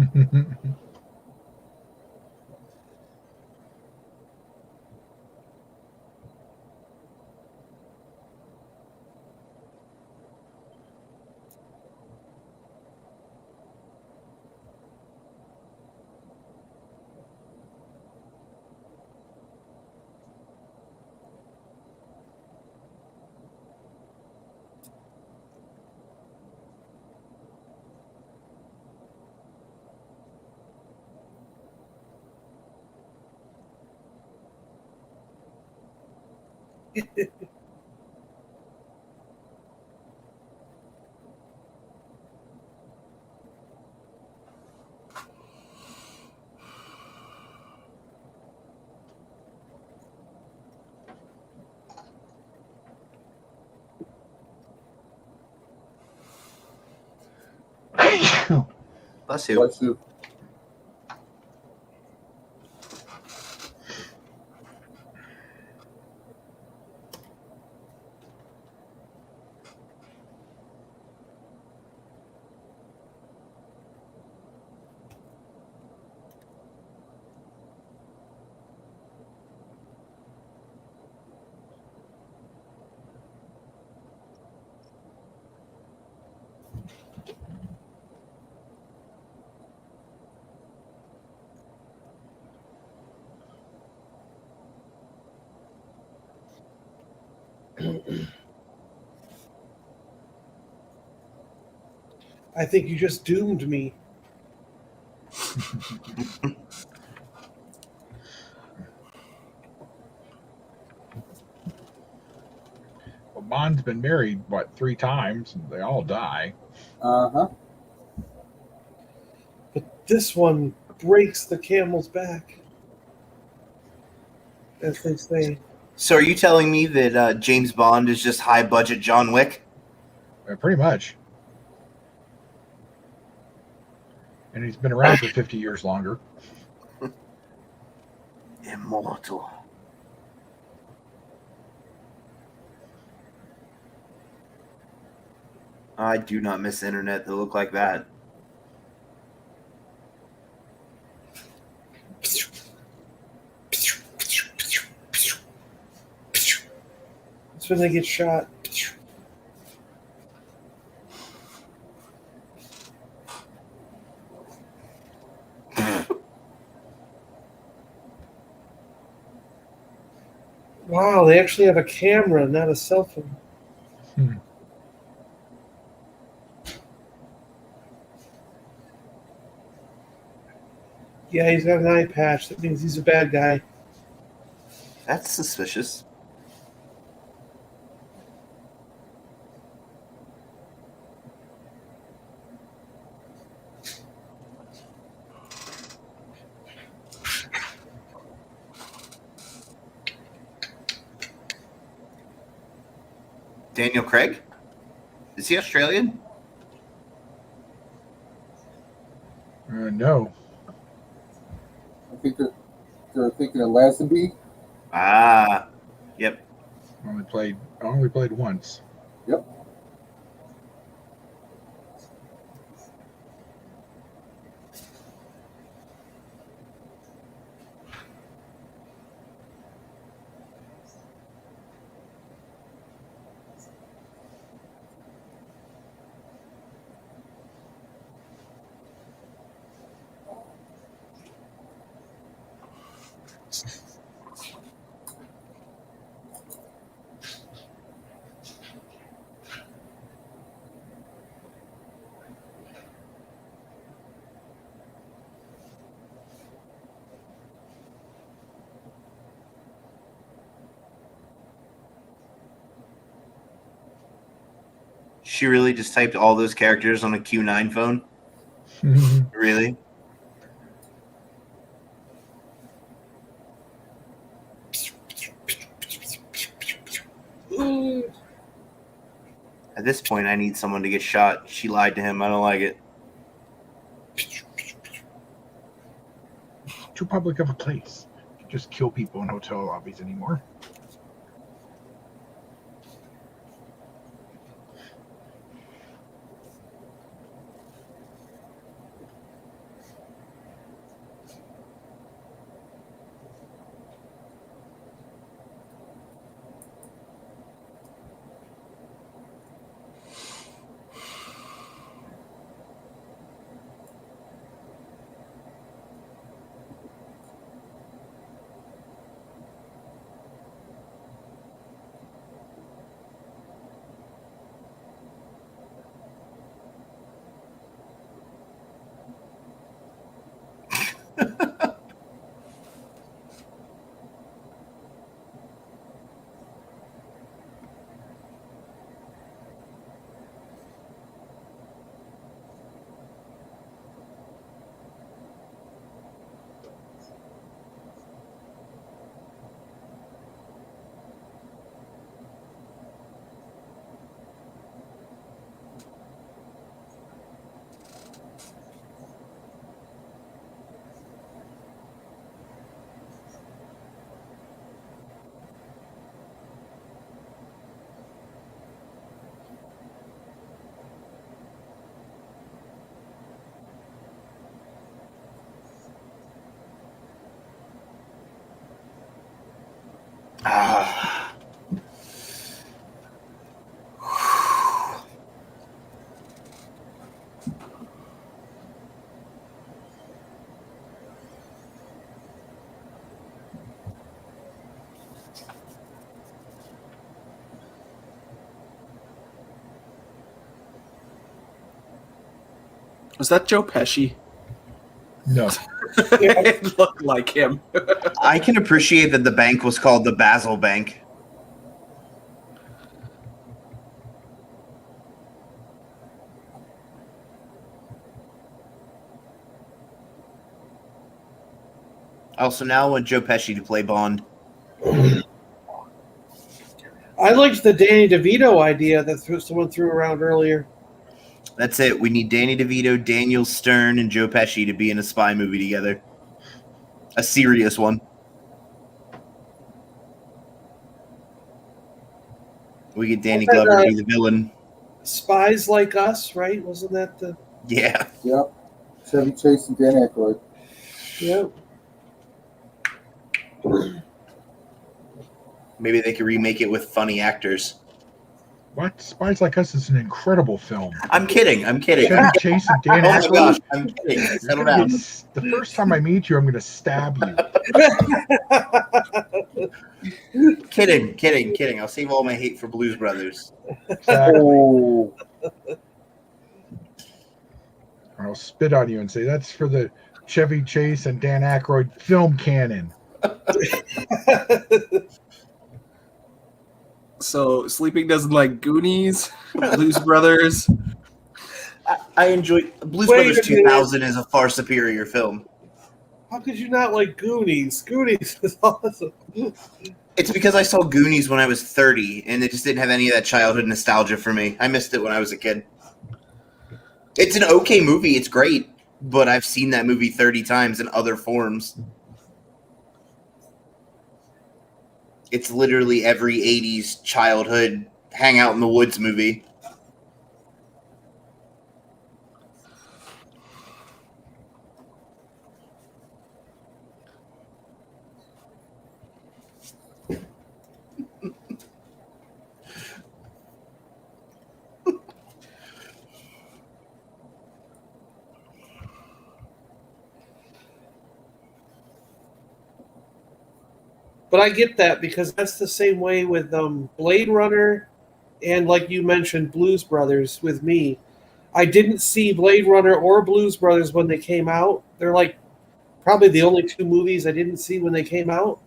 Bless you. Bless you. I think you just doomed me. Well, Bond's been married, what, 3 times? And they all die. Uh-huh. But this one breaks the camel's back, as they say. So are you telling me that James Bond is just high budget John Wick? Pretty much. And he's been around for 50 years longer. Immortal. I do not miss internet that look like that. That's when they get shot. Wow, they actually have a camera, not a cell phone. Hmm. Yeah, he's got an eye patch. That means he's a bad guy. That's suspicious. Daniel Craig? Is he Australian? No. I think they're thinking of Lazenby. Ah, yep. I only played once. Yep. She really just typed all those characters on a Q9 phone? Really? At this point, I need someone to get shot. She lied to him. I don't like it. Too public of a place. You just kill people in hotel lobbies anymore. Was that Joe Pesci? No. It looked like him. I can appreciate that the bank was called the Basel Bank. Also, now I want Joe Pesci to play Bond. I liked the Danny DeVito idea that someone threw around earlier. That's it. We need Danny DeVito, Daniel Stern, and Joe Pesci to be in a spy movie together. A serious one. We get Danny Wasn't that, Glover to be the villain. Spies Like Us, right? Wasn't that the? Yeah. Yep. Chevy Chase and Dan Aykroyd. Yep. Maybe they could remake it with funny actors. What? Spies Like Us is an incredible film. I'm kidding. Chevy Chase and Dan Oh my Aykroyd. gosh, I'm kidding. Settle down. The first time I meet you, I'm going to stab you. Kidding. I'll save all my hate for Blues Brothers. Exactly. Oh, I'll spit on you and say that's for the Chevy Chase and Dan Aykroyd film canon. So Sleeping doesn't like Goonies, Blues Brothers. I enjoy Blues Wait Brothers a minute. 2000 is a far superior film. How could you not like Goonies? Goonies is awesome. It's because I saw Goonies when I was 30, and it just didn't have any of that childhood nostalgia for me. I missed it when I was a kid. It's an okay movie. It's great, but I've seen that movie 30 times in other forms. It's literally every 80s childhood hang out in the woods movie. But I get that because that's the same way with Blade Runner and, like you mentioned, Blues Brothers with me. I didn't see Blade Runner or Blues Brothers when they came out. They're like probably the only two movies I didn't see when they came out.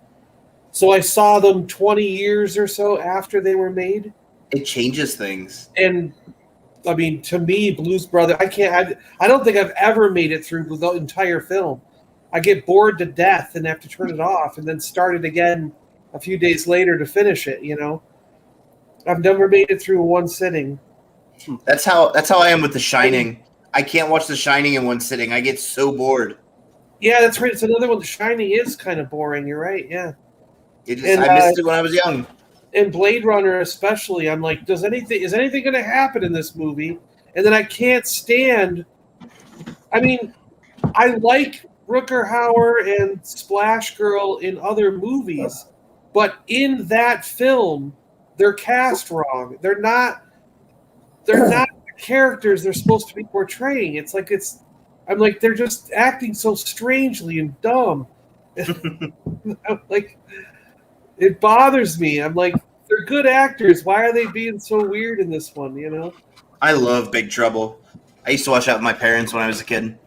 So I saw them 20 years or so after they were made. It changes things. And I mean, to me, Blues Brothers, I don't think I've ever made it through the entire film. I get bored to death and have to turn it off and then start it again a few days later to finish it, you know? I've never made it through one sitting. That's how I am with The Shining. I can't watch The Shining in one sitting. I get so bored. Yeah, that's right. It's another one. The Shining is kind of boring. You're right. Yeah. I missed it when I was young. And Blade Runner especially, I'm like, is anything going to happen in this movie? And then I can't stand. I mean, I like Rutger Hauer and Splash Girl in other movies, but in that film, they're cast wrong. They're not the characters they're supposed to be portraying. I'm like, they're just acting so strangely and dumb. I'm like, it bothers me. I'm like, they're good actors. Why are they being so weird in this one, you know? I love Big Trouble. I used to watch that with my parents when I was a kid.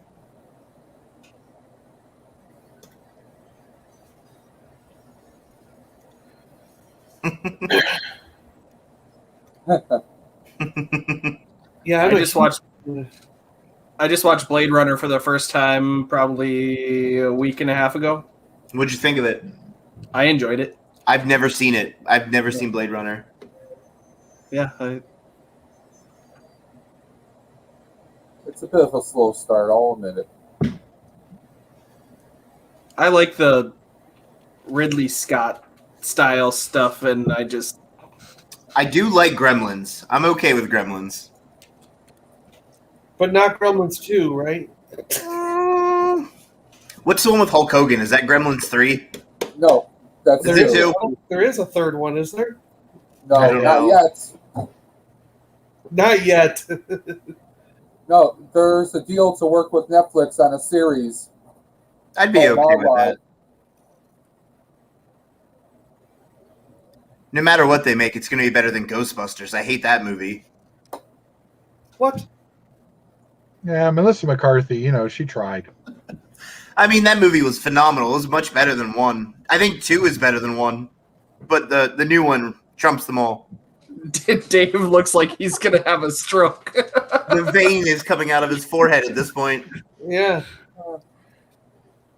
Yeah, I just watched Blade Runner for the first time probably a week and a half ago. What'd you think of it? I enjoyed it. I've never seen it. I've never seen Blade Runner. Yeah, it's a bit of a slow start, I'll admit it. I like the Ridley Scott style stuff, and I do like Gremlins. I'm okay with Gremlins. but not Gremlins 2, right? What's the one with Hulk Hogan? Is that Gremlins 3? No, that's Is it two? There is a third one, is there? No, I don't not know. yet. Not yet. No, there's a deal to work with Netflix on a series. I'd be called okay with Marvel. that. No matter what they make, it's going to be better than Ghostbusters. I hate that movie. What? Yeah, Melissa McCarthy, she tried. I mean, that movie was phenomenal. It was much better than 1. I think 2 is better than 1, but the new one trumps them all. Dave looks like he's gonna have a stroke. The vein is coming out of his forehead at this point. Yeah.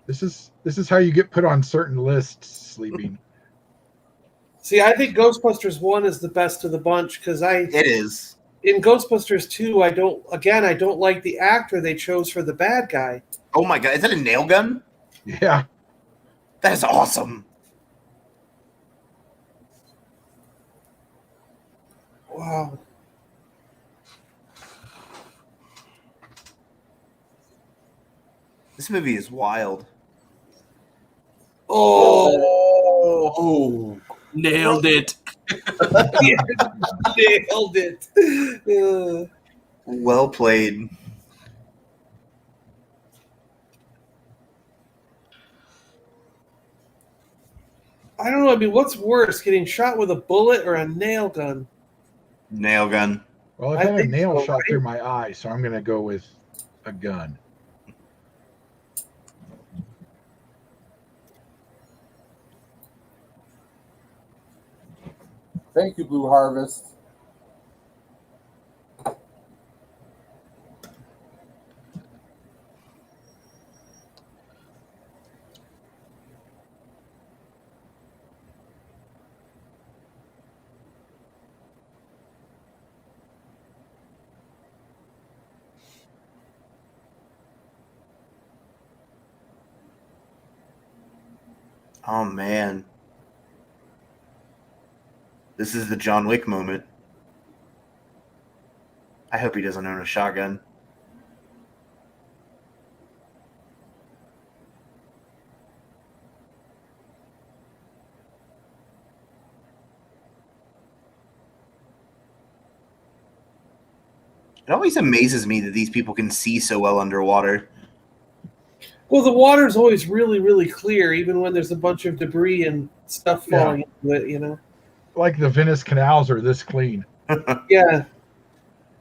This is how you get put on certain lists, sleeping. See, I think Ghostbusters 1 is the best of the bunch because It is. in Ghostbusters 2, I don't like the actor they chose for the bad guy. Oh my god, is that a nail gun? Yeah. That is awesome. Wow. This movie is wild. Oh, Nailed it. nailed it. Well played. I don't know. I mean, what's worse, getting shot with a bullet or a nail gun? Nail gun. Well, I've I had a think nail so, shot right? through my eye, so I'm going to go with a gun. Thank you, Blue Harvest. Oh man. This is the John Wick moment. I hope he doesn't own a shotgun. It always amazes me that these people can see so well underwater. Well, the water's always really, really clear, even when there's a bunch of debris and stuff falling into it. Like the Venice canals are this clean. Yeah.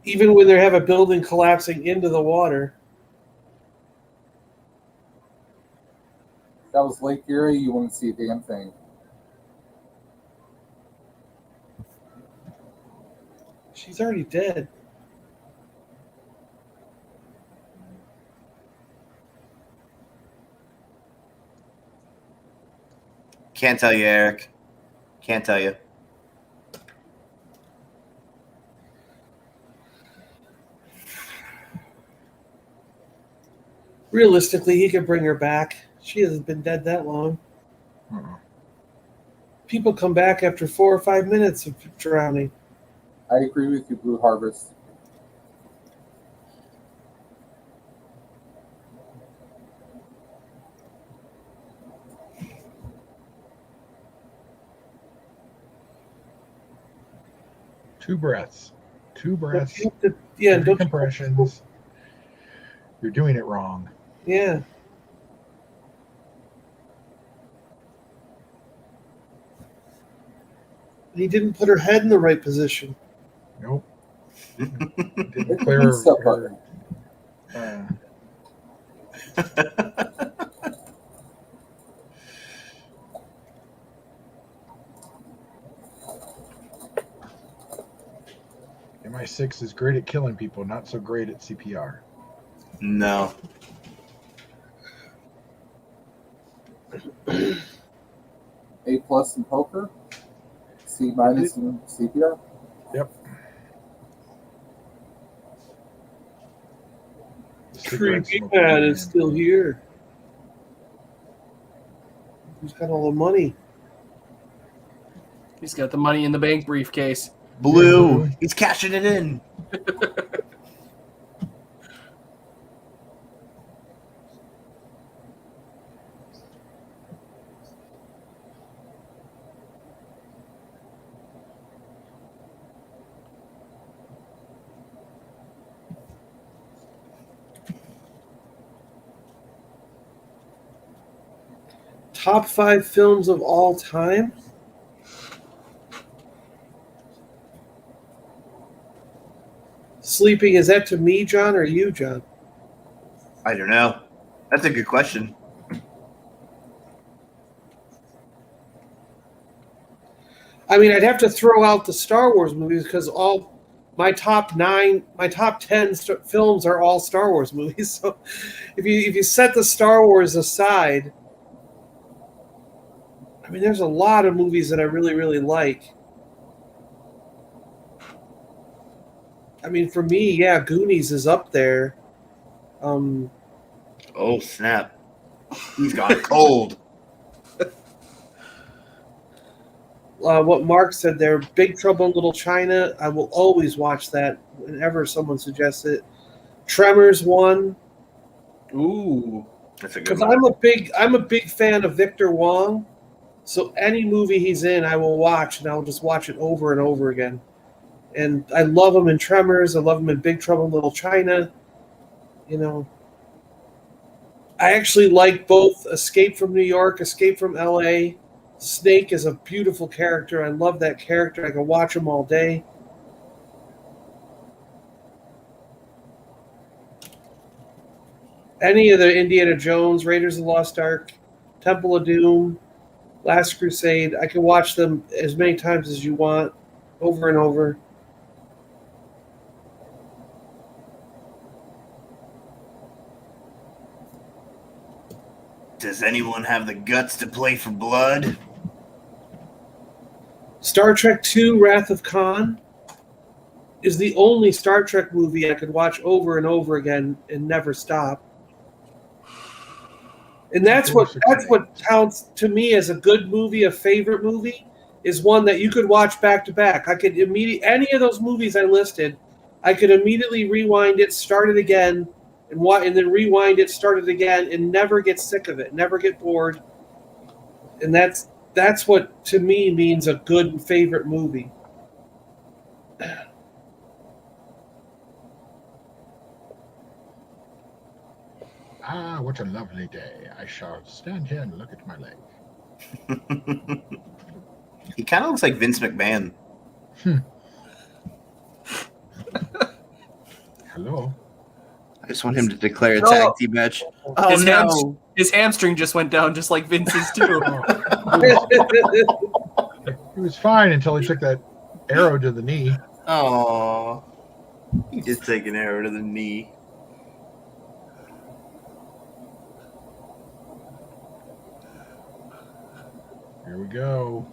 Even when they have a building collapsing into the water. If that was Lake Erie, you wouldn't see a damn thing. She's already dead. Can't tell you, Eric. Can't tell you. Realistically, he could bring her back. She hasn't been dead that long. Uh-uh. People come back after 4 or 5 minutes of drowning. I agree with you, Blue Harvest. Two breaths. Yeah, Three compressions. You're doing it wrong. Yeah. He didn't put her head in the right position. Nope. Hit Didn't the clear reset her. button. MI6 is great at killing people, not so great at CPR. No. A plus in poker, C minus in CPR. Yep. Creepy man is still here. Who's got all the money? He's got the money in the bank briefcase. Blue. He's cashing it in. Top 5 films of all time? Sleeping, is that to me, John, or you, John? I don't know. That's a good question. I mean, I'd have to throw out the Star Wars movies because all my top 10 films are all Star Wars movies. So if you set the Star Wars aside, I mean, there's a lot of movies that I really, really like. I mean, for me, yeah, Goonies is up there. Oh, snap. He's gone cold. What Mark said there, Big Trouble in Little China, I will always watch that whenever someone suggests it. Tremors 1, Ooh. That's a good because one. I'm a big fan of Victor Wong, so any movie he's in, I will watch, and I'll just watch it over and over again. And I love him in Tremors. I love him in Big Trouble in Little China. You know, I actually like both Escape from New York, Escape from L.A. Snake is a beautiful character. I love that character. I can watch him all day. Any of the Indiana Jones, Raiders of the Lost Ark, Temple of Doom, Last Crusade, I can watch them as many times as you want, over and over. Does anyone have the guts to play for blood? Star Trek II, Wrath of Khan is the only Star Trek movie I could watch over and over again and never stop. And that's what counts to me as a good movie, a favorite movie, is one that you could watch back to back. I could any of those movies I listed, I could immediately rewind it, start it again, and then rewind it, start it again, and never get sick of it, never get bored. And that's what to me means a good favorite movie. Ah, what a lovely day. I shall stand here and look at my leg. He kind of looks like Vince McMahon. Hello. I just want him to declare a tag team match. Oh, his, no. his hamstring just went down just like Vince's too. He was fine until he took that arrow to the knee. Oh, he just took an arrow to the knee. Here we go.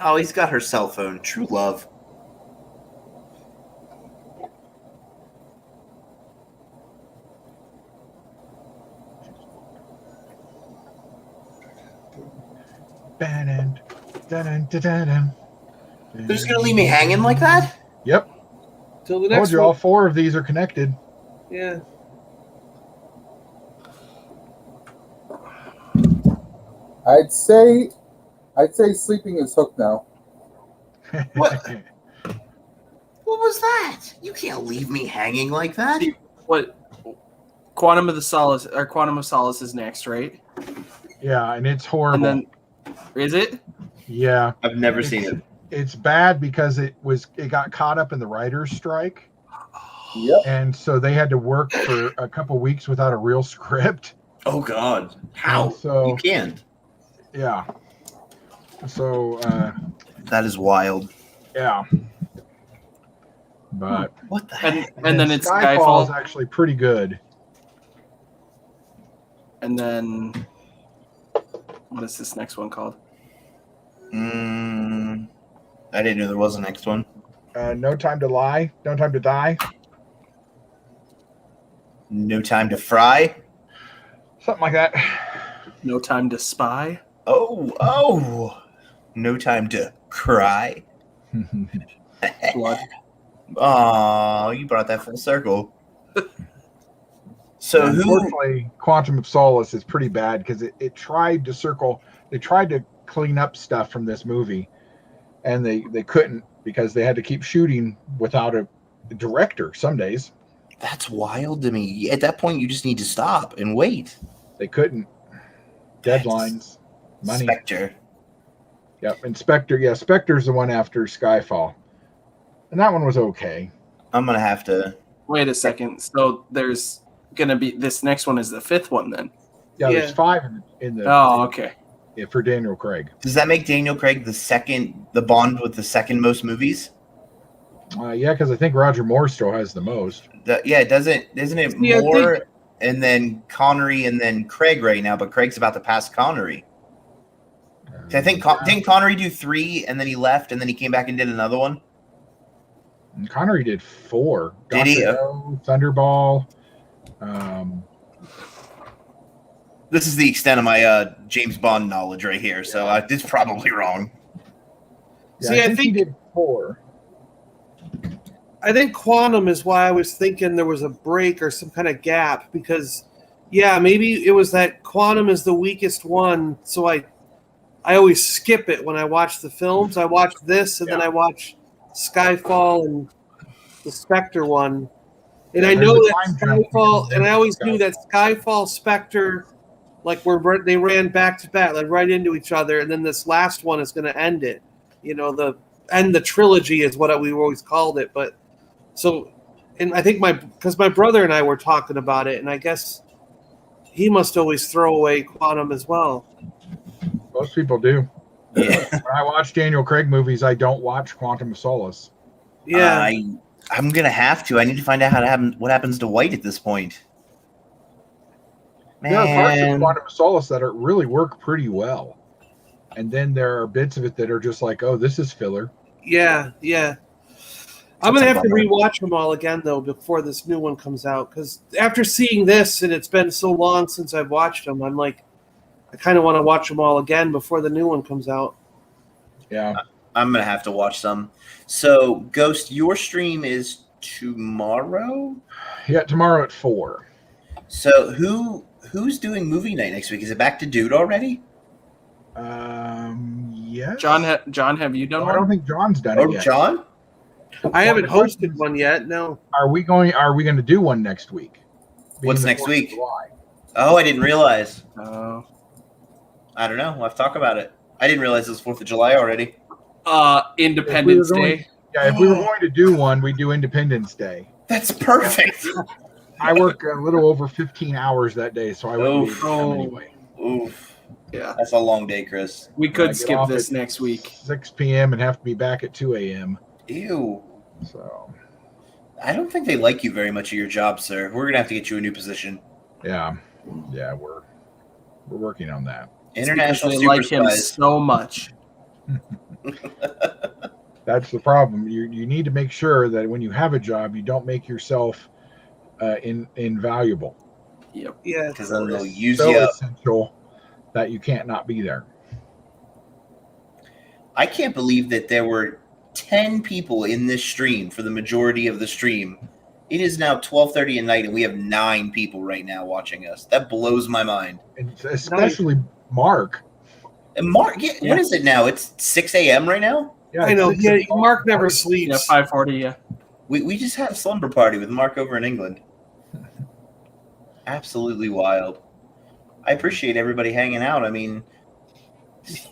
Oh, he's got her cell phone. True love. They're just gonna leave me hanging like that? Yep. Till the Told next you one. all 4 of these are connected. Yeah. I'd say sleeping is hooked now. What? What was that? You can't leave me hanging like that. What? Quantum of Solace is next, right? Yeah, and it's horrible. And then, is it? Yeah. I've never seen it. It's bad because it got caught up in the writer's strike. Yep. And so they had to work for a couple weeks without a real script. Oh God! How? So You can't. yeah. So That is wild. yeah. But What the heck? And then it's Skyfall is Skyfall. actually pretty good. And then, what is this next one called? I didn't know there was a next one. No Time to Lie, No Time to Die, No Time to Fry. something like that. No Time to Spy. Oh. No Time to Cry. Blood. Oh, you brought that full circle. So who? Unfortunately, Quantum of Solace is pretty bad because it tried to circle. They tried to clean up stuff from this movie, and they couldn't because they had to keep shooting without a director some days. That's wild to me. At that point, you just need to stop and wait. They couldn't. Deadlines, money. Spectre. Yep, and Spectre. Yeah, Spectre's the one after Skyfall, and that one was okay. I'm gonna have to. Wait a second. So there's gonna be this next one is the fifth one then. Yeah, there's Yeah. 5 in the Oh, okay. for Daniel Craig. Does that make Daniel Craig the Bond with the second most movies? Yeah, because I think Roger Moore still has the most. Isn't it See, I Moore think- and then Connery and then Craig right now? But Craig's about to pass Connery. I think didn't Connery do 3 and then he left and then he came back and did another one? Connery did 4. Did he? Dr. No, Thunderball. This is the extent of my James Bond knowledge right here, so it's probably wrong. Yeah, See, I he think- did 4. I think Quantum is why I was thinking there was a break or some kind of gap because, yeah, maybe it was that Quantum is the weakest one, so I always skip it when I watch the films. I watch this and then I watch Skyfall and the Spectre one, and I there's know a that time jump Skyfall, between and I always Skyfall. knew that Skyfall, Spectre, like they ran back to back, like right into each other, and then this last one is going to end it. You know, the trilogy is what we always called it, but. So, and I think because my brother and I were talking about it, and I guess he must always throw away Quantum as well. Most people do. Yeah. When I watch Daniel Craig movies, I don't watch Quantum of Solace. Yeah, I'm gonna have to. I need to find out what happens to White at this point. There are parts of Man. Quantum of Solace that really work pretty well, and then there are bits of it that are just like, oh, this is filler. yeah. I'm That's gonna a have to bummer. rewatch them all again though before this new one comes out. Because after seeing this, and it's been so long since I've watched them, I'm like, I kind of want to watch them all again before the new one comes out. Yeah, I'm gonna have to watch some. So, Ghost, your stream is tomorrow. yeah. Tomorrow at 4. So, who's doing movie night next week? Is it back to Dude already? Yes. John, have you done No, I don't one? think John's done Oh, it yet. John? I haven't the question hosted one yet. No. Are we going to do one next week? Being What's the next 4th of week? July. Oh, I didn't realize. Uh, I don't know. We'll have to talk about it. I didn't realize it was 4th of July already. Independence If we were Day. Yeah, if we were going to do one, we'd do Independence Day. That's perfect. I work a little over 15 hours that day, so I wouldn't be able to come Oh. anyway. Oof. Yeah, That's a long day, Chris. we I could get skip off this at next week. 6 p.m. and have to be back at 2 a.m. Ew. So, I don't think they like you very much at your job, sir. We're gonna have to get you a new position. yeah, we're working on that. International Because they super like him spies. so much. That's the problem. You need to make sure that when you have a job, you don't make yourself invaluable. Yep. Yeah. Because then they'll use So you up. essential that you can't not be there. I can't believe that there were 10 people in this stream for the majority of the stream. It is now 12:30 at night, and we have 9 people right now watching us. That blows my mind. And especially Mark. And Mark, what is it now? It's 6 a.m. right now? Yeah, I know. it's Yeah, 6 o'clock. Mark never Yeah, sleeps. 5:40. Yeah. We just had a slumber party with Mark over in England. Absolutely wild. I appreciate everybody hanging out. I mean,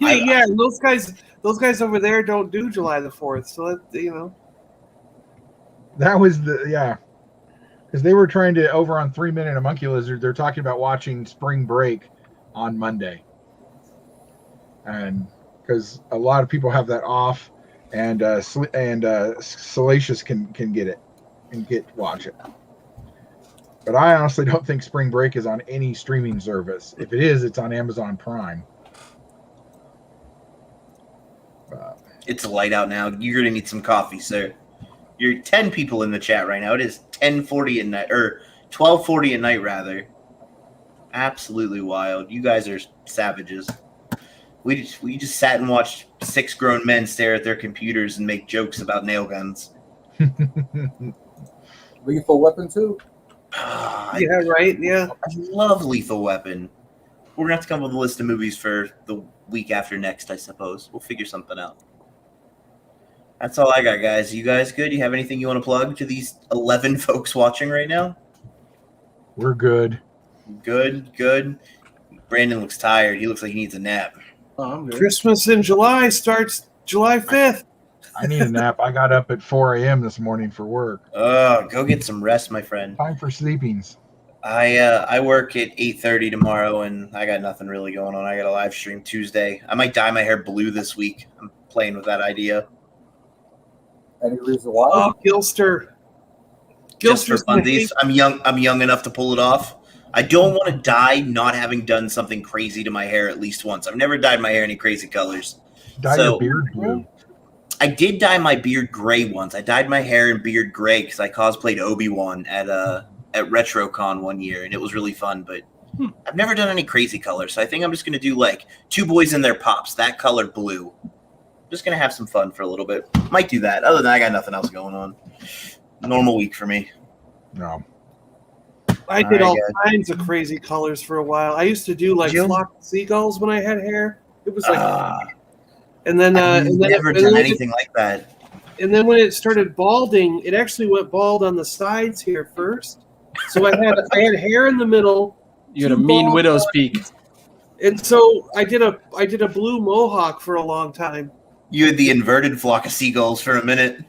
Yeah, those guys over there don't do July the 4th, so that, That was because they were trying to over on 3 Minute a Monkey Lizard. They're talking about watching Spring Break on Monday, and because a lot of people have that off, and Salacious can get it and watch it. But I honestly don't think Spring Break is on any streaming service. If it is, it's on Amazon Prime. it's light out now. You're gonna need some coffee, sir. You're 10 people in the chat right now. It is 10:40 at night, or 12:40 at night, rather. Absolutely wild. You guys are savages. We just sat and watched 6 grown men stare at their computers and make jokes about nail guns. Lethal Weapon 2. I yeah, right, yeah. love Lethal Weapon. We're gonna have to come up with a list of movies for the week after next, I suppose. We'll figure something out. That's all I got, guys. You guys good? You have anything you want to plug to these 11 folks watching right now? We're good. Good. Brandon looks tired. He looks like he needs a nap. Oh, I'm good. Christmas in July starts July 5th. I need a nap. I got up at 4 a.m. this morning for work. Go get some rest, my friend. Time for sleepings. I work at 8:30 tomorrow, and I got nothing really going on. I got a live stream Tuesday. I might dye my hair blue this week. I'm playing with that idea. Any reason why? Oh, Gilster. Just for Gilster's gonna funsies. hate- I'm young enough to pull it off. I don't want to dye not having done something crazy to my hair at least once. I've never dyed my hair any crazy colors. Dye So- your beard blue. I did dye my beard gray once. I dyed my hair and beard gray because I cosplayed Obi-Wan at RetroCon one year, and it was really fun. But I've never done any crazy colors, so I think I'm just gonna do like Two Boys in Their Pops, that color blue. Just gonna have some fun for a little bit. Might do that. Other than that, I got nothing else going on. Normal week for me. No. I did all Alright, kinds of crazy colors for a while. I used to do like Did you? flock of seagulls when I had hair. It was like, Ah, and then I've never done when anything like that. and then when it started balding, it actually went bald on the sides here first. So I had hair in the middle, You had a Two mean balls widow's on- peak. and so I did a blue mohawk for a long time. You had the inverted flock of seagulls for a minute.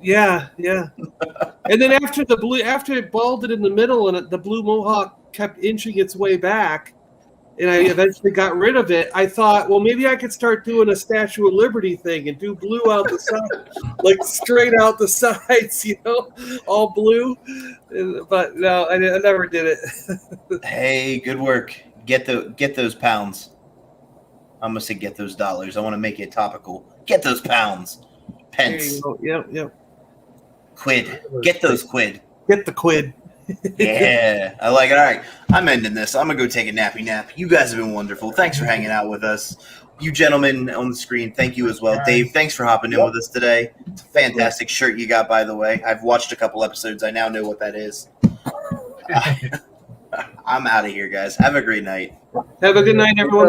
Yeah. And then after it balded in the middle and the blue mohawk kept inching its way back, and I eventually got rid of it, I thought, well, maybe I could start doing a Statue of Liberty thing and do blue out the side, like straight out the sides, all blue. But no, I never did it. Hey, good work. Get those pounds. I'm gonna say get those dollars. I want to make it topical. Get those pounds. There Pence. you go. Yep. Quid. Get those quid. Get the quid. Yeah. I like it. All right. I'm ending this. I'm gonna go take a nappy nap. You guys have been wonderful. Thanks for hanging out with us. You gentlemen on the screen, thank you as well. Dave, thanks for hopping in with us today. It's a fantastic shirt you got, by the way. I've watched a couple episodes. I now know what that is. I'm out of here, guys. Have a great night. Have a good night, everyone.